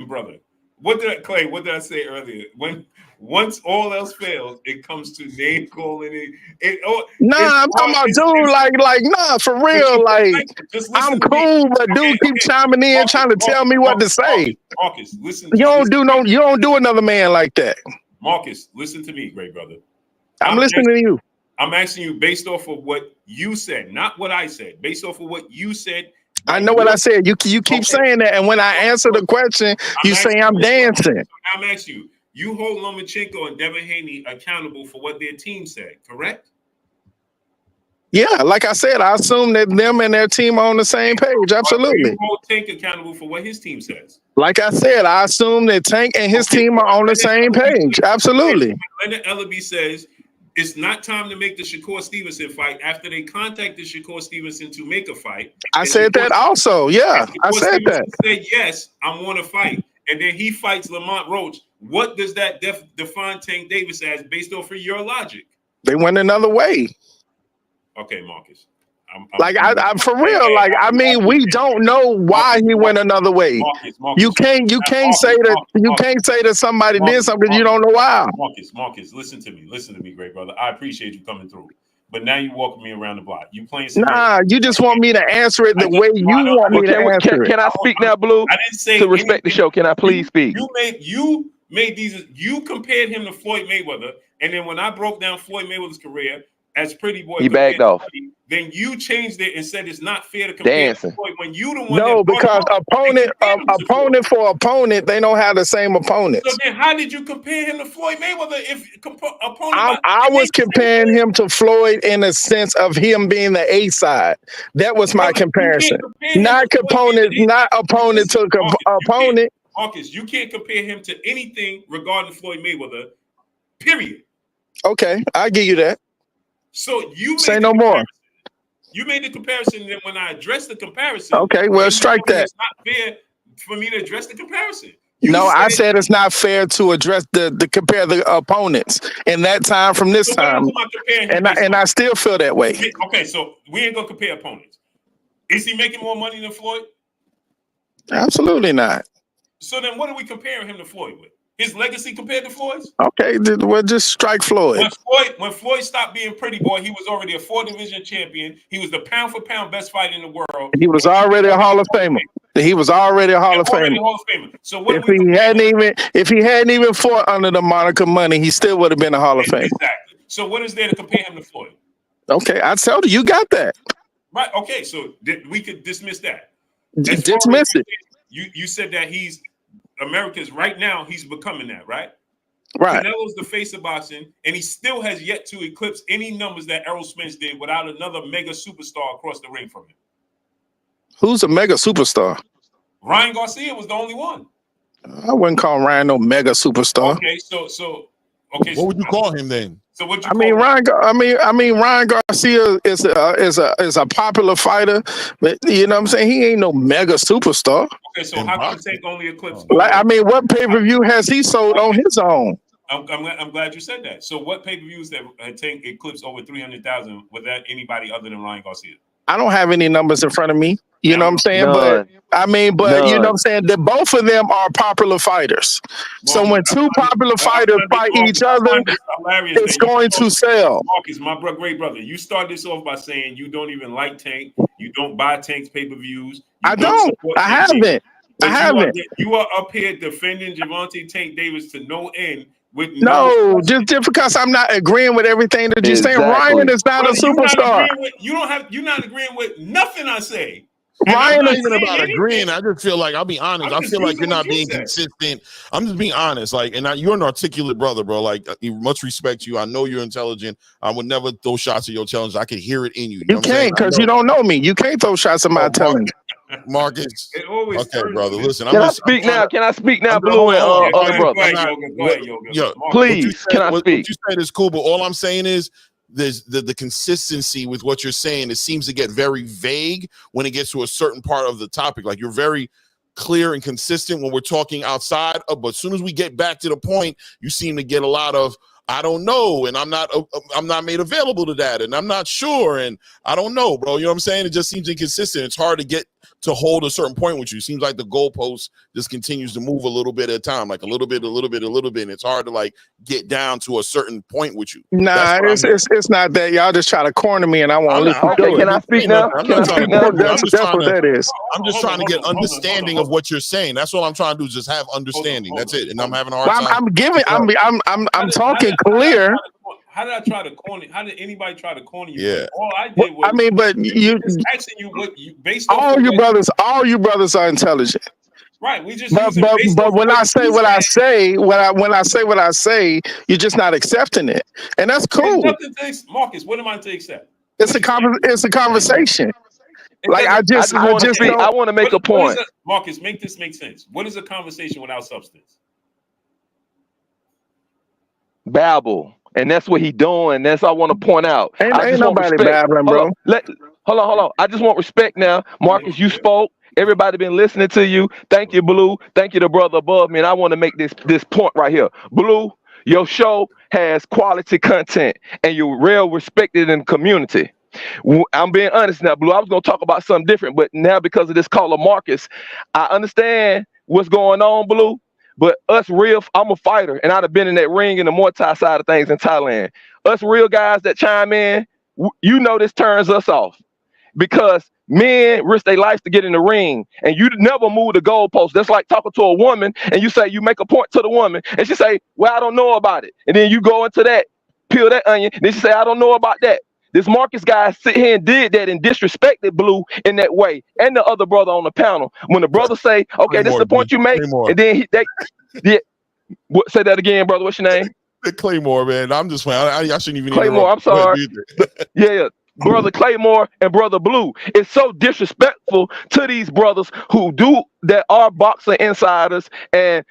Brother, what did I say earlier? Once all else fails, it comes to name calling it. I'm talking about dude, like, nah, for real, like, I'm cool, but dude keep chiming in, trying to tell me what to say. Marcus, listen. You don't do another man like that. Marcus, listen to me, great brother. I'm listening to you. I'm asking you based off of what you said, not what I said. Based off of what you said, I know what I said. You keep saying that, and when I answer the question, you say I'm dancing. I'm asking you. You hold Lomachenko and Devin Haney accountable for what their team said, correct? Yeah, like I said, I assume that them and their team are on the same page. Absolutely. You hold Tank accountable for what his team says. Like I said, I assume that Tank and his team are on the same page. Absolutely. Leonard Ellaby says it's not time to make the Shakur Stevenson fight after they contacted Shakur Stevenson to make a fight. I said that also. Yeah, I said that. Said, yes, I want to fight. And then he fights Lamont Roach. What does that define Tank Davis as based off of your logic? They went another way. Okay, Marcus. I'm for real. Like, I mean, we don't know why he went another way. Marcus, you can't say that somebody did something you don't know why. Marcus, listen to me, great brother. I appreciate you coming through. But now you walking me around the block. You playing some you just want me to answer it the way you want me to answer it. Can I speak now, Blue? I didn't say to respect the show. Can I please speak? You made these. You compared him to Floyd Mayweather, and then when I broke down Floyd Mayweather's career as Pretty Boy, he backed off. Then you changed it and said it's not fair to compare Floyd when you the one. No, because opponent for opponent, they don't have the same opponents. So then, how did you compare him to Floyd Mayweather? If opponent, I was comparing him to Floyd in the sense of him being the A side. That was my comparison. Not opponent to opponent. Marcus, you can't compare him to anything regarding Floyd Mayweather. Period. Okay, I'll give you that. So you say no more. You made the comparison, and when I addressed the comparison, okay, well, strike that. It's not fair for me to address the comparison. I said it's not fair to address the compare the opponents in that time from this time, and I still feel that way. Okay, so we ain't gonna compare opponents. Is he making more money than Floyd? Absolutely not. So then, what are we comparing him to Floyd with? His legacy compared to Floyd's? Okay, we'll just strike Floyd. When Floyd stopped being Pretty Boy, he was already a 4-division champion. He was the pound-for-pound best fighter in the world. He was already a Hall of Famer. He was already a Hall of Famer. So if he hadn't even fought under the moniker Money, he still would have been a Hall of Famer. Exactly. So what is there to compare him to Floyd? Okay, I told you got that. Right. Okay, so we could dismiss that. Dismiss it. You said that he's America's right now. He's becoming that, right? Right. Canelo's the face of boxing, and he still has yet to eclipse any numbers that Errol Spence did without another mega superstar across the ring from him. Who's a mega superstar? Ryan Garcia was the only one. I wouldn't call Ryan no mega superstar. Okay, so what would you call him then? So what you Ryan Garcia is a popular fighter, but you know what I'm saying, he ain't no mega superstar. Okay, so how come Tank only eclipse? What pay-per-view has he sold on his own? I'm glad you said that. So what pay-per-views that Tank eclipsed over 300,000 without anybody other than Ryan Garcia? I don't have any numbers in front of me. You know what I'm saying? None. But you know what I'm saying? That both of them are popular fighters. So when two popular fighters fight each other, it's going to sell. Marcus, my great brother, you start this off by saying you don't even like Tank. You don't buy Tank's pay-per-views. I don't. I haven't. You are up here defending Gervonta Tank Davis to no end. Just because I'm not agreeing with everything that you're saying. Ryan is not a superstar. You're not agreeing with nothing I say. Ryan ain't even about agreeing. I just feel like, I'll be honest. I feel like you're not being consistent. I'm just being honest. Like, and you're an articulate brother, bro. Like, much respect to you. I know you're intelligent. I would never throw shots at your challenge. I could hear it in you. You can't, because you don't know me. You can't throw shots at my challenge. Marcus. Okay, brother. Listen. Can I speak now, Blue and other brother? Go ahead, yo. Please, can I speak? What you said is cool, but all I'm saying is there's the consistency with what you're saying. It seems to get very vague when it gets to a certain part of the topic. Like, you're very clear and consistent when we're talking outside of, but as soon as we get back to the point, you seem to get a lot of I don't know, and I'm not made available to that, and I'm not sure, and I don't know, bro. You know what I'm saying? It just seems inconsistent. It's hard to get to hold a certain point with you. Seems like the goalpost just continues to move a little bit at a time, like a little bit. And it's hard to like get down to a certain point with you. Nah, it's not that. Y'all just try to corner me, and I want to listen to it. Can I speak now? That's what that is. I'm just trying to get understanding of what you're saying. That's all I'm trying to do is just have understanding. That's it. And I'm having a hard time. I'm talking clear. How did I try to corner? How did anybody try to corner you? Yeah. All I did was but you just asking you what you based all on you brothers are intelligent. right. We just But using based off when what I say you what I said. say, when I say, you're just not accepting it, and that's There's cool. nothing to Marcus, what am I to accept? It's a conversation. Like I just want to speak. I want to make a point. Marcus, make this make sense. What is a conversation without substance? Babble. And that's what he doing. That's what I want to point out. Ain't nobody babbling, bro. Hold on. I just want respect now. Marcus, you spoke. Everybody been listening to you. Thank you, Blue. Thank you, the brother above me. And I want to make this point right here. Blue, your show has quality content and you're real respected in the community. I'm being honest now, Blue. I was going to talk about something different, but now because of this caller, Marcus, I understand what's going on, Blue. But I'm a fighter, and I'd have been in that ring in the Muay Thai side of things in Thailand. Us real guys that chime in, this turns us off because men risk their lives to get in the ring, and you never move the goalpost. That's like talking to a woman, and you make a point to the woman, and she say, "Well, I don't know about it," and then you go into that, peel that onion, and then she say, "I don't know about that." This Marcus guy sit here and did that and disrespected Blue in that way, and the other brother on the panel. When the brother say, "Okay, this is the point you make," and then say that again, brother. What's your name? Claymore, man. I'm just playing. I shouldn't even. Claymore. I'm sorry. Yeah. Brother Claymore and Brother Blue. It's so disrespectful to these brothers that are boxer insiders and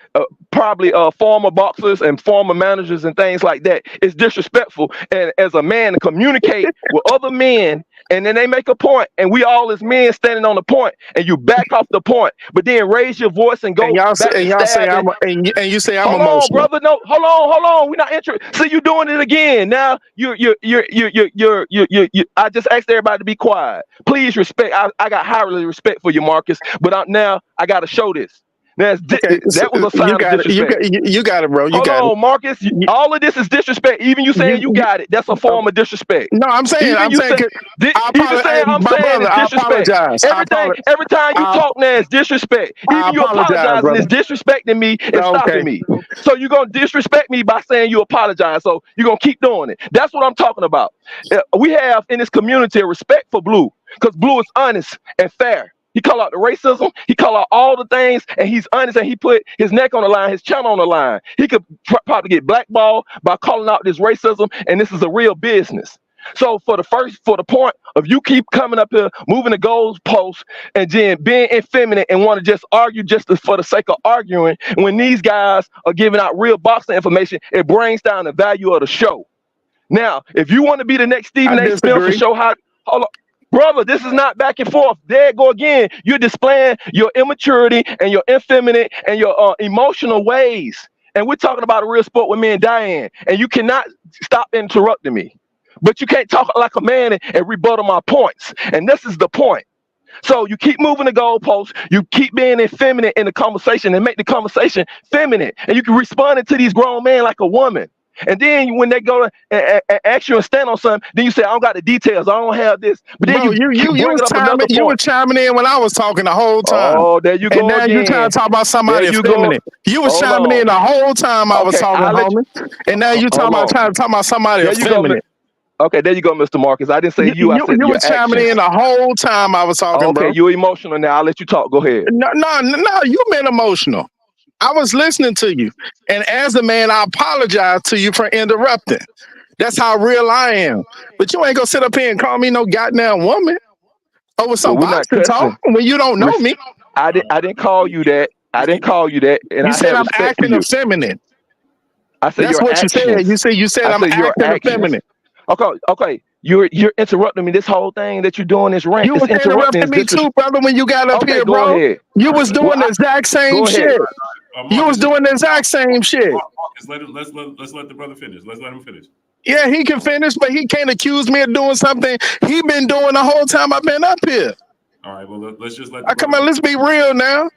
probably former boxers and former managers and things like that. It's disrespectful. And as a man to communicate with other men, and then they make a point, and we all as men standing on the point, and you back off the point, but then raise your voice and go. And you say I'm hold emotional. on, brother. No, hold on. We're not interested. See, you doing it again. Now you're. I just asked everybody to be quiet. Please respect. I got highly respect for you, Marcus. But now I got to show this. That was a sign of disrespect. You got it, bro. Hold on, Marcus. All of this is disrespect. Even you saying you got it, that's a form of disrespect. No, I'm saying disrespect. Every time you talk now, it's disrespect. Even you apologizing is disrespecting me and stopping me. So you're gonna disrespect me by saying you apologize. So you're gonna keep doing it. That's what I'm talking about. We have in this community a respect for Blue because Blue is honest and fair. He call out the racism. He call out all the things, and he's honest, and he put his neck on the line, his channel on the line. He could probably get blackballed by calling out this racism, and this is a real business. So for the point of you keep coming up here, moving the goalposts, and then being effeminate and want to just argue just for the sake of arguing, when these guys are giving out real boxing information, it brings down the value of the show. Now, if you want to be the next Stephen A. Smith to show how, hold on. Brother, this is not back and forth. There you go again. You're displaying your immaturity and your effeminate and your emotional ways. And we're talking about a real sport with me and Diane. And you cannot stop interrupting me. But you can't talk like a man and rebuttal my points. And this is the point. So you keep moving the goalposts. You keep being effeminate in the conversation and make the conversation feminine. And you can respond to these grown men like a woman. And then when they go and ask you and stand on something, then you say, I don't got the details. I don't have this. But then you were chiming in when I was talking the whole time. Oh, there you go. And now again. you trying to talk about somebody effeminate. You was chiming in the whole time I was talking, homie. And now you trying to talk about somebody effeminate. Okay, there you go, Mr. Marcus. I didn't say you. I said you were chiming in the whole time I was talking, bro. Okay, you're emotional now. I'll let you talk. Go ahead. No, you've been emotional. I was listening to you. And as a man, I apologize to you for interrupting. That's how real I am. But you ain't gonna sit up here and call me no goddamn woman over some boxing talk when you don't know me. I didn't call you that. I didn't call you that. And you said I'm acting effeminate. I said that's what actions. You said. You said I'm acting effeminate. Okay. You're interrupting me. This whole thing that you're doing is rant. You was interrupting me too, brother, when you got up here, bro. Ahead. You was doing the exact same shit. You was doing the exact same shit. Let's let the brother finish. Let's let him finish. Yeah, he can finish, but he can't accuse me of doing something he been doing the whole time I've been up here. All right, well, let's just let. Come on, let's be real now.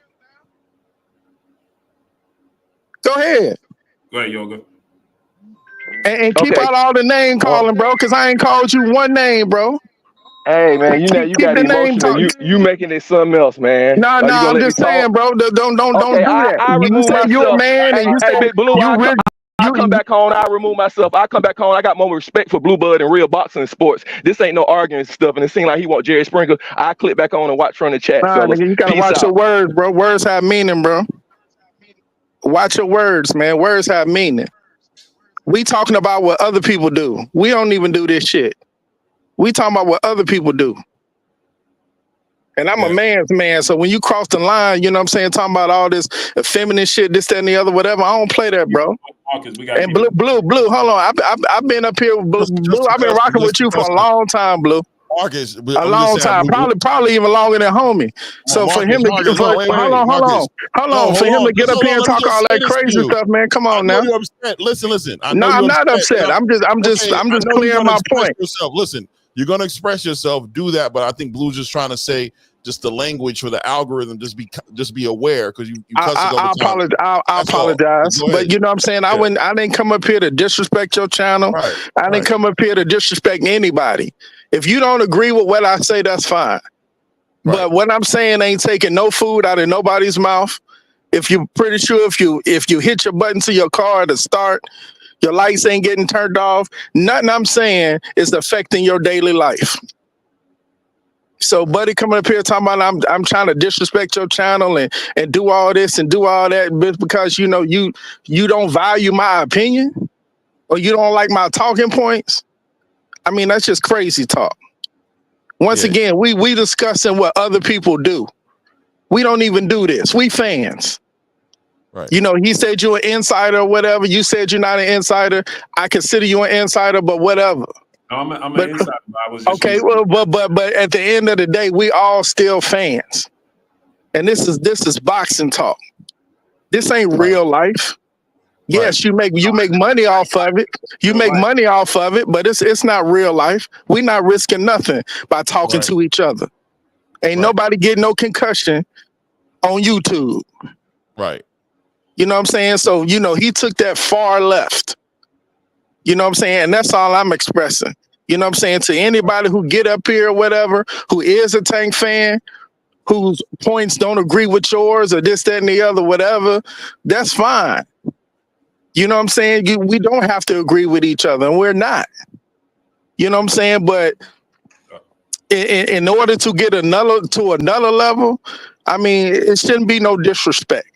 Go ahead. Go ahead, Yoga. And keep out all the name calling, bro, because I ain't called you one name, bro. Hey, man, you got emotional. You making it something else, man. No, I'm just saying, bro. Don't do that. You say you're a man, and you say you I come back home, I remove myself. I come back home, I got more respect for blue blood and real boxing and sports. This ain't no arguing stuff, and it seems like he want Jerry Springer. I click back on and watch from the chat, fellas. Nigga, you gotta watch your words, bro. Words have meaning, bro. Watch your words, man. Words have meaning. We talking about what other people do. We don't even do this shit. We talking about what other people do. And I'm a man's man, so when you cross the line, you know what I'm saying, talking about all this feminine shit, this, that, and the other, whatever, I don't play that, bro. And Blue, hold on. I've been up here with Blue. I've been rocking with you for a long time, Blue. Marcus, a long time, probably even longer than homie. So for him to hold on, for him to get up here and talk all that crazy stuff, man, come on now. You're upset. Listen. No, I'm not upset. I'm just clearing my point. Listen, you're gonna express yourself, do that, but I think Blue's just trying to say just the language for the algorithm. Just be aware because you I apologize, but you know what I'm saying. I didn't come up here to disrespect your channel. I didn't come up here to disrespect anybody. If you don't agree with what I say, that's fine. But what I'm saying ain't taking no food out of nobody's mouth. If you're pretty sure if you hit your button to your car to start, your lights ain't getting turned off. Nothing I'm saying is affecting your daily life. So, buddy, coming up here talking about I'm trying to disrespect your channel and do all this and do all that because you know you don't value my opinion or you don't like my talking points. I mean, that's just crazy talk. Once again, we discussing what other people do. We don't even do this. We fans. Right. You know, he said you're an insider or whatever. You said you're not an insider. I consider you an insider, but whatever. I'm an insider. I was just okay, well, but at the end of the day, we all still fans. And this is boxing talk. This ain't real life. Yes, you make money off of it. You make money off of it, but it's not real life. We're not risking nothing by talking to each other. Ain't nobody getting no concussion on YouTube. Right. You know what I'm saying? So, you know, he took that far left. You know what I'm saying? And that's all I'm expressing. You know what I'm saying? To anybody who get up here or whatever, who is a Tank fan, whose points don't agree with yours or this, that, and the other, whatever, that's fine. You know what I'm saying? We don't have to agree with each other, and we're not. You know what I'm saying? But in order to get another level, I mean, it shouldn't be no disrespect.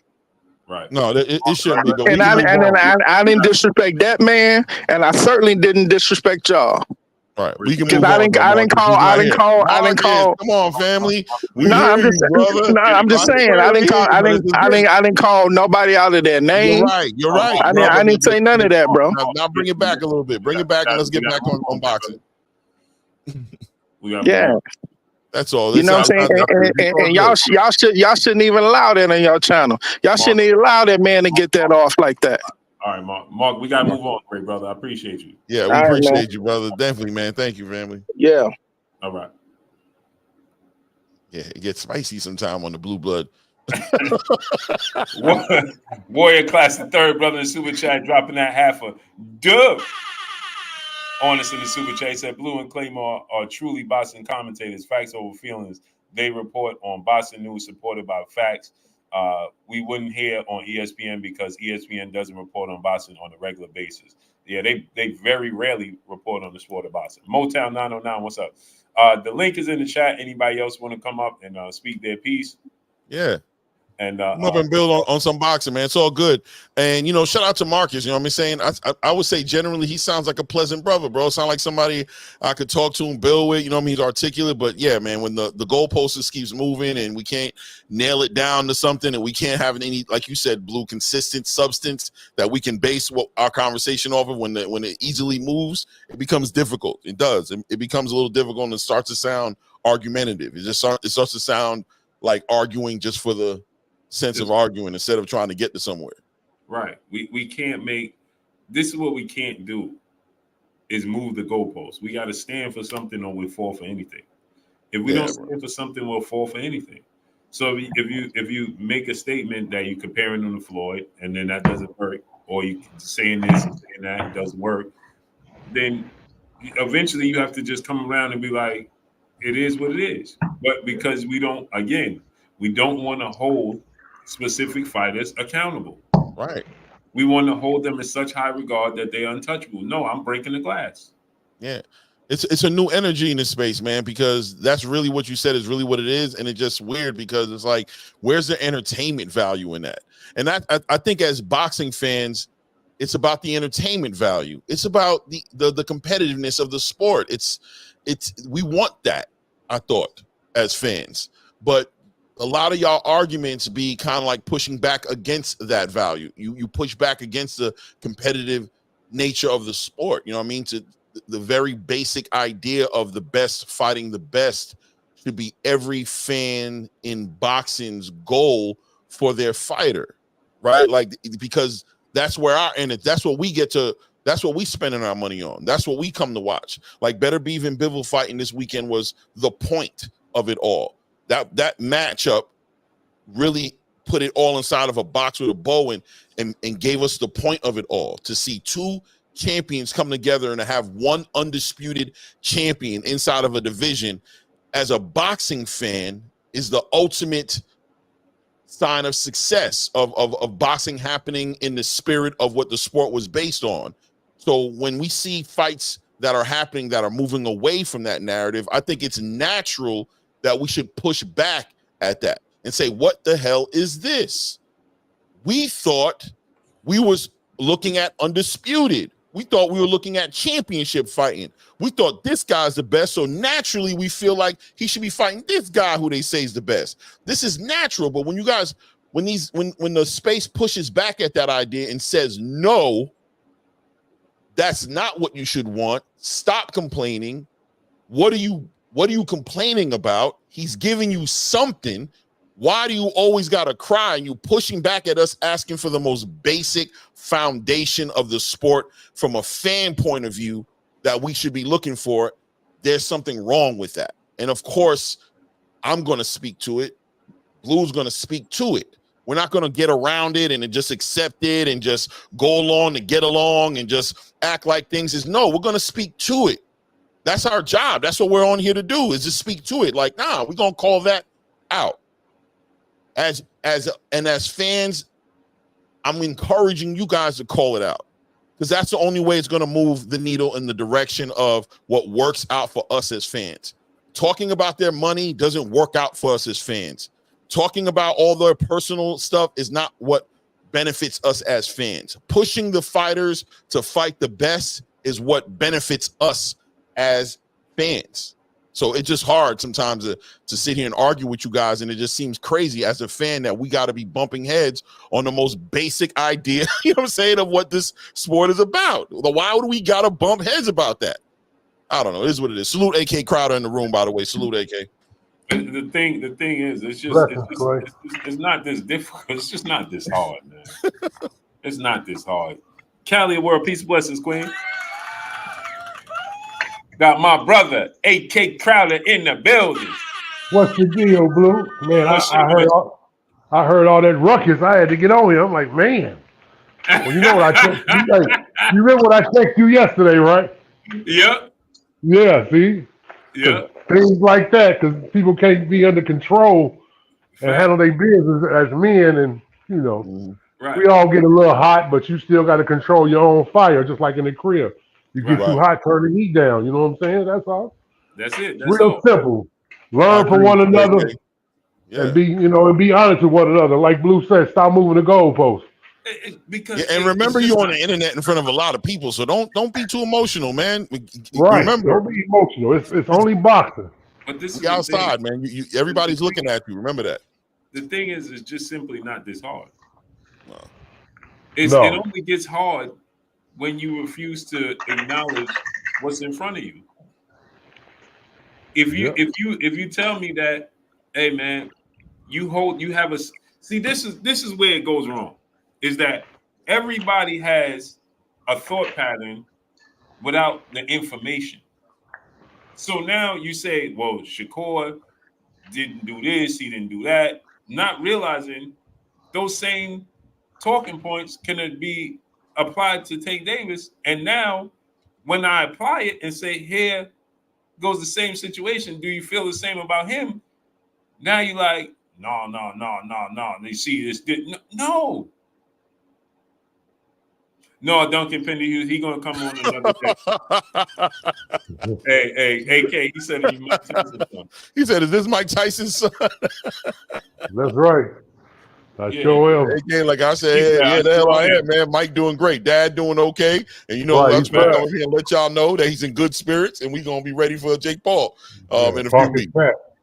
Right. No, it shouldn't be. And I didn't disrespect that man, and I certainly didn't disrespect y'all. Right. We can move on. I didn't call. Come on, family. I'm just saying. I didn't call nobody out of their name. You're right. I didn't say none of that, bro. Now bring it back a little bit. Bring it back and let's get back on boxing. Yeah. That's all. You know what I'm saying? And y'all shouldn't even allow that on your channel. Y'all shouldn't even allow that man to get that off like that. All right, Mark. Mark, we gotta move on, great brother. I appreciate you. Yeah, we appreciate you, brother. Definitely, man. Thank you, family. Yeah. All right. Yeah, it gets spicy sometime on the blue blood. Warrior Class the third brother in the super chat dropping that half a dub on us in the super chat. He said Blue and Claymore are truly boxing commentators. Facts over feelings. They report on boxing news supported by facts. We wouldn't hear on ESPN because ESPN doesn't report on boxing on a regular basis. Yeah, they very rarely report on the sport of boxing. Motown 909, what's up? The link is in the chat. Anybody else want to come up and speak their piece? Yeah. And come up and build on some boxing, man. It's all good. And, you know, shout out to Marcus. You know what I'm saying? I would say generally he sounds like a pleasant brother, bro. Sound like somebody I could talk to and build with. You know what I mean? He's articulate. But, yeah, man, when the goalpost just keeps moving and we can't nail it down to something and we can't have any, like you said, Blue, consistent substance that we can base our conversation off of when it easily moves, it becomes difficult. It does. It becomes a little difficult and it starts to sound argumentative. It starts to sound like arguing just for the sense of arguing instead of trying to get to somewhere. Right. We can't make this is what we can't do is move the goalposts. We got to stand for something or we fall for anything. If we don't stand for something, we'll fall for anything. So if you make a statement that you're comparing them to Floyd and then that doesn't work, or you saying this and saying that it doesn't work, then eventually you have to just come around and be like, it is what it is. But because we don't want to hold specific fighters accountable. Right. We want to hold them in such high regard that they're untouchable. No, I'm breaking the glass. Yeah. It's a new energy in this space, man, because that's really what you said is really what it is. And it's just weird because it's like, where's the entertainment value in that? And I think as boxing fans, it's about the entertainment value. It's about the competitiveness of the sport. We want that, I thought, as fans. But a lot of y'all arguments be kind of like pushing back against that value. You push back against the competitive nature of the sport. You know what I mean? To the very basic idea of the best fighting the best should be every fan in boxing's goal for their fighter, right? Like, because that's where that's what we that's what we spending our money on. That's what we come to watch. Like, Better Beef and Bivol fighting this weekend was the point of it all. That matchup really put it all inside of a box with a bow and gave us the point of it all, to see two champions come together and to have one undisputed champion inside of a division as a boxing fan is the ultimate sign of success of boxing happening in the spirit of what the sport was based on. So when we see fights that are happening that are moving away from that narrative, I think it's natural that we should push back at that and say, what the hell is this? We thought we was looking at undisputed. We thought we were looking at championship fighting. We thought this guy's the best, so naturally we feel like he should be fighting this guy who they say is the best. This is natural, but when the space pushes back at that idea and says, no, that's not what you should want. Stop complaining. What are you complaining about? He's giving you something. Why do you always got to cry and you pushing back at us asking for the most basic foundation of the sport from a fan point of view that we should be looking for? There's something wrong with that. And of course, I'm going to speak to it. Blue's going to speak to it. We're not going to get around it and just accept it and just go along to get along and just act like things is. No, we're going to speak to it. That's our job. That's what we're on here to do, is to speak to it. Like, nah, we're going to call that out. As fans, I'm encouraging you guys to call it out, because that's the only way it's going to move the needle in the direction of what works out for us as fans. Talking about their money doesn't work out for us as fans. Talking about all their personal stuff is not what benefits us as fans. Pushing the fighters to fight the best is what benefits us as fans. So it's just hard sometimes to sit here and argue with you guys, and it just seems crazy as a fan that we got to be bumping heads on the most basic idea, you know what I'm saying, of what this sport is about. Why would we got to bump heads about that? I don't know. It is what it is. Salute AK Crowder in the room, by the way. Salute AK. The thing is, it's not this difficult. It's just not this hard, man. It's not this hard. Cali, world, peace, blessings, Queen. Got my brother AK Crowder in the building. What's the deal, Blue? Man, I heard all that ruckus. I had to get on here. I'm like, man. Well, you know what I text you? You remember what I texted you yesterday, right? Yep. Yeah. See. Yeah. Things like that, because people can't be under control and handle their business as men, and we all get a little hot, but you still got to control your own fire, just like in the crib. You get too hot, turn the heat down. You know what I'm saying? That's all. That's it. That's real all. Simple. Learn from one another, and be honest with one another. Like Blue said, stop moving the goalposts. And remember, you're on the internet in front of a lot of people, so don't be too emotional, man. Right. Remember, don't be emotional. It's only boxing. But this is outside, man. Everybody's looking at you. Remember that. The thing is, it's just simply not this hard. No. It only gets hard when you refuse to acknowledge what's in front of you. If you tell me that, hey man, this is where it goes wrong, is that everybody has a thought pattern without the information. So now you say, well, Shakur didn't do this, he didn't do that, not realizing those same talking points can be applied to Tank Davis. And now when I apply it and say, here goes the same situation, do you feel the same about him? Now you're like, no. You see this? No. No, Duncan Penny, he gonna come on another day. hey, AK, he said he's Mike Tyson's son. He said, "Is this Mike Tyson's son?" That's right. I sure am. AK, like I said, yeah, the hell I am, man. Mike doing great. Dad doing okay. And you know, I'm trying to come here and let y'all know that he's in good spirits, and we're gonna be ready for Jake Paul in a few weeks.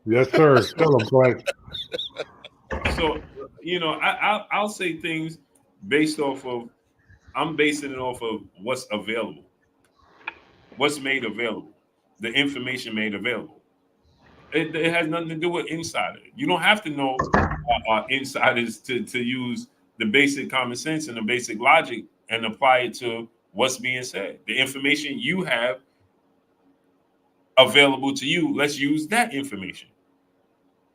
Yes, sir. Tell him, Clay. So, you know, I'll say things based off of, I'm basing it off of what's available, what's made available, the information made available. It has nothing to do with insider. You don't have to know insiders to use the basic common sense and the basic logic and apply it to what's being said. The information you have available to you, let's use that information.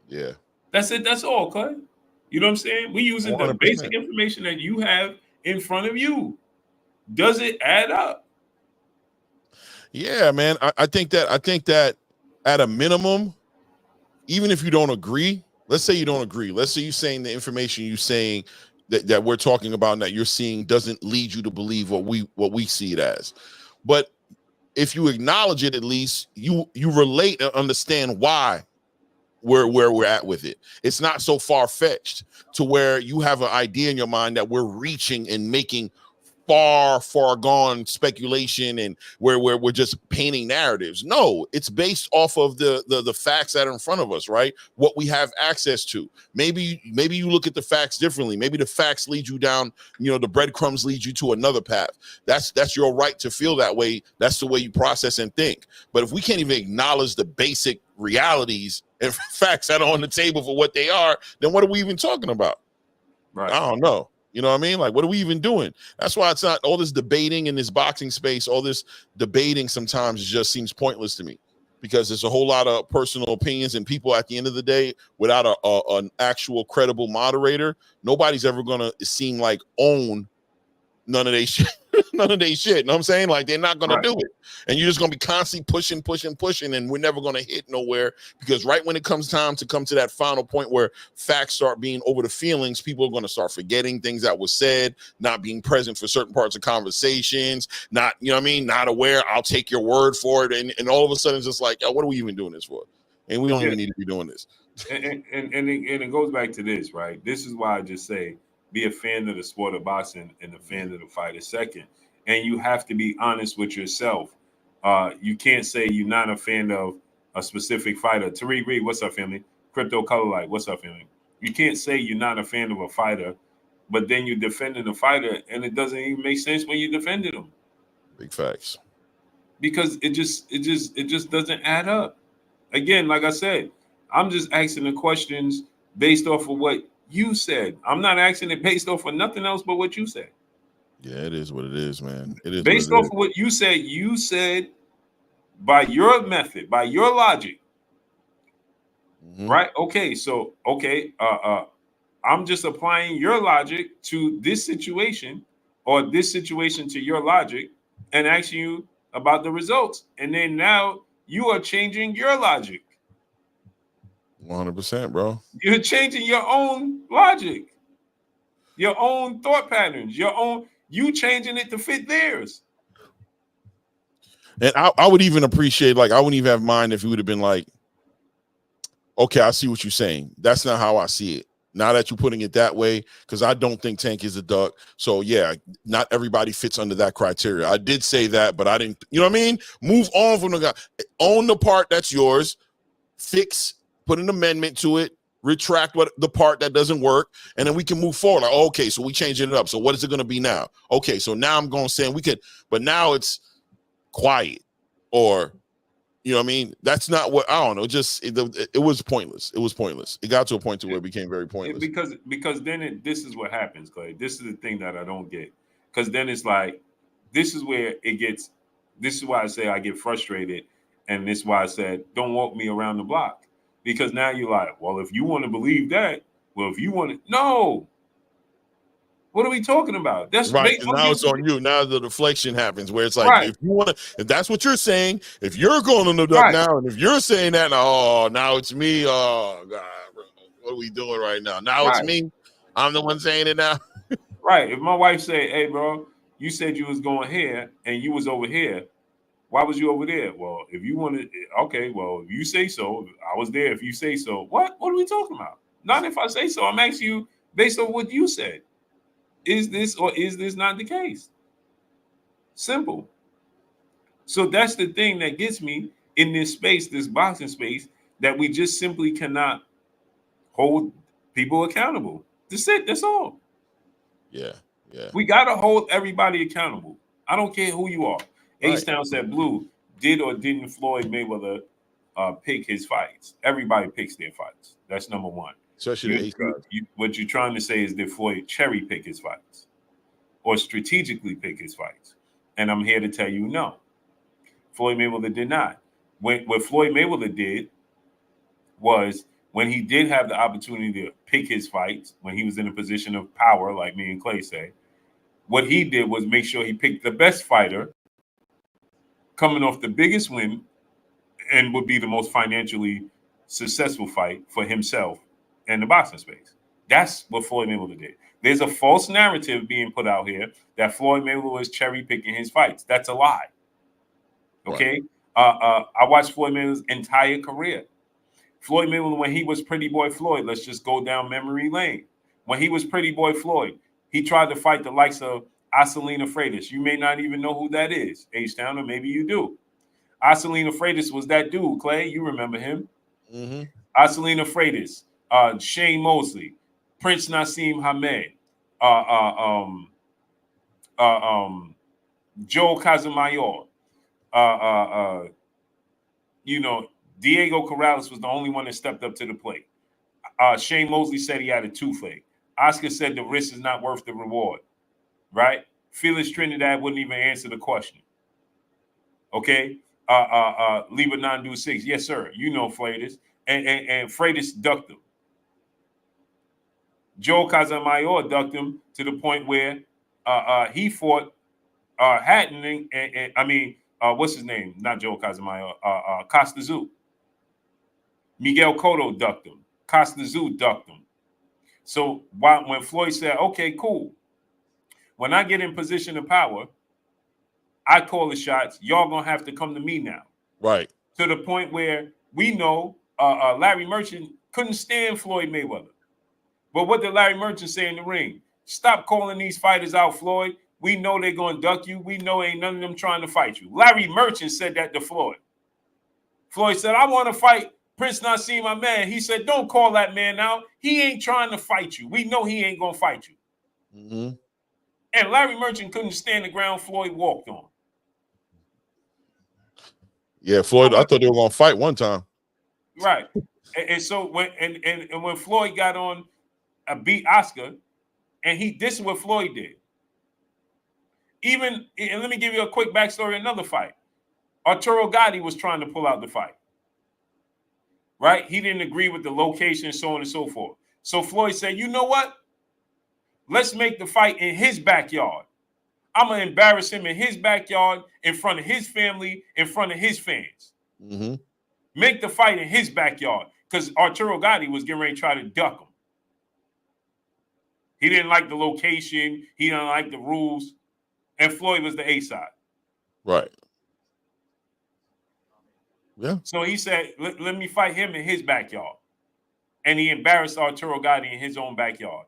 Yeah. That's it. That's all, Clay. You know what I'm saying? We're using 100%. The basic information that you have in front of you. Does it add up? Yeah, man. I think that at a minimum, even if you don't agree, let's say you don't agree. Let's say you're saying the information you're saying that we're talking about and that you're seeing doesn't lead you to believe what we see it as. But if you acknowledge it, at least you relate and understand why where we're at with it. It's not so far-fetched to where you have an idea in your mind that we're reaching and making far gone speculation and where we're just painting narratives. No, it's based off of the facts that are in front of us, right? What we have access to. Maybe you look at the facts differently. Maybe the facts lead you down, the breadcrumbs lead you to another path. That's your right to feel that way. That's the way you process and think. But if we can't even acknowledge the basic realities and facts that are on the table for what they are, then what are we even talking about? Right. I don't know. You know what I mean? Like, what are we even doing? That's why it's not all this debating in this boxing space. All this debating sometimes just seems pointless to me because there's a whole lot of personal opinions and people at the end of the day, without an actual credible moderator, nobody's ever going to seem like own none of they shit. None of they shit. You know what I'm saying? Like, they're not going to do it. And you're just going to be constantly pushing, and we're never going to hit nowhere because right when it comes time to come to that final point where facts start being over the feelings, people are going to start forgetting things that were said, not being present for certain parts of conversations, not, you know what I mean? Not aware. I'll take your word for it. And all of a sudden it's just like, yo, what are we even doing this for? And we don't even need to be doing this. And it goes back to this, right? This is why I just say, be a fan of the sport of boxing and a fan of the fight is second. And you have to be honest with yourself. You can't say you're not a fan of a specific fighter. Tariq Reed, what's up, family? Crypto Color Light, what's up, family? You can't say you're not a fan of a fighter, but then you're defending the fighter, and it doesn't even make sense when you're defending them. Big facts. Because it just doesn't add up. Again, like I said, I'm just asking the questions based off of what you said. I'm not asking it based off of nothing else but what you said. Yeah, it is what it is, man. It is based off of what you said. You said by your method, by your logic, right? Okay, so I'm just applying your logic to this situation, or this situation to your logic, and asking you about the results. And then now you are changing your logic. 100%, bro. You're changing your own logic, your own thought patterns, you changing it to fit theirs. And I would even appreciate, like, I wouldn't even have mind if you would have been like, okay, I see what you're saying. That's not how I see it. Now that you're putting it that way, because I don't think Tank is a duck. So yeah, not everybody fits under that criteria. I did say that, but I didn't, you know what I mean? Move on from the guy. Own the part that's yours. Fix, put an amendment to it, retract the part that doesn't work, and then we can move forward. Like, okay, so we changing it up. So what is it going to be now? Okay, so now I'm going to say we could, but now it's quiet, or, you know what I mean? That's not what, I don't know. Just it was pointless. It was pointless. It got to a point to where it became very pointless. Because then this is what happens, Clay. This is the thing that I don't get. Because then it's like, this is where it gets. This is why I say I get frustrated, and this is why I said don't walk me around the block. Because now you're like, well, if you want to believe that, well, if you want to, no. What are we talking about? That's right. And now it's on you. Now the deflection happens where it's like, if you want to, if that's what you're saying, if you're going on the duck now, and if you're saying that, now it's me. Oh God, bro, what are we doing right now? Now it's me. I'm the one saying it now. Right. If my wife say, hey, bro, you said you was going here and you was over here. Why was you over there? Well, if you wanted, okay, well, if you say so, I was there. If you say so, what are we talking about? Not if I say so. I'm asking you based on what you said. Is this or is this not the case? Simple. So that's the thing that gets me in this space, this boxing space, that we just simply cannot hold people accountable. That's it. That's all. Yeah. We got to hold everybody accountable. I don't care who you are. Right. H-Town said, Blue, did or didn't Floyd Mayweather pick his fights? Everybody picks their fights. That's number one. Especially what you're trying to say is, did Floyd cherry pick his fights or strategically pick his fights? And I'm here to tell you no. Floyd Mayweather did not. What Floyd Mayweather did was, when he did have the opportunity to pick his fights, when he was in a position of power, like me and Clay say, what he did was make sure he picked the best fighter coming off the biggest win and would be the most financially successful fight for himself in the boxing space. That's what Floyd Mayweather did. There's a false narrative being put out here that Floyd Mayweather was cherry picking his fights. That's a lie. Okay? Right. I watched Floyd Mayweather's entire career. Floyd Mayweather, when he was Pretty Boy Floyd, let's just go down memory lane. When he was Pretty Boy Floyd, he tried to fight the likes of Acelina Freitas. You may not even know who that is, H-Town, or maybe you do. Acelina Freitas was that dude, Clay. You remember him. Mm-hmm. Acelina Freitas, Shane Mosley, Prince Nassim Hamed, Joe Casamayor, Diego Corrales was the only one that stepped up to the plate. Shane Mosley said he had a toothache. Oscar said the risk is not worth the reward, right? Felix Trinidad wouldn't even answer the question. Okay? Lebanon do 6. Yes, sir. You know Freitas. And Freitas ducked him. Joe Casamayor ducked him to the point where he fought Hatton what's his name? Not Joe Casamayor. Costa Zoo. Miguel Cotto ducked him. Costa Zoo ducked him. So when Floyd said, okay, cool. When I get in position of power, I call the shots. Y'all going to have to come to me now. Right. To the point where we know Larry Merchant couldn't stand Floyd Mayweather. But what did Larry Merchant say in the ring? Stop calling these fighters out, Floyd. We know they're going to duck you. We know ain't none of them trying to fight you. Larry Merchant said that to Floyd. Floyd said, I want to fight Prince Nassim Hamed. He said, don't call that man out. He ain't trying to fight you. We know he ain't going to fight you. Mm-hmm. And Larry Merchant couldn't stand the ground Floyd walked on. Yeah, Floyd, I thought they were going to fight one time. Right. And so when Floyd got on, beat Oscar, and this is what Floyd did. And let me give you a quick backstory, another fight. Arturo Gatti was trying to pull out the fight. Right? He didn't agree with the location, so on and so forth. So Floyd said, you know what? Let's make the fight in his backyard. I'm going to embarrass him in his backyard, in front of his family, in front of his fans. Mm-hmm. Make the fight in his backyard, because Arturo Gatti was getting ready to try to duck him. He didn't like the location. He didn't like the rules. And Floyd was the A side. Right. Yeah. So he said, let me fight him in his backyard. And he embarrassed Arturo Gatti in his own backyard.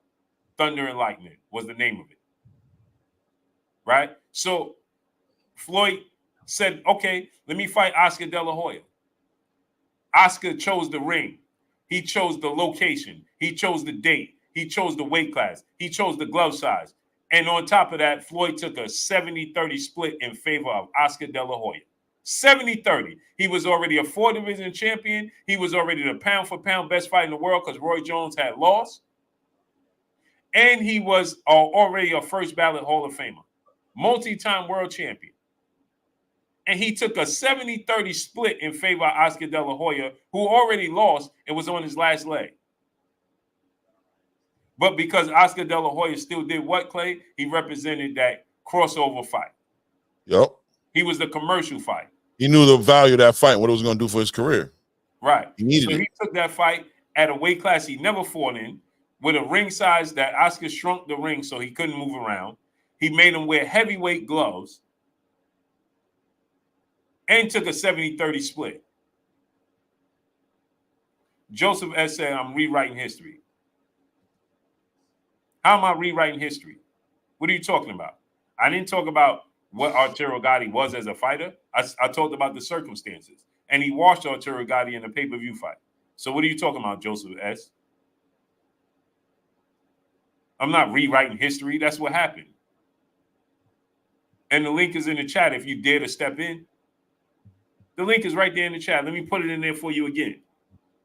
Thunder and Lightning was the name of it. Right? So Floyd said, okay, let me fight Oscar De La Hoya. Oscar chose the ring. He chose the location. He chose the date. He chose the weight class. He chose the glove size. And on top of that, Floyd took a 70-30 split in favor of Oscar De La Hoya. 70-30. He was already a 4-division champion. He was already the pound-for-pound best fighter in the world because Roy Jones had lost. And he was already a first ballot Hall of Famer. Multi-time world champion. And he took a 70-30 split in favor of Oscar De La Hoya, who already lost and was on his last leg. But because Oscar De La Hoya still did what, Clay? He represented that crossover fight. Yep. He was the commercial fight. He knew the value of that fight and what it was going to do for his career. Right. He needed it. He took that fight at a weight class he never fought in, with a ring size that Oscar shrunk the ring so he couldn't move around. He made him wear heavyweight gloves and took a 70-30 split. Joseph S. said, I'm rewriting history. How am I rewriting history? What are you talking about? I didn't talk about what Arturo Gatti was as a fighter. I talked about the circumstances. And he washed Arturo Gatti in a pay-per-view fight. So what are you talking about, Joseph S.? I'm not rewriting history. That's what happened. And the link is in the chat if you dare to step in. The link is right there in the chat. Let me put it in there for you again.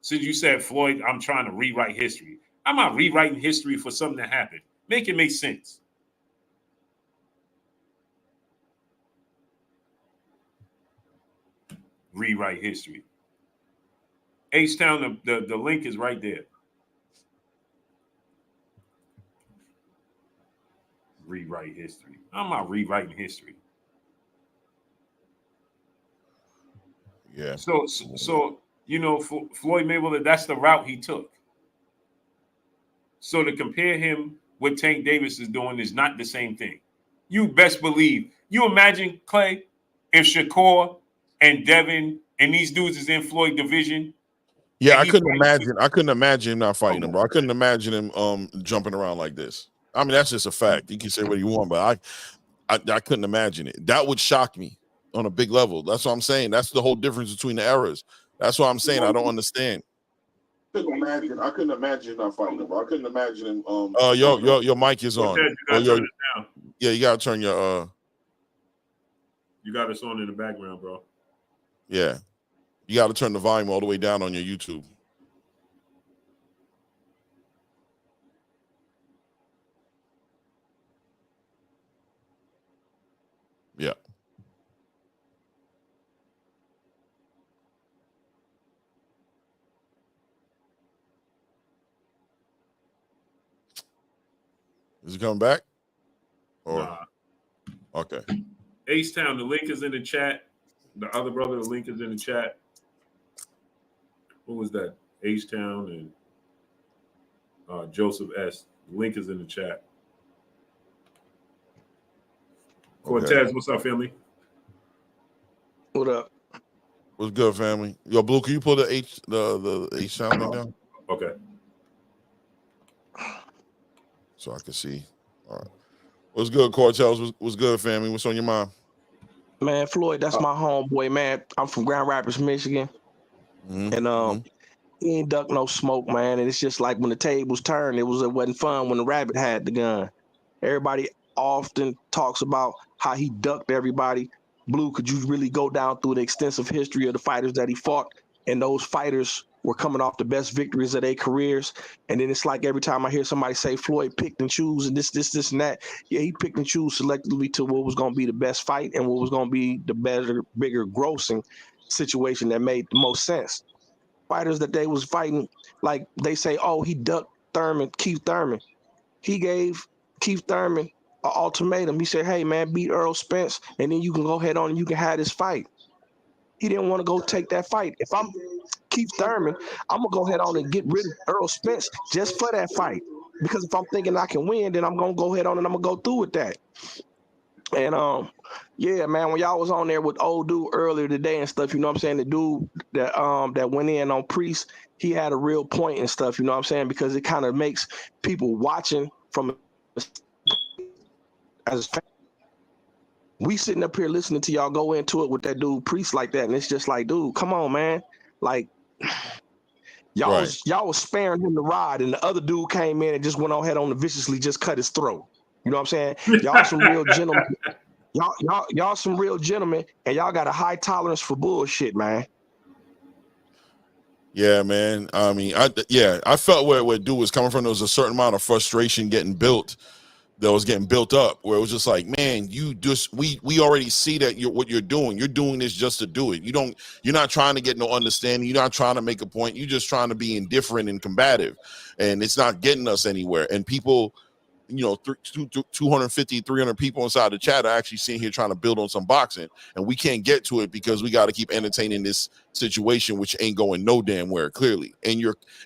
Since you said, Floyd, I'm trying to rewrite history. I'm not rewriting history for something that happened. Make it make sense. Rewrite history. H-Town, the link is right there. Rewrite history. I'm not rewriting history. Yeah. So you know, Floyd Mayweather, that's the route he took. So to compare him with Tank Davis is doing is not the same thing. You best believe. You imagine, Clay, if Shakur and Devin and these dudes is in Floyd division. Yeah, I couldn't imagine him not fighting him, bro. I couldn't imagine him jumping around like this. I mean, that's just a fact. You can say what you want, but I couldn't imagine it. That would shock me on a big level. That's what I'm saying. That's the whole difference between the eras. That's what I'm saying. I don't understand. I couldn't imagine not fighting him, bro. I couldn't imagine him. Your mic is on. Yeah, you gotta turn your You got us on in the background, bro. Yeah. You got to turn the volume all the way down on your YouTube. Yeah. Is it coming back? Or nah. Okay. H-Town, the link is in the chat. The other brother, the link is in the chat. What was that? H-Town and Joseph S. The link is in the chat. Cortez, okay. What's up, family? What up? What's good, family? Yo, Blue, can you pull the H-Town link down? Okay. So I can see. All right. What's good, Cortez? What's good, family? What's on your mind? Man, Floyd, that's my homeboy, man. I'm from Grand Rapids, Michigan. And he ain't duck no smoke, man. And it's just like when the tables turned, it wasn't fun when the rabbit had the gun. Everybody often talks about how he ducked everybody. Blue, could you really go down through the extensive history of the fighters that he fought? And those fighters were coming off the best victories of their careers. And then it's like every time I hear somebody say Floyd picked and choose and this and that. Yeah, he picked and choose selectively to what was going to be the best fight and what was going to be the better, bigger grossing situation that made the most sense. Fighters that they was fighting, like they say, oh, he ducked Keith Thurman. He gave Keith Thurman an ultimatum. He said, hey, man, beat Earl Spence, and then you can go ahead on and you can have this fight. He didn't want to go take that fight. If I'm Keith Thurman, I'm going to go ahead on and get rid of Earl Spence just for that fight. Because if I'm thinking I can win, then I'm going to go ahead on and I'm going to go through with that. And, yeah, man, when y'all was on there with old dude earlier today and stuff, you know what I'm saying? The dude that went in on Priest, he had a real point and stuff, you know what I'm saying? Because it kind of makes people watching from as a fan. We sitting up here listening to y'all go into it with that dude Priest like that, and it's just like, dude, come on, man. Like, y'all was sparing him the ride, and the other dude came in and just went on ahead on and viciously just cut his throat. You know what I'm saying? Y'all some real gentlemen. Y'all some real gentlemen, and y'all got a high tolerance for bullshit, man. Yeah, man. I mean, I felt where dude was coming from. There was a certain amount of frustration getting built up, where it was just like, man, we already see that what you're doing. You're doing this just to do it. You're not trying to get no understanding. You're not trying to make a point. You're just trying to be indifferent and combative, and it's not getting us anywhere. And people, 250, 300 people inside the chat are actually sitting here trying to build on some boxing, and we can't get to it because we got to keep entertaining this situation, which ain't going no damn where, clearly. And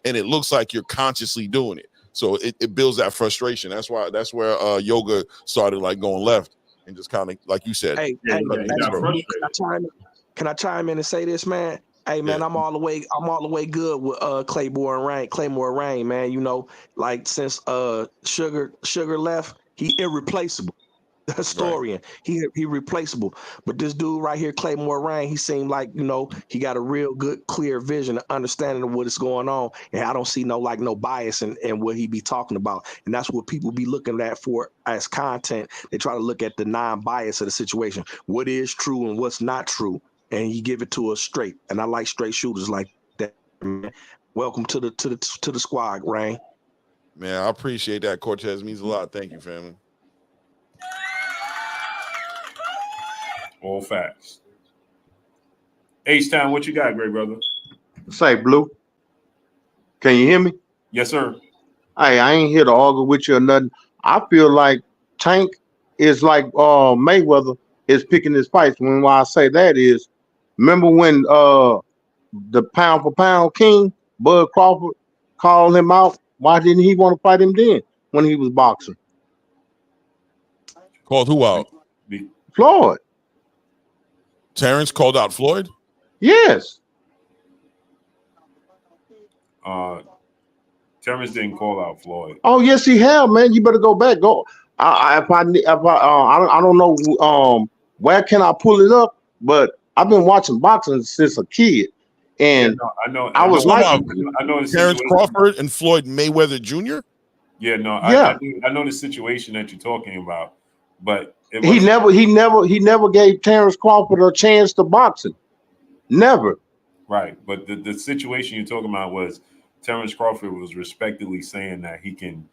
it looks like you're consciously doing it. So it builds that frustration. That's where yoga started like going left and just kind of like you said. Can I chime in and say this, man? Hey man, I'm all the way good with Claymore Rain, man. You know, like since Sugar left, he irreplaceable. Historian, right. He replaceable. But this dude right here, Claymore Rain, he seemed like, you know, he got a real good, clear vision, understanding of what is going on, and I don't see no bias in what he be talking about. And that's what people be looking at for as content. They try to look at the non-bias of the situation, what is true and what's not true, and he give it to us straight. And I like straight shooters like that, man. Welcome to the squad, Rain. Man, I appreciate that. Cortez means a lot. Thank you, family. All facts. H-Town, what you got, great brother? Say, Blue. Can you hear me? Yes, sir. Hey, I ain't here to argue with you or nothing. I feel like Tank is like Mayweather is picking his fights. Why I say that is, remember when the pound for pound king, Bud Crawford, called him out? Why didn't he want to fight him then when he was boxing? Called who out? Floyd. Terrence called out Floyd? Yes. Terrence didn't call out Floyd. Oh yes, he have, man. You better go back. Go. I don't know where can I pull it up, but I've been watching boxing since a kid, and I know. I know Terrence Crawford and Floyd Mayweather Jr. Yeah, no, I know the situation that you're talking about, but he never gave Terrence Crawford a chance to boxing. Never. Right, but the situation you're talking about was Terrence Crawford was respectfully saying that he can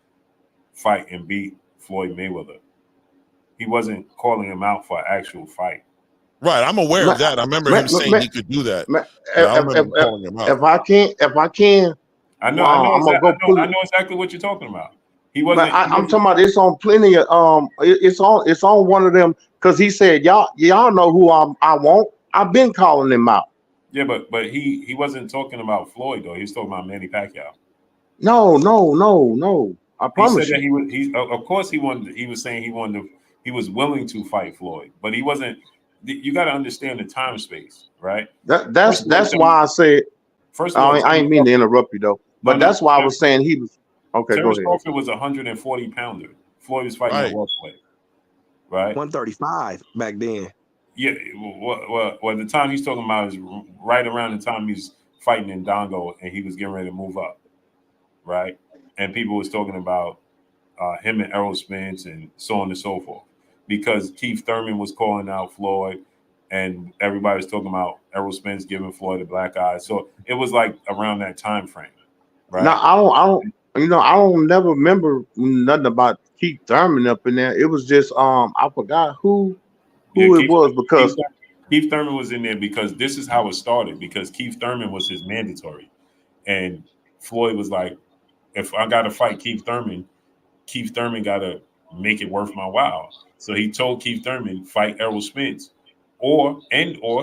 fight and beat Floyd Mayweather. He wasn't calling him out for an actual fight. Right, I'm aware of that. I remember him saying he could do that. I remember him calling him out. If I can, I know exactly what you're talking about. He wasn't. I'm talking about it's on plenty of it's on one of them because he said y'all know who I want. I've been calling him out. Yeah, but he wasn't talking about Floyd though. He was talking about Manny Pacquiao. No. I promise he said that he of course he wanted. He was saying he was willing to fight Floyd, but he wasn't. You got to understand the time space, right? That's why I said. First of all, I ain't mean to interrupt you though, but that's why I was saying he was. Okay, Terrence go ahead. Crawford was 140 pounder. Floyd was fighting at welterweight, right? 135 back then. Yeah, well, the time he's talking about is right around the time he's fighting in Dongo and he was getting ready to move up, right? And people was talking about him and Errol Spence and so on and so forth because Keith Thurman was calling out Floyd and everybody was talking about Errol Spence giving Floyd a black eye. So it was like around that time frame, right? No, I don't never remember nothing about Keith Thurman up in there. It was just I forgot who it was because Keith Thurman was in there because this is how it started because Keith Thurman was his mandatory. And Floyd was like, if I got to fight Keith Thurman got to make it worth my while. So he told Keith Thurman, fight Errol Spence or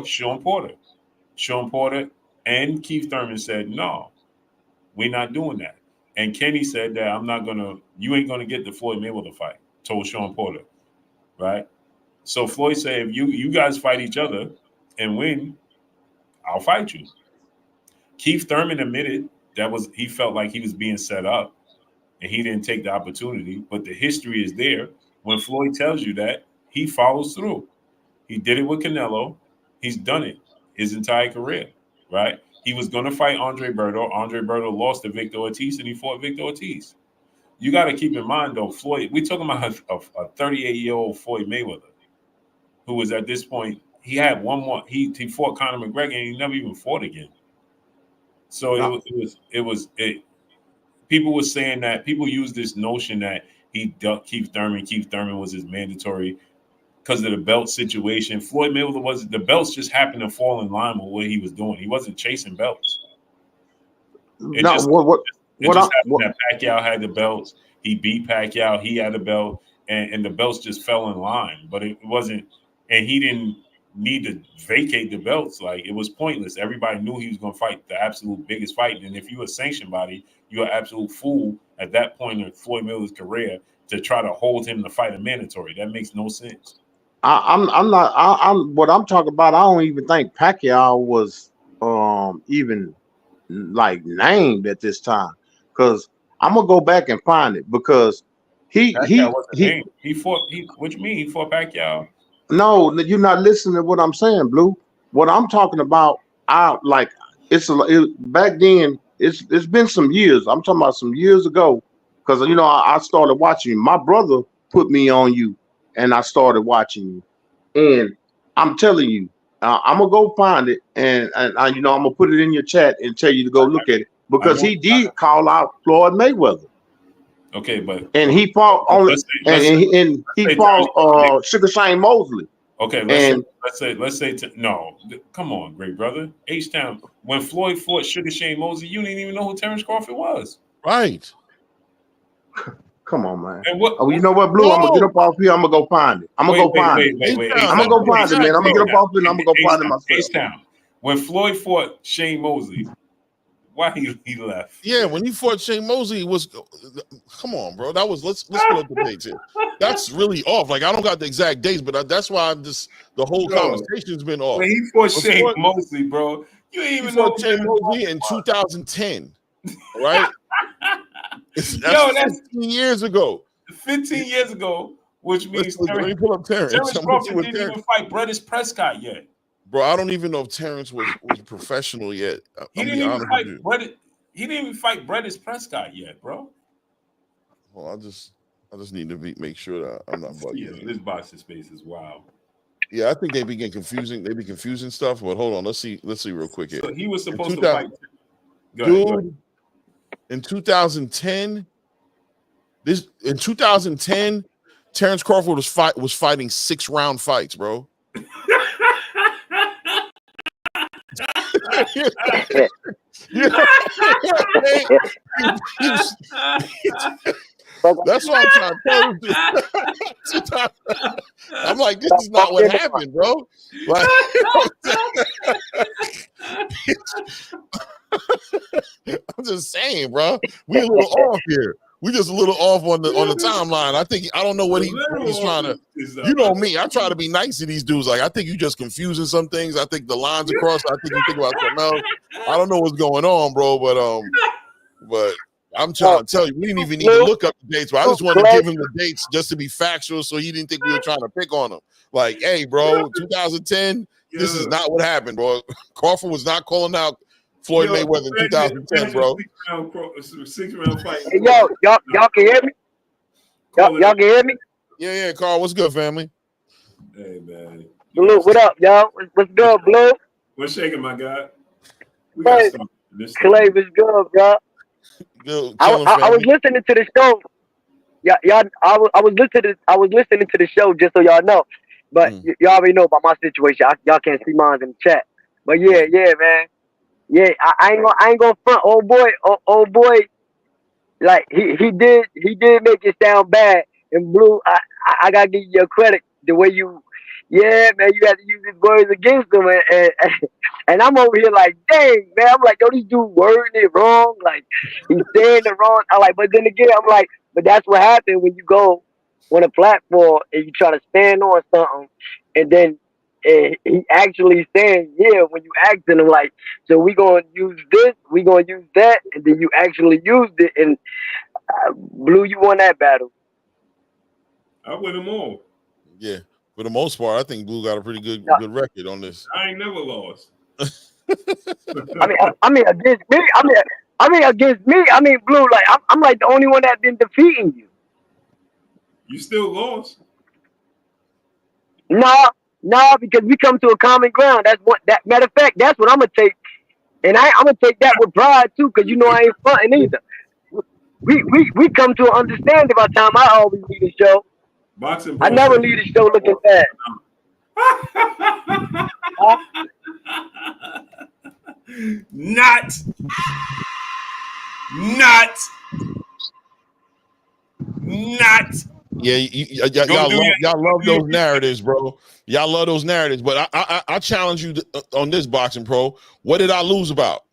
Sean Porter. Sean Porter and Keith Thurman said, no, we're not doing that. And Kenny said that you ain't going to get the Floyd Mayweather fight, told Sean Porter, right? So Floyd said, if you guys fight each other and win, I'll fight you. Keith Thurman admitted he felt like he was being set up and he didn't take the opportunity, but the history is there. When Floyd tells you that, he follows through. He did it with Canelo. He's done it his entire career, right? He was going to fight Andre Berto. Andre Berto lost to Victor Ortiz, and he fought Victor Ortiz. You got to keep in mind, though, Floyd, we're talking about a 38-year-old Floyd Mayweather, who was at this point, he had one more. He fought Conor McGregor, and he never even fought again. So it was people were saying that, people use this notion that he ducked Keith Thurman. Keith Thurman was his mandatory because of the belt situation. Floyd Mayweather the belts just happened to fall in line with what he was doing. He wasn't chasing belts. It just happened that Pacquiao had the belts. He beat Pacquiao. He had a belt, and the belts just fell in line. But it wasn't, and he didn't. need to vacate the belts. Like, it was pointless. Everybody knew he was going to fight the absolute biggest fight. And if you're a sanctioned body, you're an absolute fool at that point in Floyd Mayweather's career to try to hold him to fight a mandatory. That makes no sense. I'm what I'm talking about. I don't even think Pacquiao was even like named at this time, because I'm gonna go back and find it, because he fought. What you mean he fought Pacquiao? No, you're not listening to what I'm saying, Blue. What I'm talking about, back then. It's been some years. I'm talking about some years ago, because I started watching you. My brother put me on you, and I started watching you. And I'm telling you, I'm gonna go find it, and I'm gonna put it in your chat and tell you to go look at it, because he did call out Floyd Mayweather. Okay, but he fought he fought Sugar Shane Mosley. Okay, let's say no. Come on, great brother. H-Town. When Floyd fought Sugar Shane Mosley, you didn't even know who Terrence Crawford was. Right. Come on, man. And what? You know what, Blue? No. I'm gonna get up off here. I'm gonna go find it. I'm gonna go find it. I'm gonna go find it, man. I'm gonna get up off here and I'm gonna go find it myself. H-Town. When Floyd fought Shane Mosley, why he left? Yeah, when he fought Shane Mosley, come on, bro. That was let's pull up the dates here. That's really off. Like, I don't got the exact dates, but that's why the whole conversation's been off. When he fought Shane Mosley, bro, you ain't even know Shane Mosley in 2010, right? That's 15 years ago. 15 years ago, which means let me pull up Terrence. Terrence Crawford didn't even fight Brettis Prescott yet. Bro, I don't even know if Terrence was professional yet. He didn't even fight Brettis Prescott yet, bro. Well, I just need to make sure that I'm not bugging. Yeah, this boxing space is wild. Yeah, I think they be confusing. They be confusing stuff. But hold on, let's see real quick here. So he was supposed to fight. Go ahead. In 2010, Terrence Crawford was fighting 6-round fights, bro. That's what I'm trying to tell you. I'm like, this is not what happened, bro. Like, I'm just saying, bro. We a little off here. We just a little off on the timeline. I don't know what he's trying to. You know me. I try to be nice to these dudes. Like, I think you just confusing some things. I think the lines across. I think you think about something else. I don't know what's going on, bro. But I'm trying to tell you, we didn't even need to look up the dates. But I just wanted to give him the dates just to be factual, so he didn't think we were trying to pick on him. Like, hey, bro, 2010. This is not what happened, bro. Crawford was not calling out Floyd Mayweather in 2010, bro. 6-round fight. Hey, y'all can hear me? Y'all can hear me? Yeah, Carl. What's good, family? Hey, man. Blue, what up, y'all? What's good, Blue? What's shaking, my guy? Clay, what's good, bro? I was listening to the show. I was listening to the show, just so y'all know. But y'all already know about my situation. Y'all can't see mine in the chat. But yeah, man. Yeah, I ain't gonna front. Old boy, like he did make it sound bad. And Blue, I gotta give you your credit the way you, man, you had to use these words against him, and I'm over here like, dang, man, I'm like, yo, this dude wording it wrong, like he's saying it wrong. I like, but then again, I'm like, but that's what happened when you go on a platform and you try to stand on something, and then. And he actually saying, yeah, when you asking him like, so we gonna use this, we gonna use that, and then you actually used it, and Blue, you won that battle. I win them all. Yeah, for the most part, I think Blue got a pretty good record on this. I ain't never lost. I mean against me. I mean Blue, like I'm like the only one that been defeating you. You still lost? No, because we come to a common ground. That's what that matter of fact, that's what I'm gonna take. And I'm gonna take that with pride too, because you know I ain't fronting either. We come to an understanding by the time I always leave the show. I never leave the show looking bad. Not Yeah, y'all love those narratives, bro. Y'all love those narratives. But I challenge you on this, Boxing Pro. What did I lose about?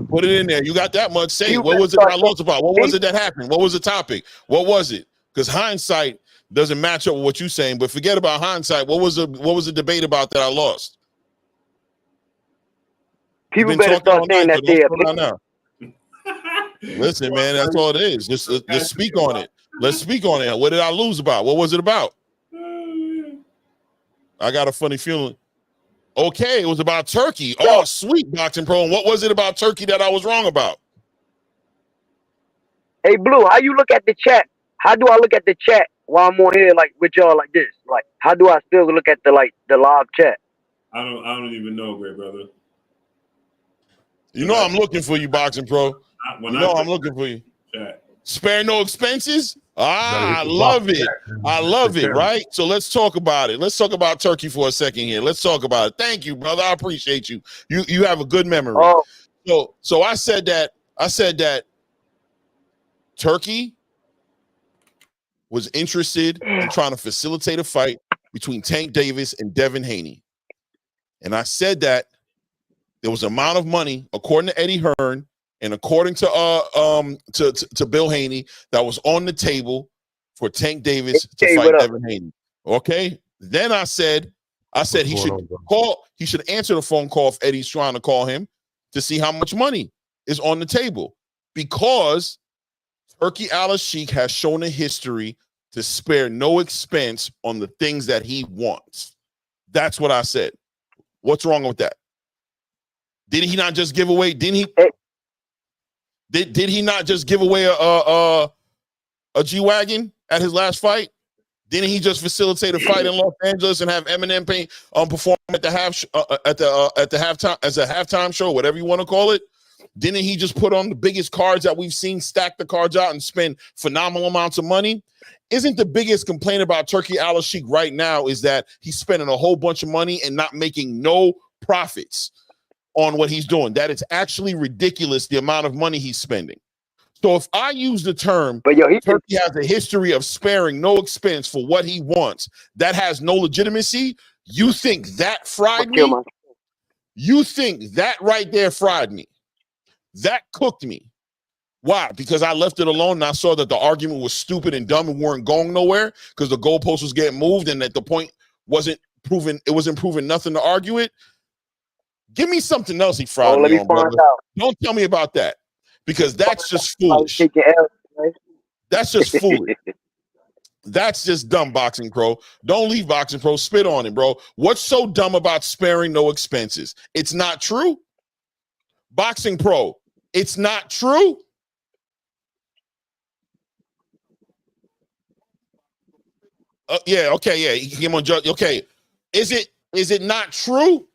Put it in there. You got that much. Say, what was it I lost about? What was it that happened? What was the topic? What was it? Because hindsight doesn't match up with what you're saying. But forget about hindsight. What was the debate about that I lost? People better start saying that there. Listen, man, that's all it is. Just speak on it. Let's speak on it. What did I lose about? What was it about? I got a funny feeling. Okay, it was about Turkey. Oh, sweet, Boxing Pro. And what was it about Turkey that I was wrong about? Hey, Blue, how you look at the chat? How do I look at the chat while I'm on here like with y'all like this? Like, how do I still look at the live chat? I don't even know, great brother. You know I'm looking for you, Boxing Pro. I'm looking for you. Chat. Spare no expenses. I love it. I love it, right? So let's talk about it. Let's talk about Turkey for a second here. Let's talk about it. Thank you, brother. I appreciate you. You have a good memory. Oh. So I said that Turkey was interested in trying to facilitate a fight between Tank Davis and Devin Haney. And I said that there was an amount of money, according to Eddie Hearn, and according to Bill Haney, that was on the table for Tank Davis to fight Devin Haney. Okay. Then I said he should answer the phone call if Eddie's trying to call him to see how much money is on the table, because Turkey Al-Sheikh has shown a history to spare no expense on the things that he wants. That's what I said. What's wrong with that? Did he not just give away? Did he not just give away a G-Wagon at his last fight? Didn't he just facilitate a fight in Los Angeles and have Eminem perform at the halftime as a halftime show, whatever you want to call it? Didn't he just put on the biggest cards that we've seen, stack the cards out, and spend phenomenal amounts of money? Isn't the biggest complaint about Turkey Al-Sheikh right now is that he's spending a whole bunch of money and not making no profits on what he's doing? That it's actually ridiculous the amount of money he's spending. So if I use the term, Turkey has a history of sparing no expense for what he wants, that has no legitimacy, you think that fried me? You think that right there fried me? That cooked me. Why? Because I left it alone and I saw that the argument was stupid and dumb and weren't going nowhere because the goalpost was getting moved and that the point wasn't proven. It wasn't proven nothing to argue it. Give me something else he fried me on, brother. Don't tell me about that, because that's just foolish. That's just foolish. That's just dumb, Boxing Pro. Don't leave Boxing Pro. Spit on it, bro. What's so dumb about sparing no expenses? It's not true. Boxing Pro, it's not true. Yeah, okay, yeah. He came on judge. Okay. Is it not true?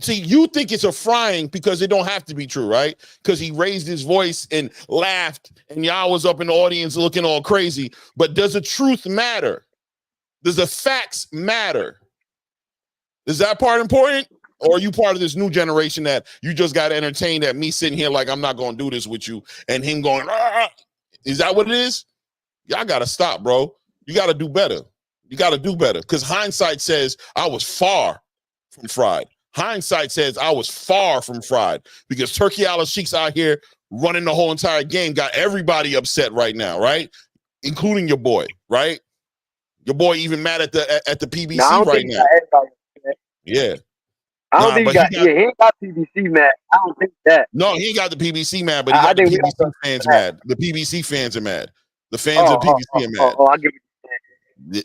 See, you think it's a frying because it don't have to be true, right? Because he raised his voice and laughed and y'all was up in the audience looking all crazy. But does the truth matter? Does the facts matter? Is that part important? Or are you part of this new generation that you just got entertained at me sitting here like I'm not going to do this with you and him going, ah? Is that what it is? Y'all got to stop, bro. You got to do better. You got to do better, because hindsight says I was far from fried. Hindsight says I was far from fried, because Turkey Al-Sheikh's out here running the whole entire game, got everybody upset right now, right? Including your boy, right? Your boy even mad at the PBC right now. Yeah. I don't think he ain't got PBC mad. I don't think that. No, he ain't got the PBC mad, but he got the PBC fans mad. The PBC fans are mad. The fans of PBC are mad. I get it.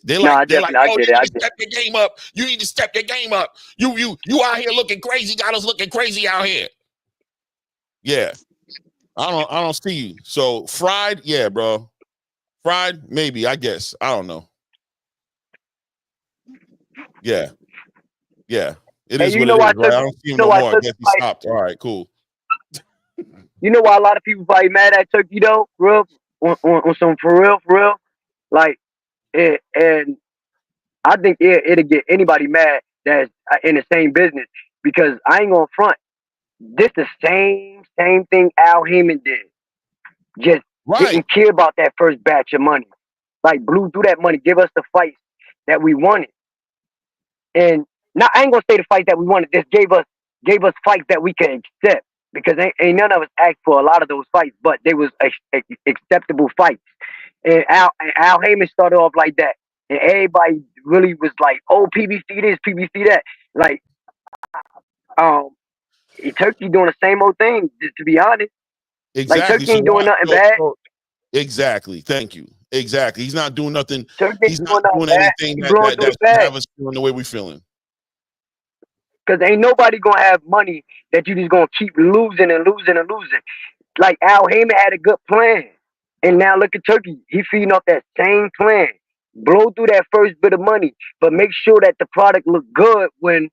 They're like, oh, you need to step your game up. You need to step your game up. You out here looking crazy. Got us looking crazy out here. Yeah. I don't see you. So fried, yeah, bro. Fried, maybe, I guess. I don't know. Yeah. Yeah. It is what it is, right? I don't see him no more. I guess he stopped. All right, cool. You know why a lot of people probably mad at Turkey though? Real on some for real. Like, and I think it'll get anybody mad that's in the same business, because I ain't gonna front. This the same thing Al Heyman did, just didn't care about that first batch of money. Like blew through that money, give us the fights that we wanted. And now I ain't gonna say the fight that we wanted, just gave us fights that we could accept. Because ain't none of us asked for a lot of those fights, but they was acceptable fights. And Al Heyman started off like that. And everybody really was like, oh, PBC this, PBC that. Like, Turkey doing the same old thing, to be honest. Exactly. Like, Turkey ain't doing nothing bad. Exactly. Thank you. Exactly. He's not doing nothing. He's not doing anything that have us feeling the way we're feeling. Because ain't nobody going to have money that you just going to keep losing and losing and losing. Like, Al Heyman had a good plan. And now look at Turkey. He feeding off that same plan. Blow through that first bit of money, but make sure that the product look good when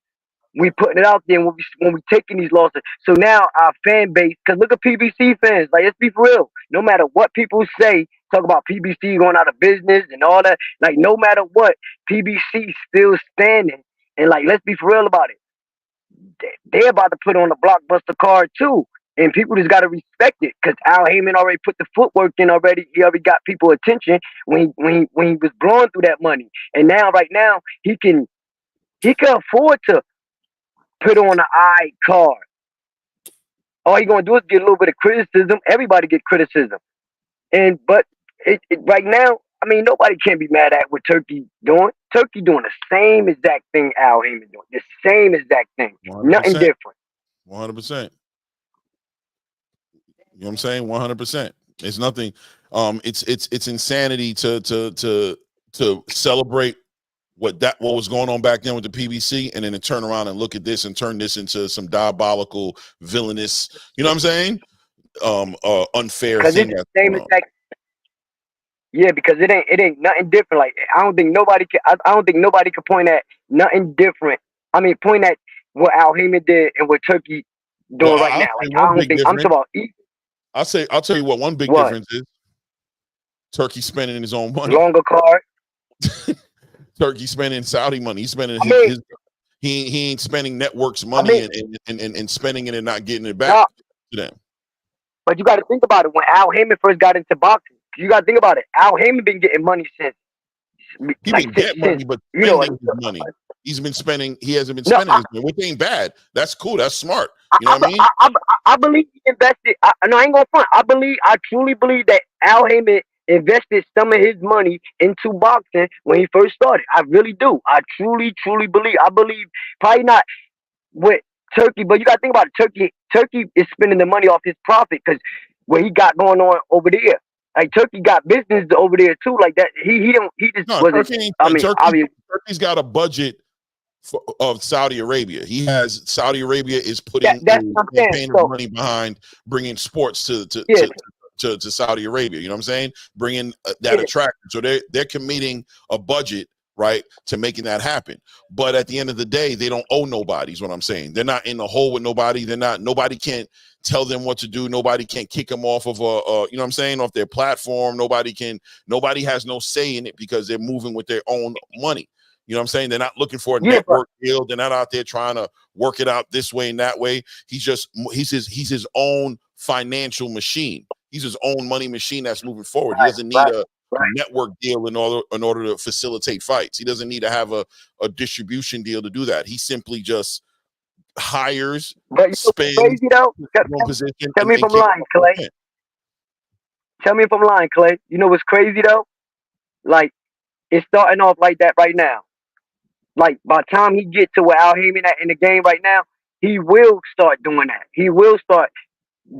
we putting it out there, when we taking these losses. So now our fan base, because look at PBC fans, like, let's be for real. No matter what people say, talk about PBC going out of business and all that, like, no matter what, PBC still standing. And, like, let's be for real about it. They're about to put on a blockbuster card too. And people just got to respect it, because Al Heyman already put the footwork in already. He already got people attention when he was blowing through that money. And now, right now, he can afford to put on an eye card. All he gonna do is get a little bit of criticism. Everybody get criticism. But right now, I mean, nobody can be mad at what Turkey doing. Turkey doing the same exact thing Al Heyman doing. The same exact thing. 100%. Nothing different. 100%. You know what I'm saying? 100%. It's nothing. It's insanity to celebrate what was going on back then with the PBC, and then to turn around and look at this and turn this into some diabolical, villainous. You know what I'm saying? Unfair thing. It's the same exact. Yeah, because it ain't nothing different. Like, I don't think nobody can point at nothing different. I mean, point at what Al Heyman did and what Turkey doing right now. Like, I don't think I'm talking about. I'll tell you what. One big difference is Turkey spending his own money. Longer card. Turkey spending Saudi money. He's spending he ain't spending networks money and spending it and not getting it back to them. But you got to think about it. When Al Heyman first got into boxing, you got to think about it. Al Heyman been getting money since. He been getting money, but spending his money. He hasn't been spending his money, which ain't bad. That's cool. That's smart. You know what I mean? I believe he invested. I ain't gonna front. I truly believe that Al Heyman invested some of his money into boxing when he first started. I really do. I truly believe. I believe probably not with Turkey, but you gotta think about it. Turkey is spending the money off his profit, because what he got going on over there. Like, Turkey got business over there too. Like that, Turkey's got a budget of Saudi Arabia. Saudi Arabia is putting money behind bringing sports to Saudi Arabia. You know what I'm saying? Bringing that attraction. So they're committing a budget, right, to making that happen. But at the end of the day, they don't owe nobody, is what I'm saying. They're not in the hole with nobody. Nobody can't tell them what to do. Nobody can't kick them off of you know what I'm saying, off their platform. Nobody has no say in it, because they're moving with their own money. You know what I'm saying? They're not looking for a network deal. They're not out there trying to work it out this way and that way. He's his own financial machine. He's his own money machine that's moving forward. He doesn't need a network deal in order to facilitate fights. He doesn't need to have a distribution deal to do that. He simply just hires, spends, crazy though. Tell me if I'm lying, Clay. Tell me if I'm lying, Clay. You know what's crazy though? Like, it's starting off like that right now. Like, by the time he gets to where Al Heyman at in the game right now, he will start doing that. He will start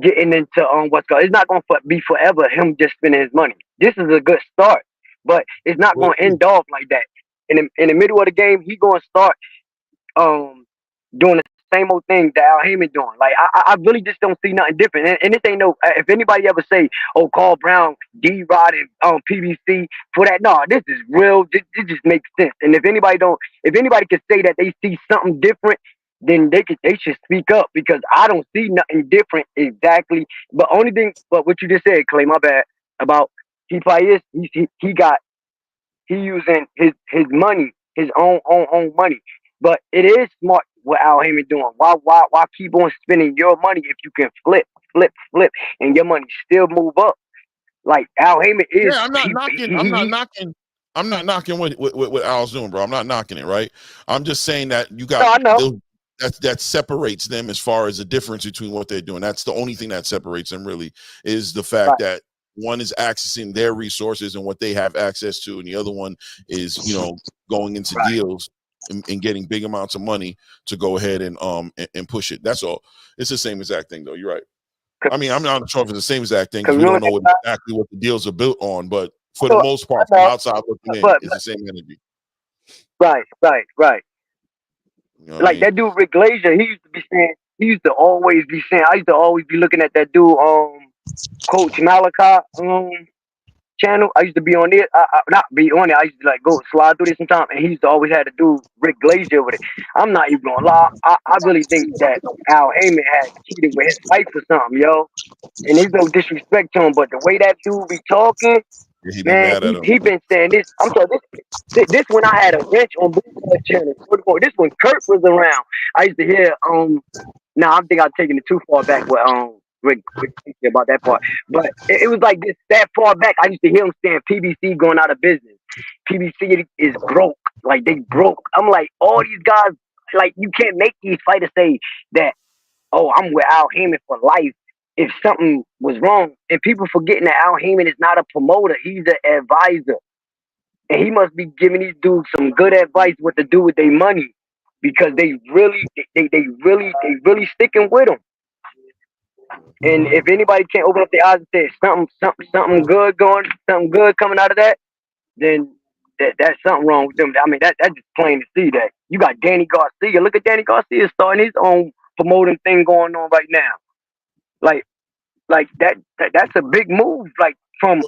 getting into what's called. It's not going to be forever him just spending his money. This is a good start, but it's not going to end off like that. In the middle of the game, he going to start doing the same old thing that Al Heyman doing. Like, I really just don't see nothing different. And this ain't no. If anybody ever say, "Oh, Carl Brown, D-Rod, and PBC for that," no, this is real. This just makes sense. And if anybody can say that they see something different, then they should speak up, because I don't see nothing different exactly. But what you just said, Clay, my bad, about he probably is. He using his money, his own money. But it is smart what Al Heyman doing. Why keep on spending your money if you can flip, and your money still move up? Like Al Heyman is. Yeah, I'm not knocking what Al's doing, bro. I'm not knocking it, right? I'm just saying that you got that separates them as far as the difference between what they're doing. That's the only thing that separates them, really, is the fact that one is accessing their resources and what they have access to, and the other one is, going into deals and getting big amounts of money to go ahead and push it. That's all. It's the same exact thing, though. You're right. I mean, I'm not sure if it's the same exact thing because we don't know exactly what the deals are built on, but for the most part, from outside looking in, it's the same energy. Right. Like that dude Rick Glazier, he used to always be saying, I used to always be looking at that dude, Coach Malachi channel. I used to be on it, not be on it. I used to like go slide through this sometimes, and he used to always have to do Rick Glazier with it. I'm not even gonna lie. I really think that Al Heyman had cheated with his wife or something, yo. And there's no disrespect to him, but the way that dude be talking, man, he been saying this. I'm sorry, this when I had a bench on Blue channel. This when Kurt was around. I used to hear I think I'm taking it too far back with Rick about that part. But it was like this that far back. I used to hear him saying PBC going out of business. PBC is broke. Like they broke. I'm like, all these guys, like you can't make these fighters say that, oh, I'm with Al Heyman for life if something was wrong. And people forgetting that Al Heyman is not a promoter. He's an advisor. And he must be giving these dudes some good advice what to do with their money. Because they really sticking with them. And if anybody can't open up their eyes and say something good coming out of that, then that's something wrong with them. I mean, that's just plain to see that. You got Danny Garcia. Look at Danny Garcia starting his own promoting thing going on right now. Like that's a big move. Like for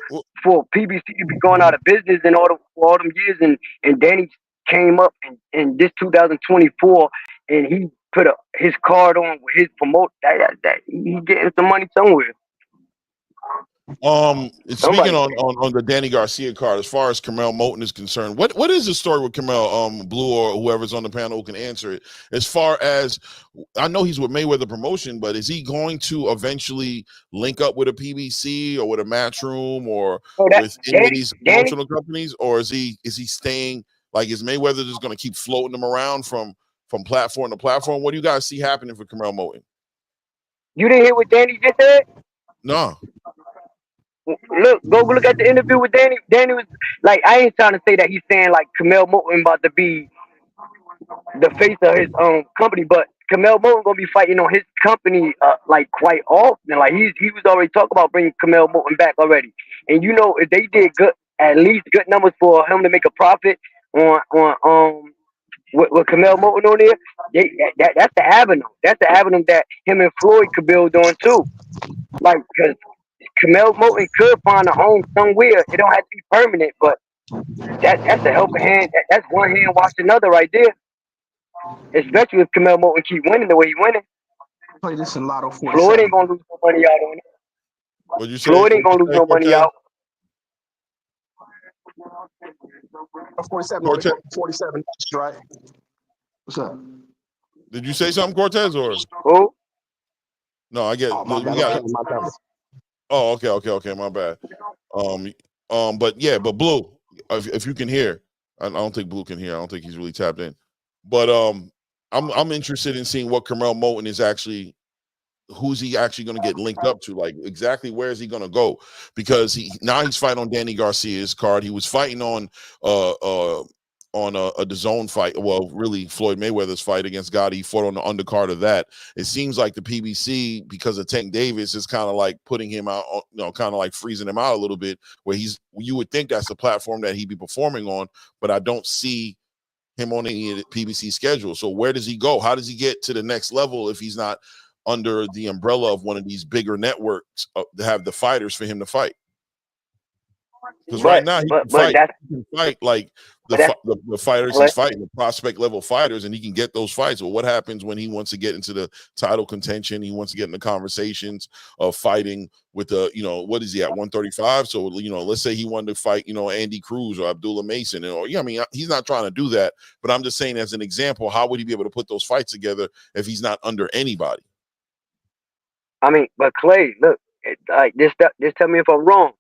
PBC to be going out of business and all them years, and Danny came up in this 2024, and he put his card on with his promote. That he getting some money somewhere. Speaking on the Danny Garcia card, as far as Carmel Moulton is concerned, what is the story with Carmel, Blue or whoever's on the panel who can answer it? As far as I know, he's with Mayweather Promotion, but is he going to eventually link up with a PBC or with a Matchroom or with any of these promotional companies, or is he staying? Like, is Mayweather just going to keep floating him around from platform to platform? What do you guys see happening for Carmel Moulton? You didn't hear what Danny just said? No. Go look at the interview with Danny. Danny was like, I ain't trying to say that he's saying like Carmel Moulton about to be the face of his company, but Carmel Moulton gonna be fighting on his company like quite often. Like he was already talking about bringing Carmel Moulton back already. And if they did at least good numbers for him to make a profit on with Carmel Moulton on there, that's the avenue. That's the avenue that him and Floyd could build on too. Like, because Carmel Moulton could find a home somewhere. It don't have to be permanent, but that's a helping hand. That's one hand wash another right there. Especially if Carmel Moulton keep winning the way he's winning. Play this in Lotto 47. Floyd ain't gonna lose no money out on it. What'd you say? Floyd ain't gonna lose no money out. 47, 47, right? What's up? Did you say something, Cortez, or? Who? No, I get. Oh, okay. My bad. But Blue, if you can hear, I don't think Blue can hear. I don't think he's really tapped in. But I'm interested in seeing what Carmel Moulton is actually. Who's he actually going to get linked up to? Like, exactly where is he going to go? Because he's fighting on Danny Garcia's card. He was fighting on a DAZN fight. Well, really Floyd Mayweather's fight against Gotti. He fought on the undercard of that. It seems like the PBC, because of Tank Davis, is kind of like putting him out, kind of like freezing him out a little bit, where you would think that's the platform that he'd be performing on, but I don't see him on any PBC schedule. So where does he go? How does he get to the next level if he's not under the umbrella of one of these bigger networks to have the fighters for him to fight? Because right now he can fight like the fighters he's fighting, the prospect level fighters, and he can get those fights. But what happens when he wants to get into the title contention? He wants to get in the conversations of fighting with what is he at, 135? So let's say he wanted to fight Andy Cruz or Abdullah Mason, he's not trying to do that. But I'm just saying, as an example, how would he be able to put those fights together if he's not under anybody? I mean, but Clay, look, like this tell me if I'm wrong.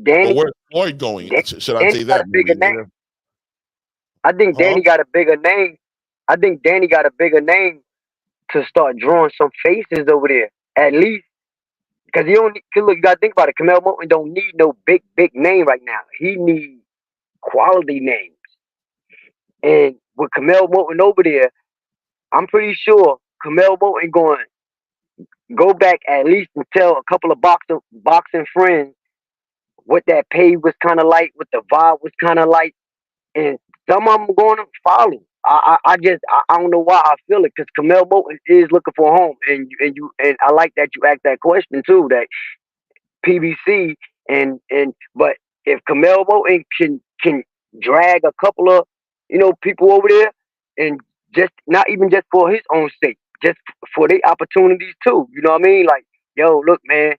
Danny. But where's Floyd going? Should I say got that? a bigger name. I think Danny got a bigger name. I think Danny got a bigger name to start drawing some faces over there, at least. Because you don't look. You gotta think about it. Kamel Moulton don't need no big name right now. He needs quality names. And with Kamel Moulton over there, I'm pretty sure Kamel Moulton going to go back at least and tell a couple of boxing friends what that pay was kind of like, what the vibe was kind of like, and some of them going to follow. I don't know why I feel it, because Kamel Moulton is looking for a home, and I like that you asked that question too. That PBC but if Kamel Moulton can drag a couple of people over there, and just not even just for his own sake, just for their opportunities too. You know what I mean? Like, yo, look, man,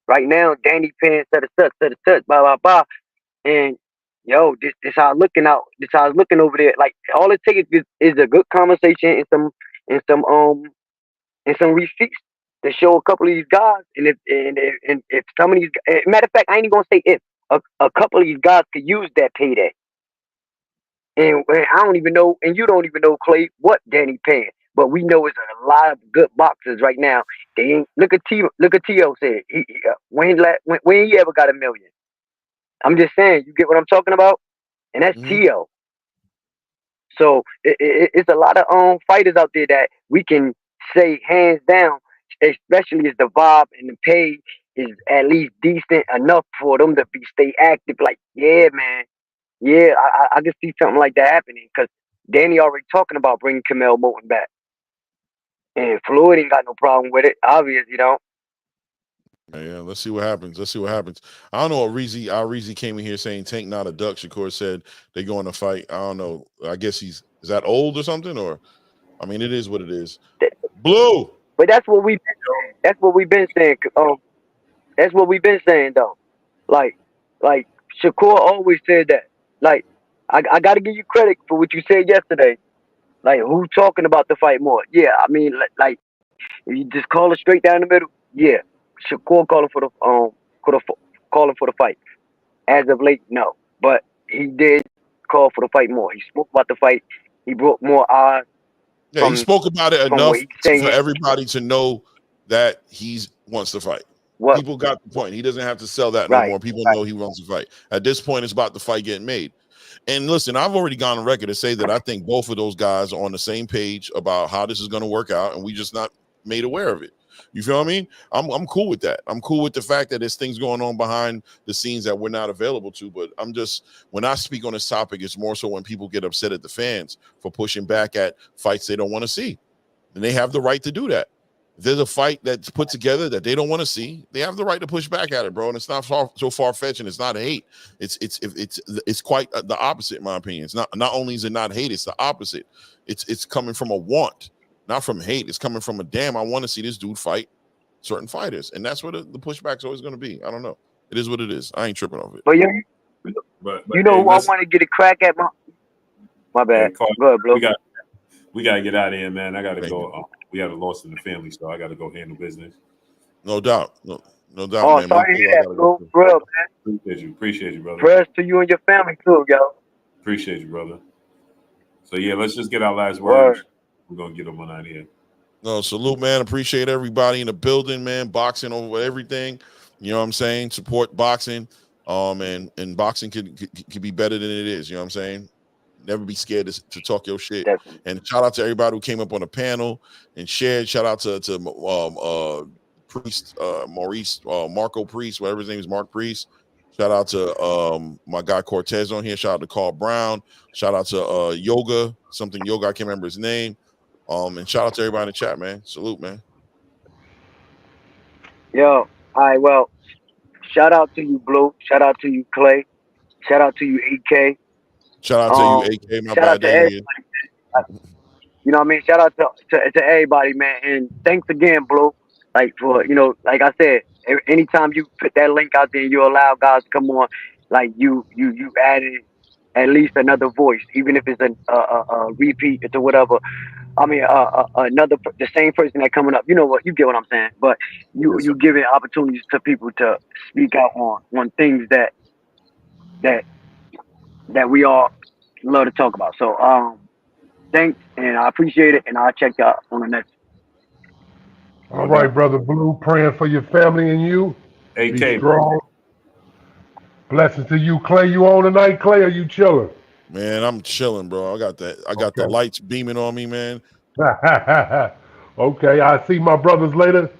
right now Danny paying such, blah blah blah, and yo, this how I'm looking out. This how I was looking over there. Like, all it takes is a good conversation and some receipts to show a couple of these guys. And if some of these, matter of fact, I ain't even gonna say if a couple of these guys could use that payday. And I don't even know, and you don't even know, Clay, what Danny paying. But we know it's a lot of good boxers right now. They ain't look at T.O. said when he ever got $1 million. I'm just saying, you get what I'm talking about, and that's T.O. So it's a lot of fighters out there that we can say hands down, especially if the vibe and the pay is at least decent enough for them to stay active. Like, yeah, man, yeah, I can see something like that happening, because Danny already talking about bringing Kamel Moulton back, and Floyd ain't got no problem with it. Obviously, you know. Yeah, let's see what happens. I don't know what Reezy came in here saying Tank not a duck. Shakur said they're going to fight. I don't know. I guess is that old or something? Or, I mean, it is what it is. Blue. But that's what we've been saying. That's what we've been saying though. Like Shakur always said that. Like, I got to give you credit for what you said yesterday. Like, who talking about the fight more? Yeah, I mean, like you just call it straight down the middle. Yeah, Shakur calling for the fight. As of late, no, but he did call for the fight more. He spoke about the fight. He brought more eyes. Yeah, he spoke about it enough for everybody to know that he wants to fight. People got the point. He doesn't have to sell that no more. People know he wants to fight. At this point, it's about the fight getting made. And listen, I've already gone on record to say that I think both of those guys are on the same page about how this is going to work out, and we just not made aware of it. You feel what I mean? I'm cool with that. I'm cool with the fact that there's things going on behind the scenes that we're not available to. But when I speak on this topic, it's more so when people get upset at the fans for pushing back at fights they don't want to see. And they have the right to do that. If there's a fight that's put together that they don't want to see, they have the right to push back at it, bro. And it's not so far-fetched, and it's not a hate. It's quite the opposite, in my opinion. It's not only is it not hate, it's the opposite. It's coming from a want, not from hate. It's coming from a damn, I want to see this dude fight certain fighters. And that's what the pushback's always going to be. I don't know. It is what it is. I ain't tripping off it. But you know who I want to get a crack at? My bad. Hey, go ahead, Blue. We gotta get out of here, man. I gotta go. We had a loss in the family, so I gotta go handle business. No doubt. No doubt, oh, man. Sorry to hear that, bro. Real, man. Appreciate you, brother. Prayers to you and your family too, yo. Appreciate you, brother. So yeah, let's just get our last words. We're gonna get them on out here. No, salute, man. Appreciate everybody in the building, man. Boxing over everything. You know what I'm saying? Support boxing. And boxing could be better than it is. You know what I'm saying? Never be scared to talk your shit. Definitely. And shout out to everybody who came up on the panel and shared. Shout out to Priest, Maurice, Marco Priest, whatever his name is, Mark Priest. Shout out to my guy Cortez on here. Shout out to Carl Brown. Shout out to Yoga, I can't remember his name. And shout out to everybody in the chat, man. Salute, man. Yo, all right, well, shout out to you, Blue. Shout out to you, Clay. Shout out to you, AK. Shout out to you, AK. My bad, Damien. You know what I mean? Shout out to everybody, man. And thanks again, Blue. Like, for, like I said, anytime you put that link out there and you allow guys to come on, like you added at least another voice, even if it's a repeat or whatever. the same person that coming up. You know what? You get what I'm saying. But you giving opportunities to people to speak out on things that we all love to talk about. So thanks, and I appreciate it, and I'll check y'all on the next. All right, brother Blue, praying for your family and you. Be strong. Blessings to you, Clay. You on tonight, Clay? Or you chilling? Man, I'm chilling, bro. I got the lights beaming on me, man. Okay, I see my brothers later.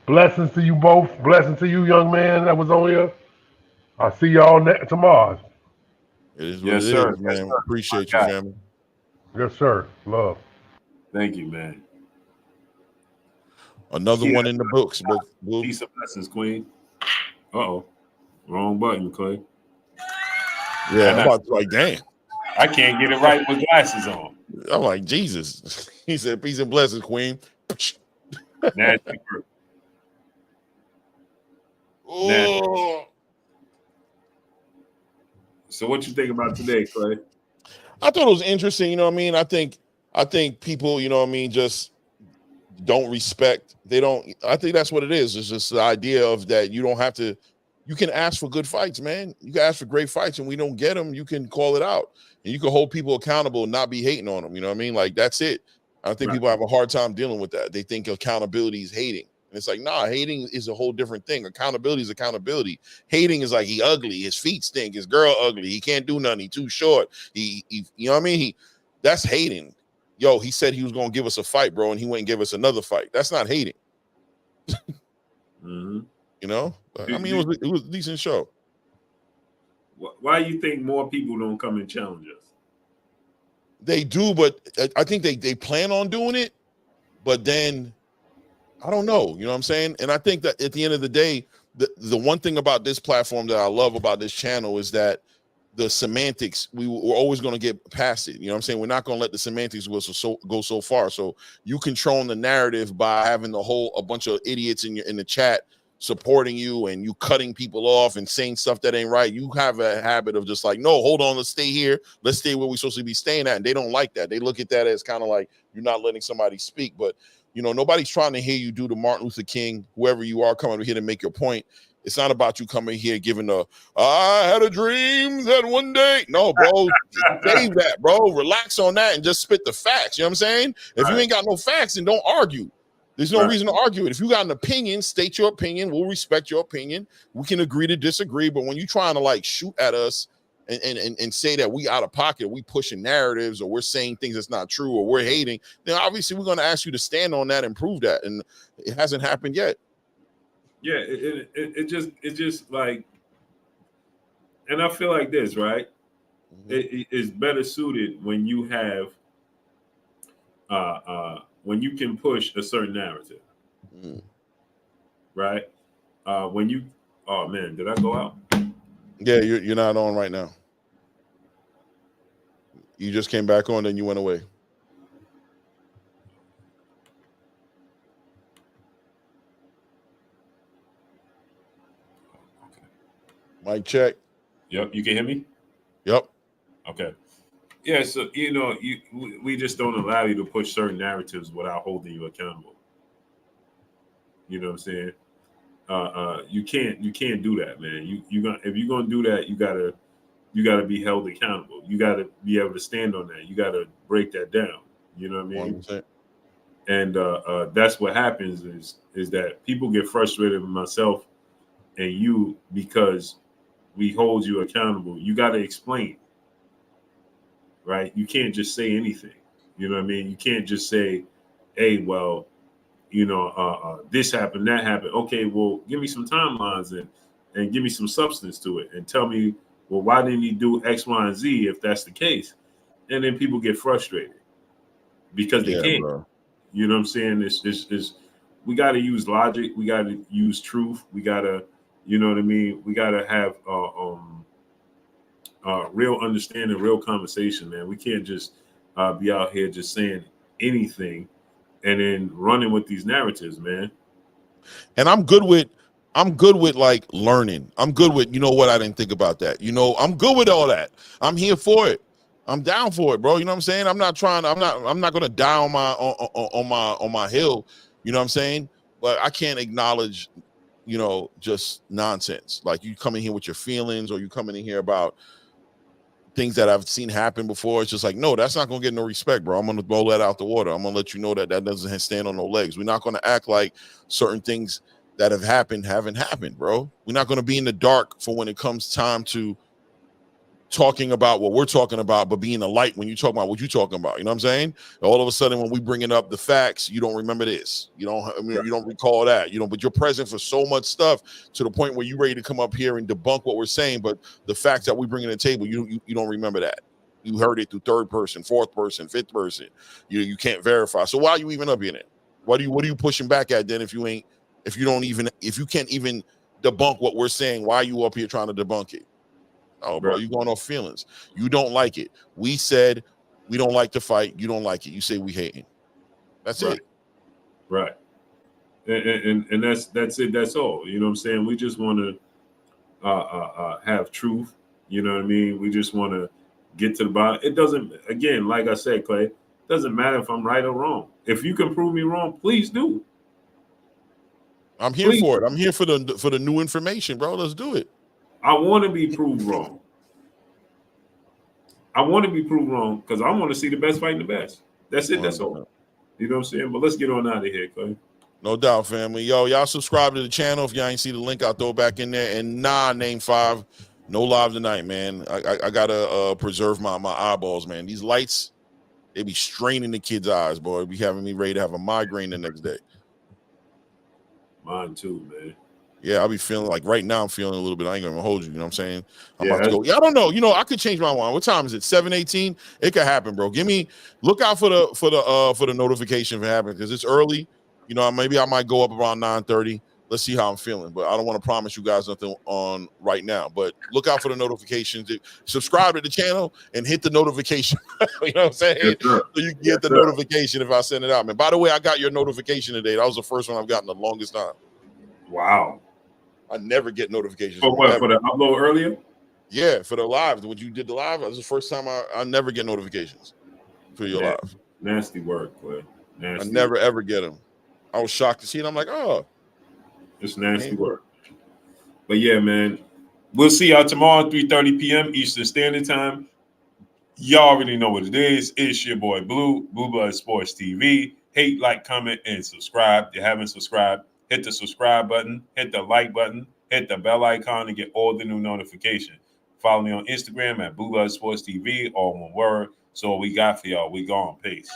Blessings to you both. Blessings to you, young man that was on here. I'll see y'all tomorrow. It is what it is, man. Appreciate you, family. Yes, sir. Love. Thank you, man. Another one in the books. Peace and blessings, Queen. Uh-oh. Wrong button, Clay. Yeah, I'm about to damn. I can't get it right with glasses on. I'm like, Jesus. He said, peace and blessings, Queen. Nasty group. Oh. So what you think about today, Clay? I thought it was interesting, you know what I mean? I think people, you know what I mean, just don't respect. I think that's what it is. It's just the idea of that you don't have to, you can ask for good fights, man. You can ask for great fights, and we don't get them. You can call it out, and you can hold people accountable and not be hating on them. You know what I mean? Like, that's it. I think people have a hard time dealing with that. They think accountability is hating. And it's like, nah, hating is a whole different thing. Accountability is accountability. Hating is like, he ugly, his feet stink, his girl ugly, he can't do nothing, he too short. He you know what I mean? That's hating. Yo, he said he was gonna give us a fight, bro, and he went and give us another fight. That's not hating. Mm-hmm. You know? I mean, it was a decent show. Why do you think more people don't come and challenge us? They do, but I think they plan on doing it, but then I don't know. You know what I'm saying? And I think that at the end of the day, the one thing about this platform that I love about this channel is that the semantics, we're always going to get past it. You know what I'm saying? We're not going to let the semantics go so far. So you controlling the narrative by having a bunch of idiots in the chat supporting you, and you cutting people off and saying stuff that ain't right. You have a habit of just like, no, hold on, let's stay here. Let's stay where we're supposed to be staying at. And they don't like that. They look at that as kind of like you're not letting somebody speak. But, you know, nobody's trying to hear you do the Martin Luther King, whoever you are, coming here to make your point. It's not about you coming here giving I had a dream that one day. No, bro, save that, bro. Relax on that and just spit the facts. You know what I'm saying? If you ain't got no facts, then don't argue. There's no reason to argue it. If you got an opinion, state your opinion. We'll respect your opinion. We can agree to disagree. But when you're trying to like shoot at us and say that we out of pocket, we pushing narratives, or we're saying things that's not true, or we're hating, then obviously we're going to ask you to stand on that and prove that. And it hasn't happened yet. Yeah, it just like, and I feel like this, right? It is better suited when you have when you can push a certain narrative, right? When you, oh man, did I go out? Yeah, you're not on right now. You just came back on, then you went away. Mic check. Yep, you can hear me? Yep. Okay. Yeah, so you know, we just don't allow you to push certain narratives without holding you accountable. You know what I'm saying? You can't do that, man. If you're gonna do that, you gotta be held accountable. You gotta be able to stand on that. You gotta break that down. You know what I mean? 100%. And that's what happens is that people get frustrated with myself and you because we hold you accountable. You got to explain, right? You can't just say anything. You know what I mean? You can't just say, hey, well, you know, this happened, that happened. Okay, well, give me some timelines and give me some substance to it and tell me, well, why didn't he do X, Y, and Z if that's the case? And then people get frustrated because they can't. Bro. You know what I'm saying? It's we got to use logic. We got to use truth. We got to, you know what I mean? We got to have real understanding, real conversation, man. We can't just be out here just saying anything and then running with these narratives, man. And I'm good with like learning. I'm good with, you know what, I didn't think about that. You know, I'm good with all that. I'm here for it. I'm down for it, bro. You know what I'm saying? I'm not gonna die on my hill. You know what I'm saying? But I can't acknowledge, just nonsense. Like you coming here with your feelings, or you coming in here about things that I've seen happen before. It's just like, no, that's not gonna get no respect, bro. I'm gonna blow that out the water. I'm gonna let you know that doesn't stand on no legs. We're not gonna act like certain things that have happened haven't happened, bro. We're not gonna be in the dark for when it comes time to talking about what we're talking about, but being a light when you talk about what you're talking about. You know what I'm saying? All of a sudden, when we bringing up the facts, you don't remember this. You don't recall that. But you're present for so much stuff to the point where you're ready to come up here and debunk what we're saying. But the facts that we bring to the table, you don't remember that. You heard it through third person, fourth person, fifth person. You can't verify. So why are you even up in it? What are you pushing back at then if you can't even debunk what we're saying? Why are you up here trying to debunk it? Oh, bro, you going off feelings. You don't like it. We said we don't like to fight. You don't like it. You say we hating. That's it. Right. And that's it. That's all. You know what I'm saying? We just want to have truth. You know what I mean? We just want to get to the bottom. It doesn't, again, like I said, Clay, it doesn't matter if I'm right or wrong. If you can prove me wrong, please do. I'm here for it. I'm here for the new information, bro. Let's do it. I want to be proved wrong. I want to be proved wrong because I want to see the best fighting the best. That's it. That's all. You know what I'm saying? But let's get on out of here, Clay. No doubt, family. Yo, y'all subscribe to the channel. If y'all ain't see the link, I'll throw it back in there. And name 5. No live tonight, man. I gotta preserve my eyeballs, man. These lights, they be straining the kids' eyes, boy. It be having me ready to have a migraine the next day. Mine too, man. Yeah, I'll be feeling like right now I'm feeling a little bit. I ain't gonna hold you. You know what I'm saying? I'm about to go. Yeah, I don't know. I could change my mind. What time is it? 7:18? It could happen, bro. Look out for the notification if it happens, because it's early. Maybe I might go up around 9:30. Let's see how I'm feeling. But I don't want to promise you guys nothing on right now. But look out for the notifications. Subscribe to the channel and hit the notification. You know what I'm saying? Yes, so you can get the notification if I send it out, man. By the way, I got your notification today. That was the first one I've gotten the longest time. Wow. I never get notifications. For what? For the upload earlier? Yeah, for the live. When you did the live, that was the first time I never get notifications for your live. Nasty work, Clay. I never ever get them. I was shocked to see it. I'm like, oh, it's nasty work. But yeah, man, we'll see y'all tomorrow, 3:30 p.m. Eastern Standard Time. Y'all already know what it is. It's your boy Blue Blood Sports TV. Hate, like, comment, and subscribe. If you haven't subscribed, hit the subscribe button, hit the like button, hit the bell icon to get all the new notifications. Follow me on Instagram at Blue Blood Sports TV, all one word. So what we got for y'all, we gone. Peace.